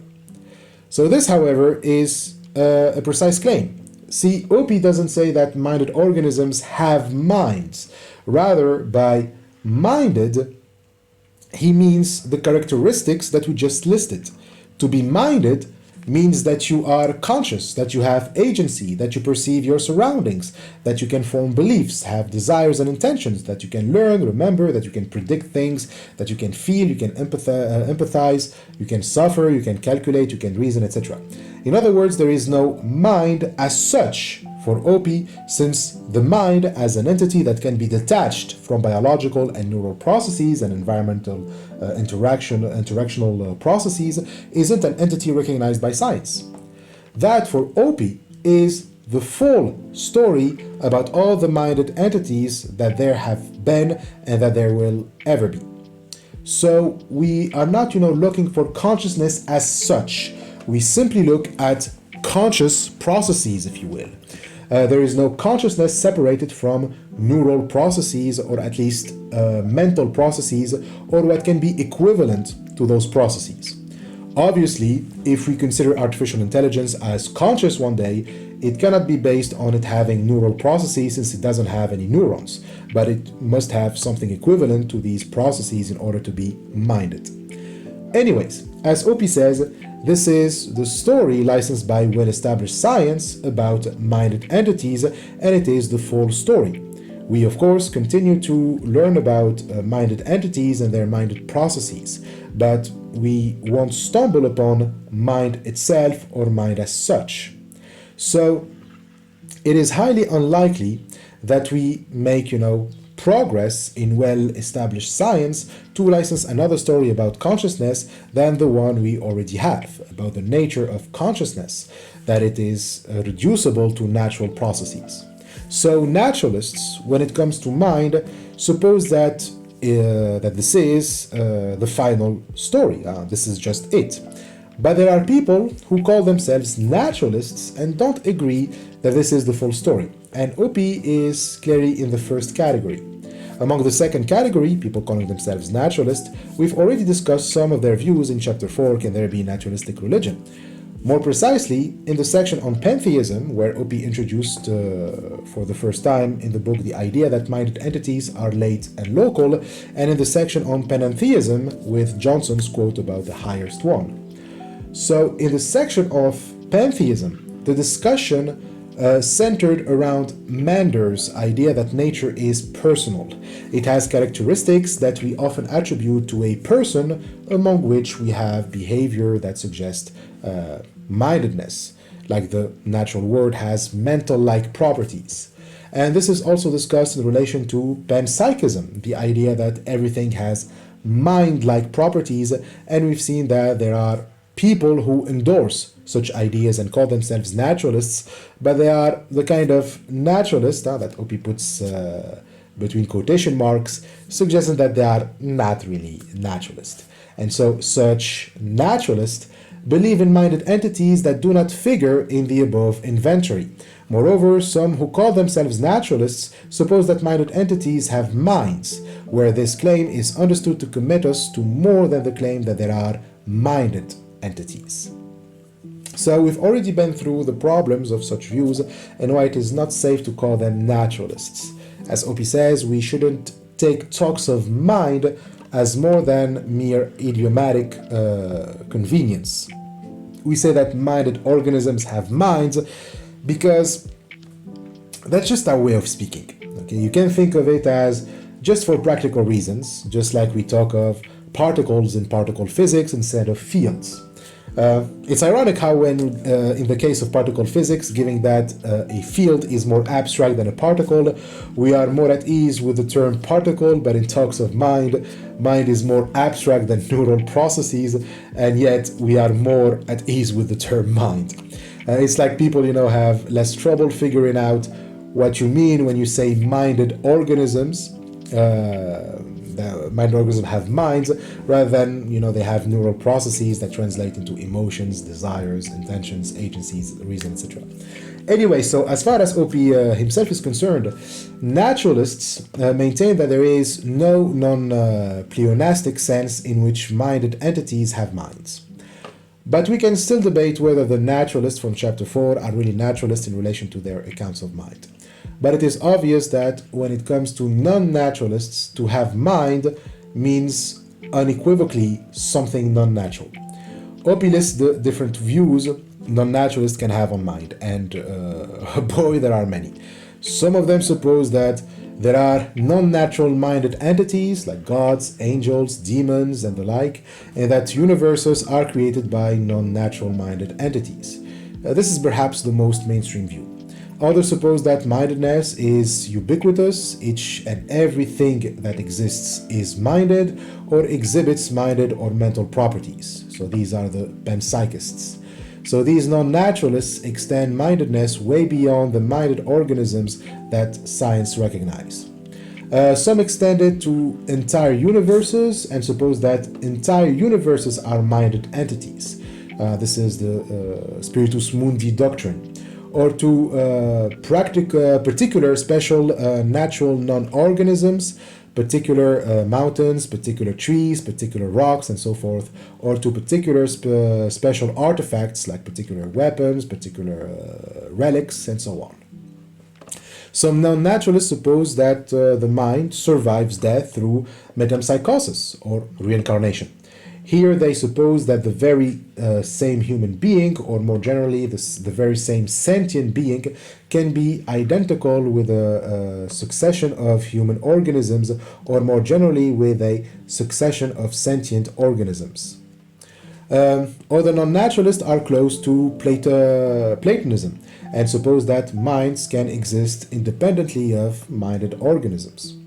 So this, however, is a precise claim. See, Oppy doesn't say that minded organisms have minds. Rather, by minded, he means the characteristics that we just listed. To be minded means that you are conscious, that you have agency, that you perceive your surroundings, that you can form beliefs, have desires and intentions, that you can learn, remember, that you can predict things, that you can feel, you can empathize, you can suffer, you can calculate, you can reason, etc. In other words, there is no mind as such for Oppy, since the mind as an entity that can be detached from biological and neural processes and environmental interactional processes isn't an entity recognized by science. That, for Oppy, is the full story about all the minded entities that there have been and that there will ever be. So we are not, looking for consciousness as such. We simply look at conscious processes, if you will. There is no consciousness separated from neural processes, or at least mental processes, or what can be equivalent to those processes. Obviously, if we consider artificial intelligence as conscious one day, it cannot be based on it having neural processes since it doesn't have any neurons, but it must have something equivalent to these processes in order to be minded. Anyways, as Oppy says, this is the story licensed by well-established science about minded entities, and it is the full story. We, of course, continue to learn about minded entities and their minded processes, but we won't stumble upon mind itself or mind as such. So it is highly unlikely that we make, progress in well-established science to license another story about consciousness than the one we already have, about the nature of consciousness, that it is reducible to natural processes. So naturalists, when it comes to mind, suppose that this is the final story. This is just it. But there are people who call themselves naturalists and don't agree that this is the full story, and Oppy is clearly in the first category. Among the second category, people calling themselves naturalists, we've already discussed some of their views in Chapter 4, Can There Be Naturalistic Religion? More precisely, in the section on pantheism, where Oppy introduced for the first time in the book the idea that minded entities are late and local, and in the section on panentheism with Johnson's quote about the highest one. So in the section of pantheism, the discussion centered around Mander's idea that nature is personal. It has characteristics that we often attribute to a person, among which we have behavior that suggests mindedness, like the natural world has mental-like properties. And this is also discussed in relation to panpsychism, the idea that everything has mind-like properties, and we've seen that there are people who endorse such ideas and call themselves naturalists, but they are the kind of naturalist that Oppy puts between quotation marks, suggesting that they are not really naturalist. And so such naturalists believe in minded entities that do not figure in the above inventory. Moreover, some who call themselves naturalists suppose that minded entities have minds, where this claim is understood to commit us to more than the claim that there are minded entities. So we've already been through the problems of such views and why it is not safe to call them naturalists. As Oppy says, we shouldn't take talks of mind as more than mere idiomatic convenience. We say that minded organisms have minds because that's just our way of speaking. Okay, you can think of it as just for practical reasons, just like we talk of particles in particle physics instead of fields. It's ironic how when, in the case of particle physics, given that a field is more abstract than a particle, we are more at ease with the term particle, but in talks of mind, mind is more abstract than neural processes, and yet we are more at ease with the term mind. It's like people, have less trouble figuring out what you mean when you say minded organisms. The minded organisms have minds rather than, they have neural processes that translate into emotions, desires, intentions, agencies, reason, etc. Anyway, so as far as Oppy himself is concerned, naturalists maintain that there is no non-pleonastic sense in which minded entities have minds. But we can still debate whether the naturalists from Chapter 4 are really naturalists in relation to their accounts of mind. But it is obvious that when it comes to non-naturalists, to have mind means unequivocally something non-natural. Oppy lists the different views non-naturalists can have on mind, and boy, there are many. Some of them suppose that there are non-natural minded entities like gods, angels, demons, and the like, and that universes are created by non-natural minded entities. This is perhaps the most mainstream view. Others suppose that mindedness is ubiquitous, each and everything that exists is minded or exhibits minded or mental properties. So these are the panpsychists. So these non-naturalists extend mindedness way beyond the minded organisms that science recognizes. Some extend it to entire universes and suppose that entire universes are minded entities. This is the Spiritus Mundi doctrine. Or to particular special natural non-organisms, particular mountains, particular trees, particular rocks, and so forth, or to particular special artifacts like particular weapons, particular relics, and so on. Some non-naturalists suppose that the mind survives death through metempsychosis, or reincarnation. Here they suppose that the very same human being, or more generally the very same sentient being, can be identical with a succession of human organisms, or more generally with a succession of sentient organisms. Other non-naturalists are close to Platonism and suppose that minds can exist independently of minded organisms.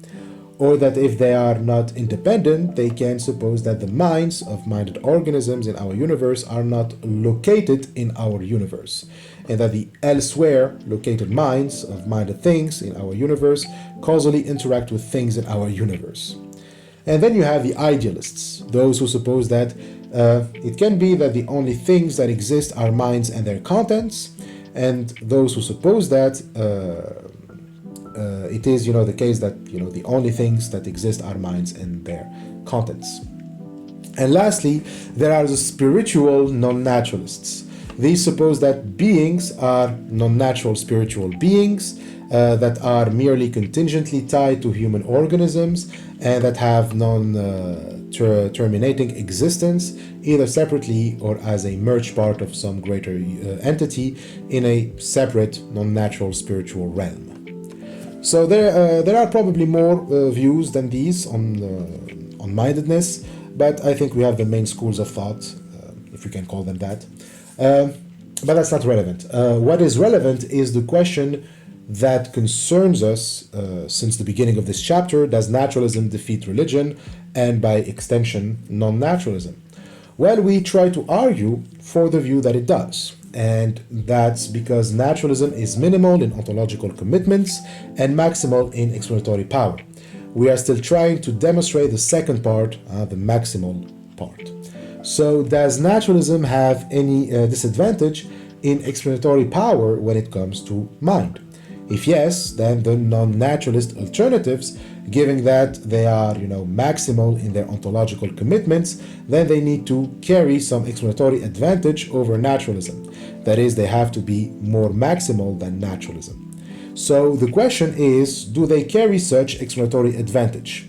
Or that if they are not independent, they can suppose that the minds of minded organisms in our universe are not located in our universe, and that the elsewhere located minds of minded things in our universe causally interact with things in our universe. And then you have the idealists, those who suppose that It can be that the only things that exist are minds and their contents, and those who suppose that it is, the case that, the only things that exist are minds and their contents. And lastly, there are the spiritual non-naturalists. These suppose that beings are non-natural spiritual beings that are merely contingently tied to human organisms and that have non-terminating existence, either separately or as a merged part of some greater entity in a separate non-natural spiritual realm. So there are probably more views than these on mindedness, but I think we have the main schools of thought, if we can call them that. But that's not relevant. What is relevant is the question that concerns us since the beginning of this chapter: does naturalism defeat religion, and by extension, non-naturalism? Well, we try to argue for the view that it does. And that's because naturalism is minimal in ontological commitments and maximal in explanatory power. We are still trying to demonstrate the second part, the maximal part. So does naturalism have any disadvantage in explanatory power when it comes to mind? If yes, then the non-naturalist alternatives, given that they are, maximal in their ontological commitments, then they need to carry some explanatory advantage over naturalism. That is, they have to be more maximal than naturalism. So the question is, do they carry such explanatory advantage?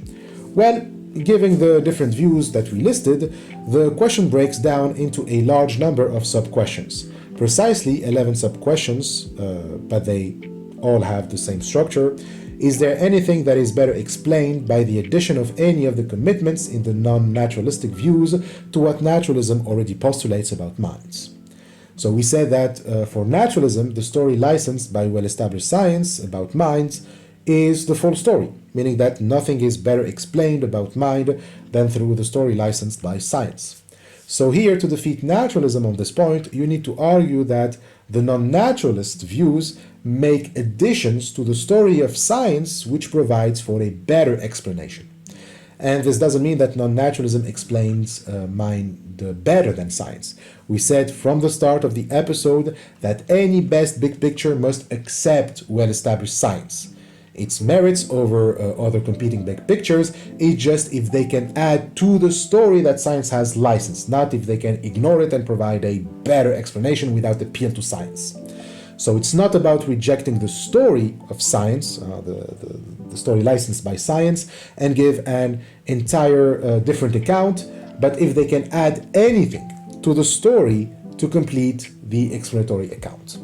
Well, given the different views that we listed, the question breaks down into a large number of sub-questions. Precisely 11 sub-questions, but they all have the same structure. Is there anything that is better explained by the addition of any of the commitments in the non-naturalistic views to what naturalism already postulates about minds? So we said that for naturalism, the story licensed by well-established science about minds is the full story, meaning that nothing is better explained about mind than through the story licensed by science. So here, to defeat naturalism on this point, you need to argue that the non-naturalist views make additions to the story of science which provides for a better explanation. And this doesn't mean that non-naturalism explains mind better than science. We said from the start of the episode that any best big picture must accept well-established science. Its merits over other competing big pictures is just if they can add to the story that science has licensed, not if they can ignore it and provide a better explanation without appeal to science. So it's not about rejecting the story of science, the story licensed by science, and give an entire different account, but if they can add anything to the story to complete the explanatory account.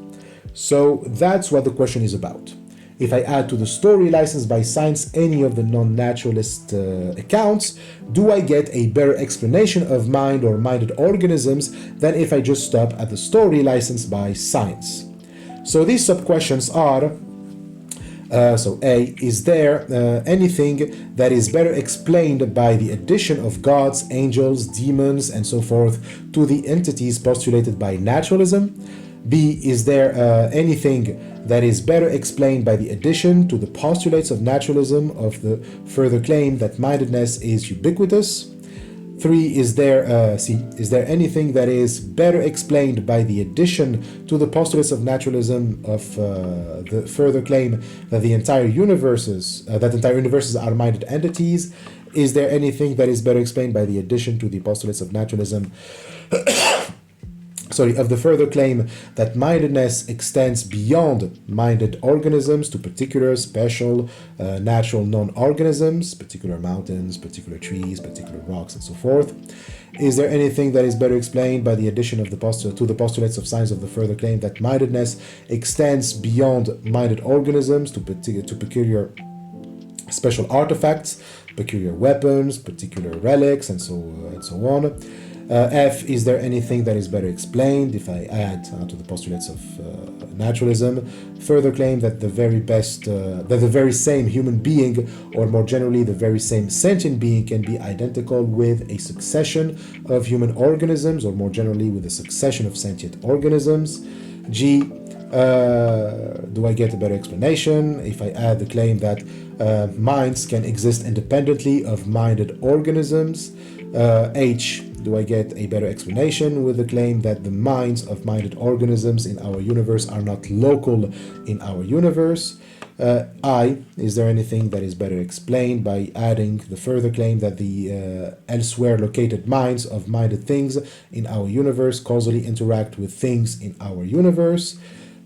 So that's what the question is about. If I add to the story licensed by science any of the non-naturalist accounts, do I get a better explanation of mind or minded organisms than if I just stop at the story licensed by science? So these sub-questions are, so A, is there anything that is better explained by the addition of gods, angels, demons, and so forth to the entities postulated by naturalism? B, is there anything that is better explained by the addition to the postulates of naturalism of the further claim that mindedness is ubiquitous? 3, is there anything that is better explained by the addition to the postulates of naturalism of the further claim that the entire universes are minded entities? Is there anything that is better explained by the addition to the postulates of naturalism of the further claim that mindedness extends beyond minded organisms to particular, special, natural non-organisms, particular mountains, particular trees, particular rocks, and so forth? Is there anything that is better explained by the addition of the postulates of science of the further claim that mindedness extends beyond minded organisms to peculiar special artifacts, peculiar weapons, particular relics, and so on? F, is there anything that is better explained if I add to the postulates of naturalism further claim that the very same human being, or more generally the very same sentient being, can be identical with a succession of human organisms, or more generally with a succession of sentient organisms? G, do I get a better explanation if I add the claim that minds can exist independently of minded organisms? H, do I get a better explanation with the claim that the minds of minded organisms in our universe are not local in our universe? I, is there anything that is better explained by adding the further claim that the elsewhere located minds of minded things in our universe causally interact with things in our universe?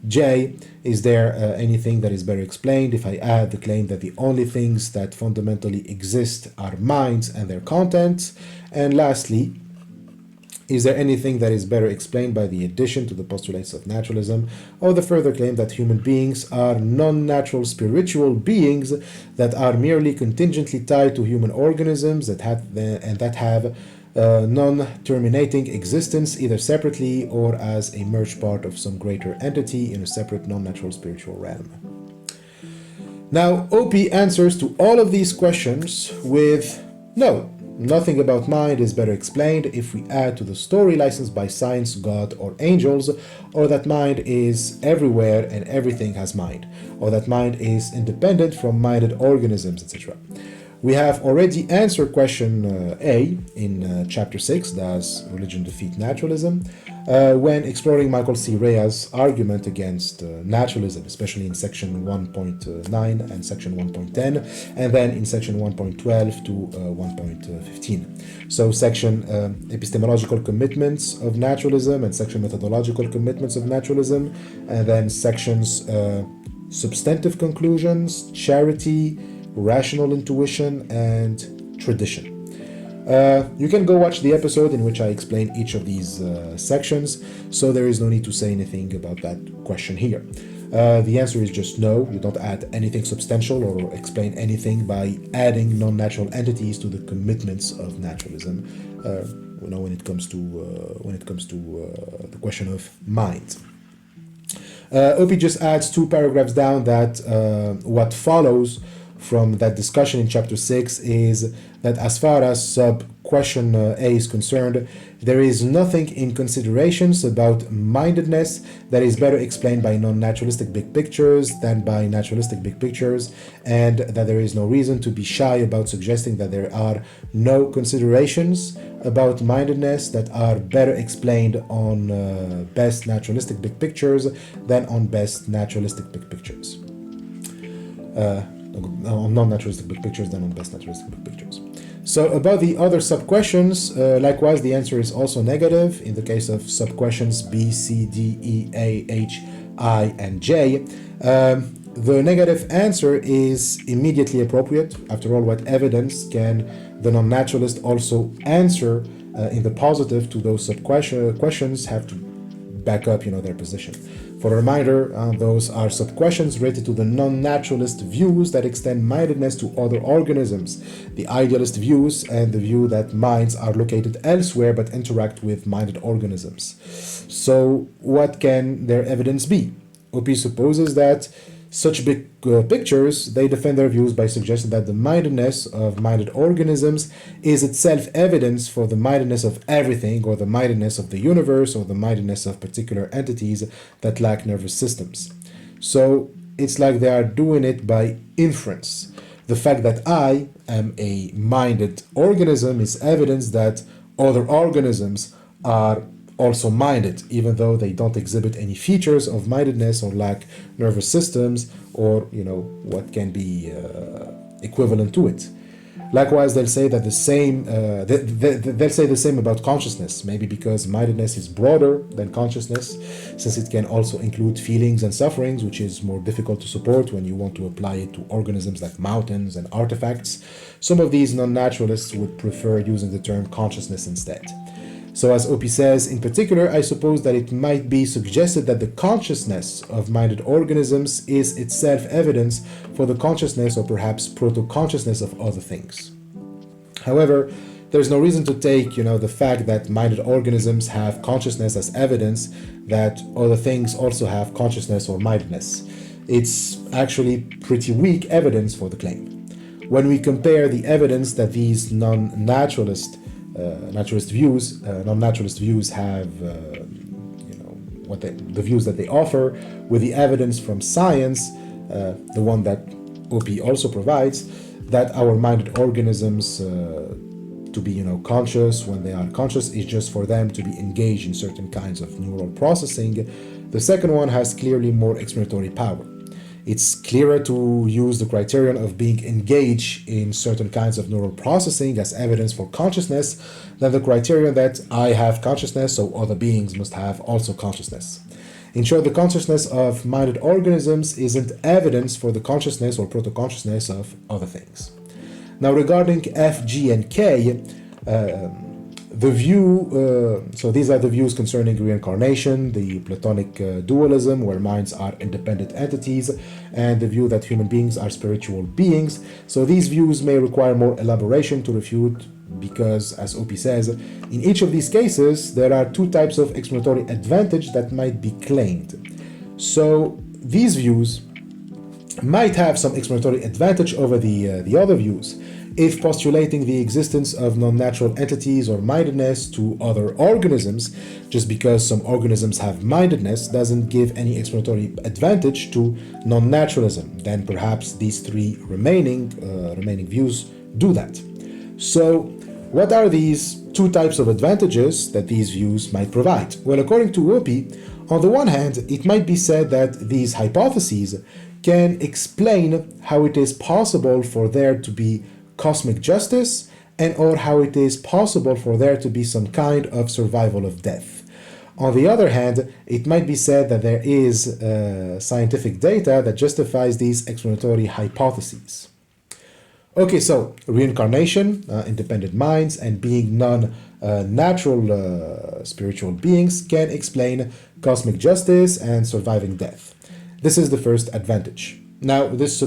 J, is there anything that is better explained if I add the claim that the only things that fundamentally exist are minds and their contents? And lastly, is there anything that is better explained by the addition to the postulates of naturalism or the further claim that human beings are non-natural spiritual beings that are merely contingently tied to human organisms that have non-terminating existence either separately or as a merged part of some greater entity in a separate non-natural spiritual realm? Now, Oppy answers to all of these questions with no. Nothing about mind is better explained if we add to the story licensed by science, God, or angels, or that mind is everywhere and everything has mind, or that mind is independent from minded organisms, etc. We have already answered question A in chapter 6, Does Religion Defeat Naturalism? When exploring Michael C. Rea's argument against naturalism, especially in section 1.9 and section 1.10, and then in section 1.12 to 1.15. So section epistemological commitments of naturalism and section methodological commitments of naturalism, and then sections substantive conclusions, charity, rational intuition, and tradition. You can go watch the episode in which I explain each of these sections, so there is no need to say anything about that question here. The answer is just no, you don't add anything substantial or explain anything by adding non-natural entities to the commitments of naturalism, when it comes to the question of mind. Oppy just adds 2 paragraphs down that what follows from that discussion in chapter 6 is that as far as sub-question A is concerned, there is nothing in considerations about mindedness that is better explained by non-naturalistic big pictures than by naturalistic big pictures, and that there is no reason to be shy about suggesting that there are no considerations about mindedness that are better explained on best naturalistic big pictures than on best naturalistic big pictures. On non-naturalistic big pictures than on best naturalistic big pictures. So about the other sub-questions, likewise the answer is also negative in the case of sub-questions B, C, D, E, A, H, I, and J. The negative answer is immediately appropriate. After all, what evidence can the non-naturalist also answer in the positive to those sub-questions have to back up, their position. For a reminder, those are sub-questions related to the non-naturalist views that extend mindedness to other organisms, the idealist views, and the view that minds are located elsewhere but interact with minded organisms. So what can their evidence be? Oppy supposes that such big pictures, they defend their views by suggesting that the mindedness of minded organisms is itself evidence for the mindedness of everything, or the mindedness of the universe, or the mindedness of particular entities that lack nervous systems. So it's like they are doing it by inference. The fact that I am a minded organism is evidence that other organisms are also minded, even though they don't exhibit any features of mindedness or lack nervous systems or, what can be equivalent to it. Likewise, they'll say that the same. They'll say the same about consciousness, maybe because mindedness is broader than consciousness, since it can also include feelings and sufferings, which is more difficult to support when you want to apply it to organisms like mountains and artifacts. Some of these non-naturalists would prefer using the term consciousness instead. So as Oppy says, in particular, I suppose that it might be suggested that the consciousness of minded organisms is itself evidence for the consciousness or perhaps proto-consciousness of other things. However, there's no reason to take, the fact that minded organisms have consciousness as evidence that other things also have consciousness or mindedness. It's actually pretty weak evidence for the claim. When we compare the evidence that these non-naturalist non-naturalist views have, the views that they offer, with the evidence from science, the one that Oppy also provides, that our minded organisms, to to be, conscious when they are conscious is just for them to be engaged in certain kinds of neural processing. The second one has clearly more explanatory power. It's clearer to use the criterion of being engaged in certain kinds of neural processing as evidence for consciousness than the criterion that I have consciousness, so other beings must have also consciousness. In short, the consciousness of minded organisms isn't evidence for the consciousness or proto-consciousness of other things. Now, regarding F, G, and K, the view, so these are the views concerning reincarnation, the Platonic dualism, where minds are independent entities, and the view that human beings are spiritual beings. So these views may require more elaboration to refute because, as Oppy says, in each of these cases, there are two types of explanatory advantage that might be claimed. So these views might have some explanatory advantage over the other views if postulating the existence of non-natural entities or mindedness to other organisms. Just because some organisms have mindedness doesn't give any explanatory advantage to non-naturalism. Then perhaps these three remaining views do that. So what are these two types of advantages that these views might provide? Well, according to Oppy, on the one hand, it might be said that these hypotheses can explain how it is possible for there to be cosmic justice and or how it is possible for there to be some kind of survival of death. On the other hand, it might be said that there is scientific data that justifies these explanatory hypotheses. Okay, so reincarnation, independent minds, and being non-natural spiritual beings can explain cosmic justice and surviving death. This is the first advantage. Now, this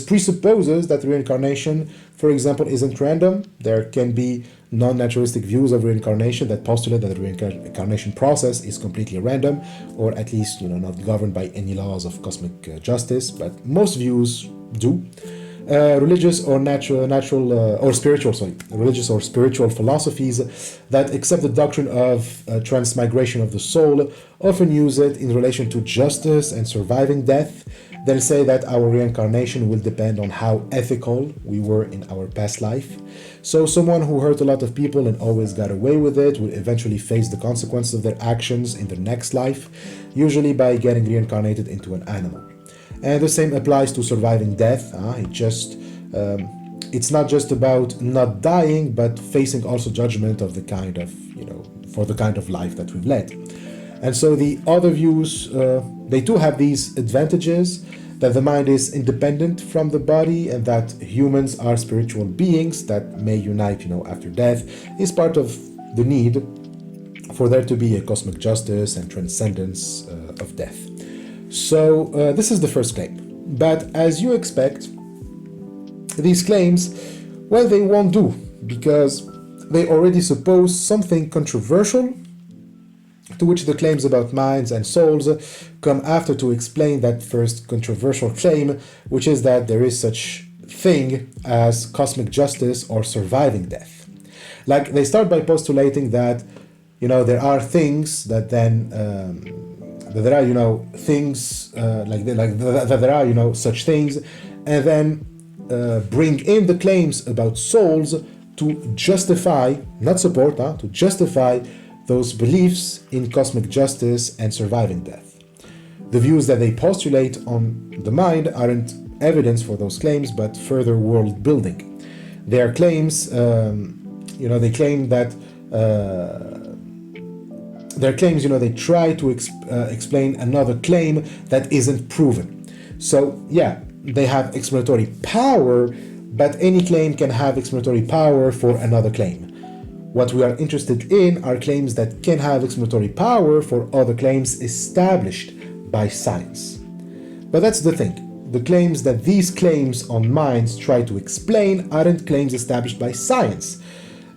presupposes that reincarnation, for example, isn't random. There can be non-naturalistic views of reincarnation that postulate that the reincarnation process is completely random, or at least, not governed by any laws of cosmic justice, but most views do. Religious or spiritual philosophies that accept the doctrine of transmigration of the soul often use it in relation to justice and surviving death. They'll say that our reincarnation will depend on how ethical we were in our past life. So someone who hurt a lot of people and always got away with it will eventually face the consequences of their actions in the next life, usually by getting reincarnated into an animal. And the same applies to surviving death. It's not just about not dying, but facing also judgment of the kind of, for the kind of life that we've led. And so the other views, they do have these advantages, that the mind is independent from the body and that humans are spiritual beings that may unite, after death, is part of the need for there to be a cosmic justice and transcendence of death. So this is the first claim. But as you expect, these claims, well, they won't do because they already suppose something controversial, to which the claims about minds and souls come after to explain that first controversial claim, which is that there is such thing as cosmic justice or surviving death. Like, they start by postulating that, there are things that then that there are, things that there are, such things, and then bring in the claims about souls to justify, not support, to justify those beliefs in cosmic justice and surviving death. The views that they postulate on the mind aren't evidence for those claims, but further world building. Their claims, they claim that they try to explain another claim that isn't proven. So yeah, they have explanatory power, but any claim can have explanatory power for another claim. What we are interested in are claims that can have explanatory power for other claims established by science. But that's the thing. The claims that these claims on minds try to explain aren't claims established by science.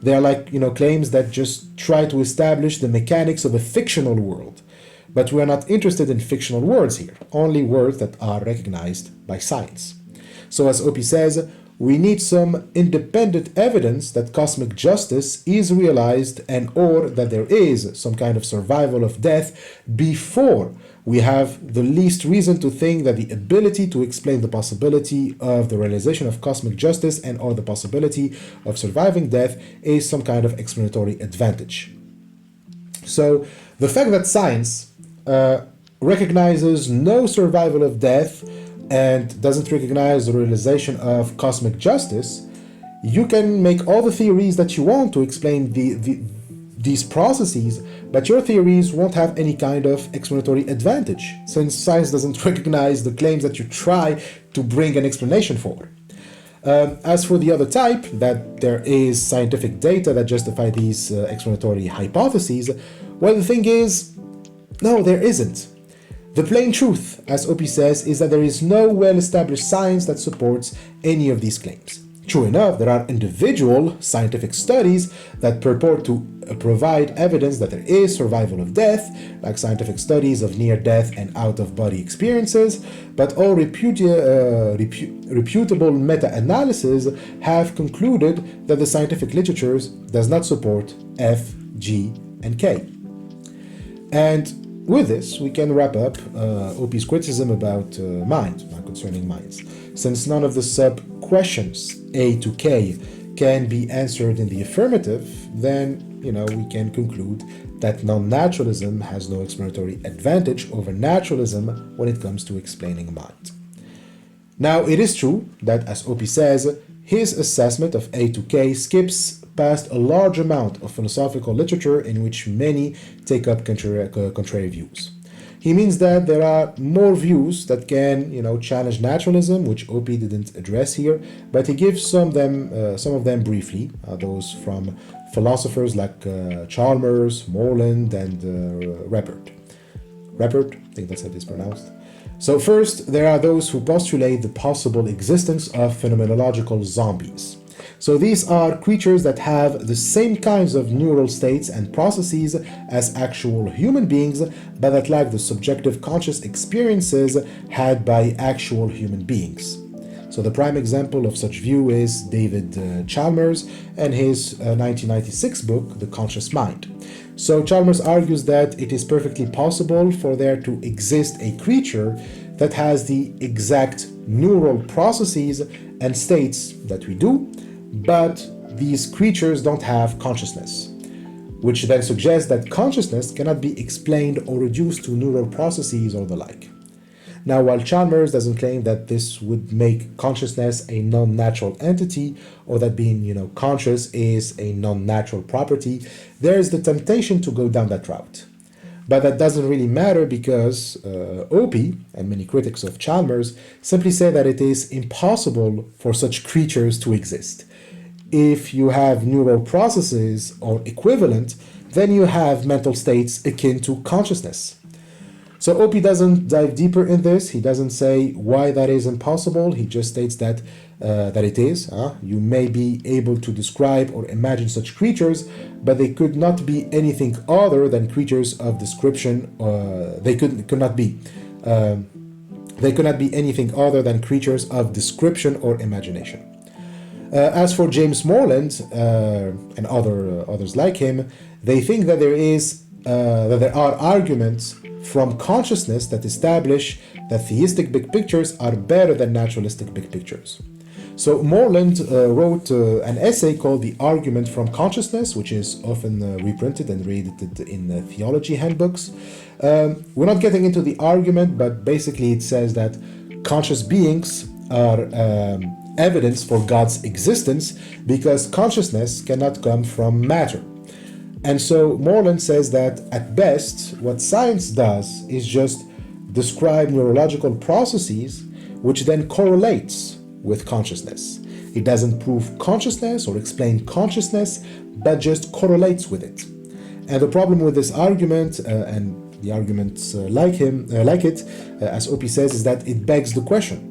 They are like, claims that just try to establish the mechanics of a fictional world. But we are not interested in fictional words here, only words that are recognized by science. So as Oppy says, we need some independent evidence that cosmic justice is realized and or that there is some kind of survival of death before we have the least reason to think that the ability to explain the possibility of the realization of cosmic justice and or the possibility of surviving death is some kind of explanatory advantage. So the fact that science recognizes no survival of death and doesn't recognize the realization of cosmic justice, you can make all the theories that you want to explain these processes, but your theories won't have any kind of explanatory advantage, since science doesn't recognize the claims that you try to bring an explanation for. As for the other type, that there is scientific data that justify these explanatory hypotheses, well, the thing is, no, there isn't. The plain truth, as Oppy says, is that there is no well-established science that supports any of these claims. True enough, there are individual scientific studies that purport to provide evidence that there is survival of death, like scientific studies of near-death and out-of-body experiences, but all reputable meta-analyses have concluded that the scientific literature does not support F, G, and K. And with this, we can wrap up Oppy's criticism about concerning minds. Since none of the sub-questions A to K can be answered in the affirmative, then, we can conclude that non-naturalism has no explanatory advantage over naturalism when it comes to explaining mind. Now, it is true that, as Oppy says, his assessment of A to K skips past a large amount of philosophical literature in which many take up contrary views. He means that there are more views that can, challenge naturalism, which Oppy didn't address here, but he gives some of them briefly, those from philosophers like Chalmers, Moreland, and Rappert. Rappert, I think that's how it is pronounced. So first, there are those who postulate the possible existence of phenomenological zombies. So these are creatures that have the same kinds of neural states and processes as actual human beings, but that lack the subjective conscious experiences had by actual human beings. So the prime example of such view is David Chalmers and his 1996 book, The Conscious Mind. So Chalmers argues that it is perfectly possible for there to exist a creature that has the exact neural processes and states that we do, but these creatures don't have consciousness, which then suggests that consciousness cannot be explained or reduced to neural processes or the like. Now, while Chalmers doesn't claim that this would make consciousness a non-natural entity, or that being, conscious is a non-natural property, there is the temptation to go down that route. But that doesn't really matter because Oppy and many critics of Chalmers simply say that it is impossible for such creatures to exist. If you have neural processes or equivalent, then you have mental states akin to consciousness. So Oppy doesn't dive deeper in this. He doesn't say why that is impossible. He just states that it is. You may be able to describe or imagine such creatures, but they could not be anything other than creatures of description. They could not be anything other than creatures of description or imagination. As for James Moreland and others like him, they think that there are arguments from consciousness that establish that theistic big pictures are better than naturalistic big pictures. So Moreland wrote an essay called The Argument from Consciousness, which is often reprinted and read in theology handbooks. We're not getting into the argument, but basically it says that conscious beings are evidence for God's existence because consciousness cannot come from matter. And so Moreland says that at best, what science does is just describe neurological processes which then correlates with consciousness. It doesn't prove consciousness or explain consciousness, but just correlates with it. And the problem with this argument, and the arguments like it, as Oppy says, is that it begs the question.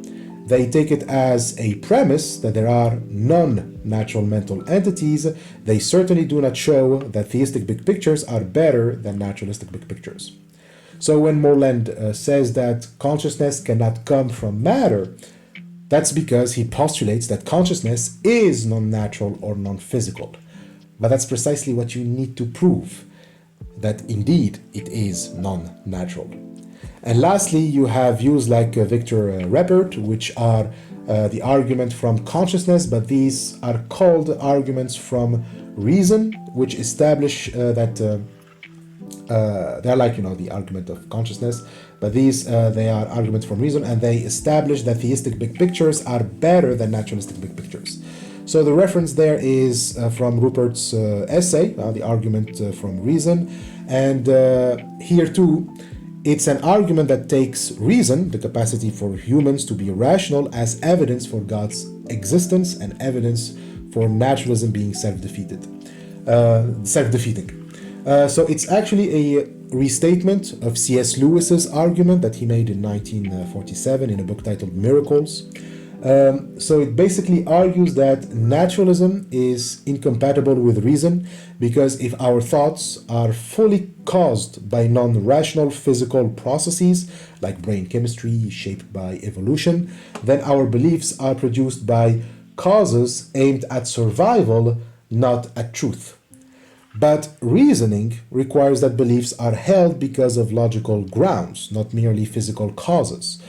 They take it as a premise that there are non-natural mental entities. They certainly do not show that theistic big pictures are better than naturalistic big pictures. So when Moreland says that consciousness cannot come from matter, that's because he postulates that consciousness is non-natural or non-physical. But that's precisely what you need to prove, that indeed it is non-natural. And lastly, you have views like Victor Reppert, which are the argument from consciousness, but these are called arguments from reason, which establish that they're like, the argument of consciousness, but these, they are arguments from reason, and they establish that theistic big pictures are better than naturalistic big pictures. So the reference there is from Ruppert's essay, the argument from reason, and here too, it's an argument that takes reason, the capacity for humans to be rational, as evidence for God's existence and evidence for naturalism being self-defeating. So it's actually a restatement of C.S. Lewis's argument that he made in 1947 in a book titled Miracles. So it basically argues that naturalism is incompatible with reason, because if our thoughts are fully caused by non-rational physical processes like brain chemistry shaped by evolution, then our beliefs are produced by causes aimed at survival, not at truth. But reasoning requires that beliefs are held because of logical grounds, not merely physical causes.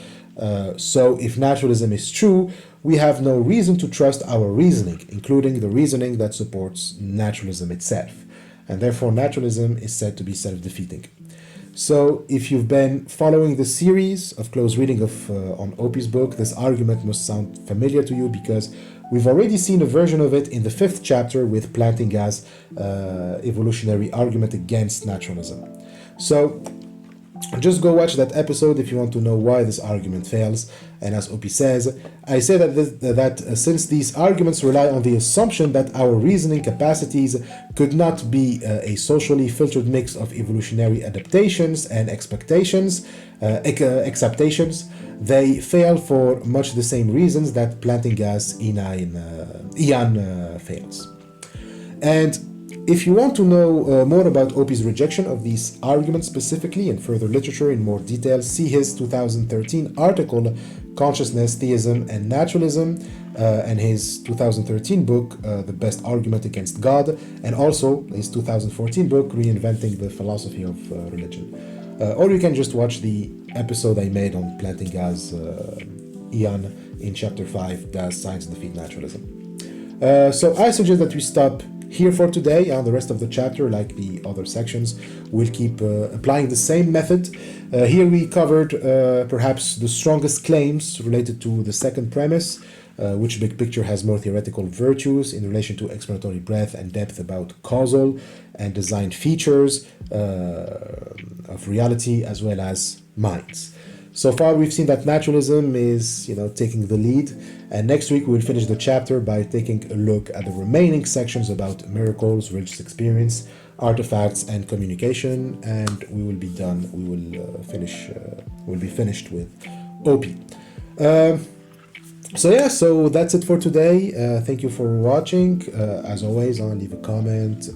So if naturalism is true, we have no reason to trust our reasoning, including the reasoning that supports naturalism itself. And therefore naturalism is said to be self-defeating. So if you've been following the series of close reading of on Oppy's book, this argument must sound familiar to you, because we've already seen a version of it in the 5th chapter with Plantinga's evolutionary argument against naturalism. So just go watch that episode if you want to know why this argument fails. And as Oppy says, I say that since these arguments rely on the assumption that our reasoning capacities could not be a socially filtered mix of evolutionary adaptations and acceptations, they fail for much the same reasons that Plantinga's Ian fails. And if you want to know more about Oppy's rejection of these arguments specifically and further literature in more detail, see his 2013 article, Consciousness, Theism, and Naturalism, and his 2013 book, The Best Argument Against God, and also his 2014 book, Reinventing the Philosophy of Religion. Or you can just watch the episode I made on Plantinga's Ian in Chapter 5, Does Science Defeat Naturalism? So I suggest that we stop here for today, and the rest of the chapter, like the other sections, will keep applying the same method. Here we covered perhaps the strongest claims related to the second premise, which big picture has more theoretical virtues in relation to explanatory breadth and depth about causal and design features of reality as well as minds. So far, we've seen that naturalism is, taking the lead, and next week we'll finish the chapter by taking a look at the remaining sections about miracles, religious experience, artifacts, and communication, and we will be done. We will we'll be finished with Oppy. So that's it for today. Thank you for watching. As always, leave a comment.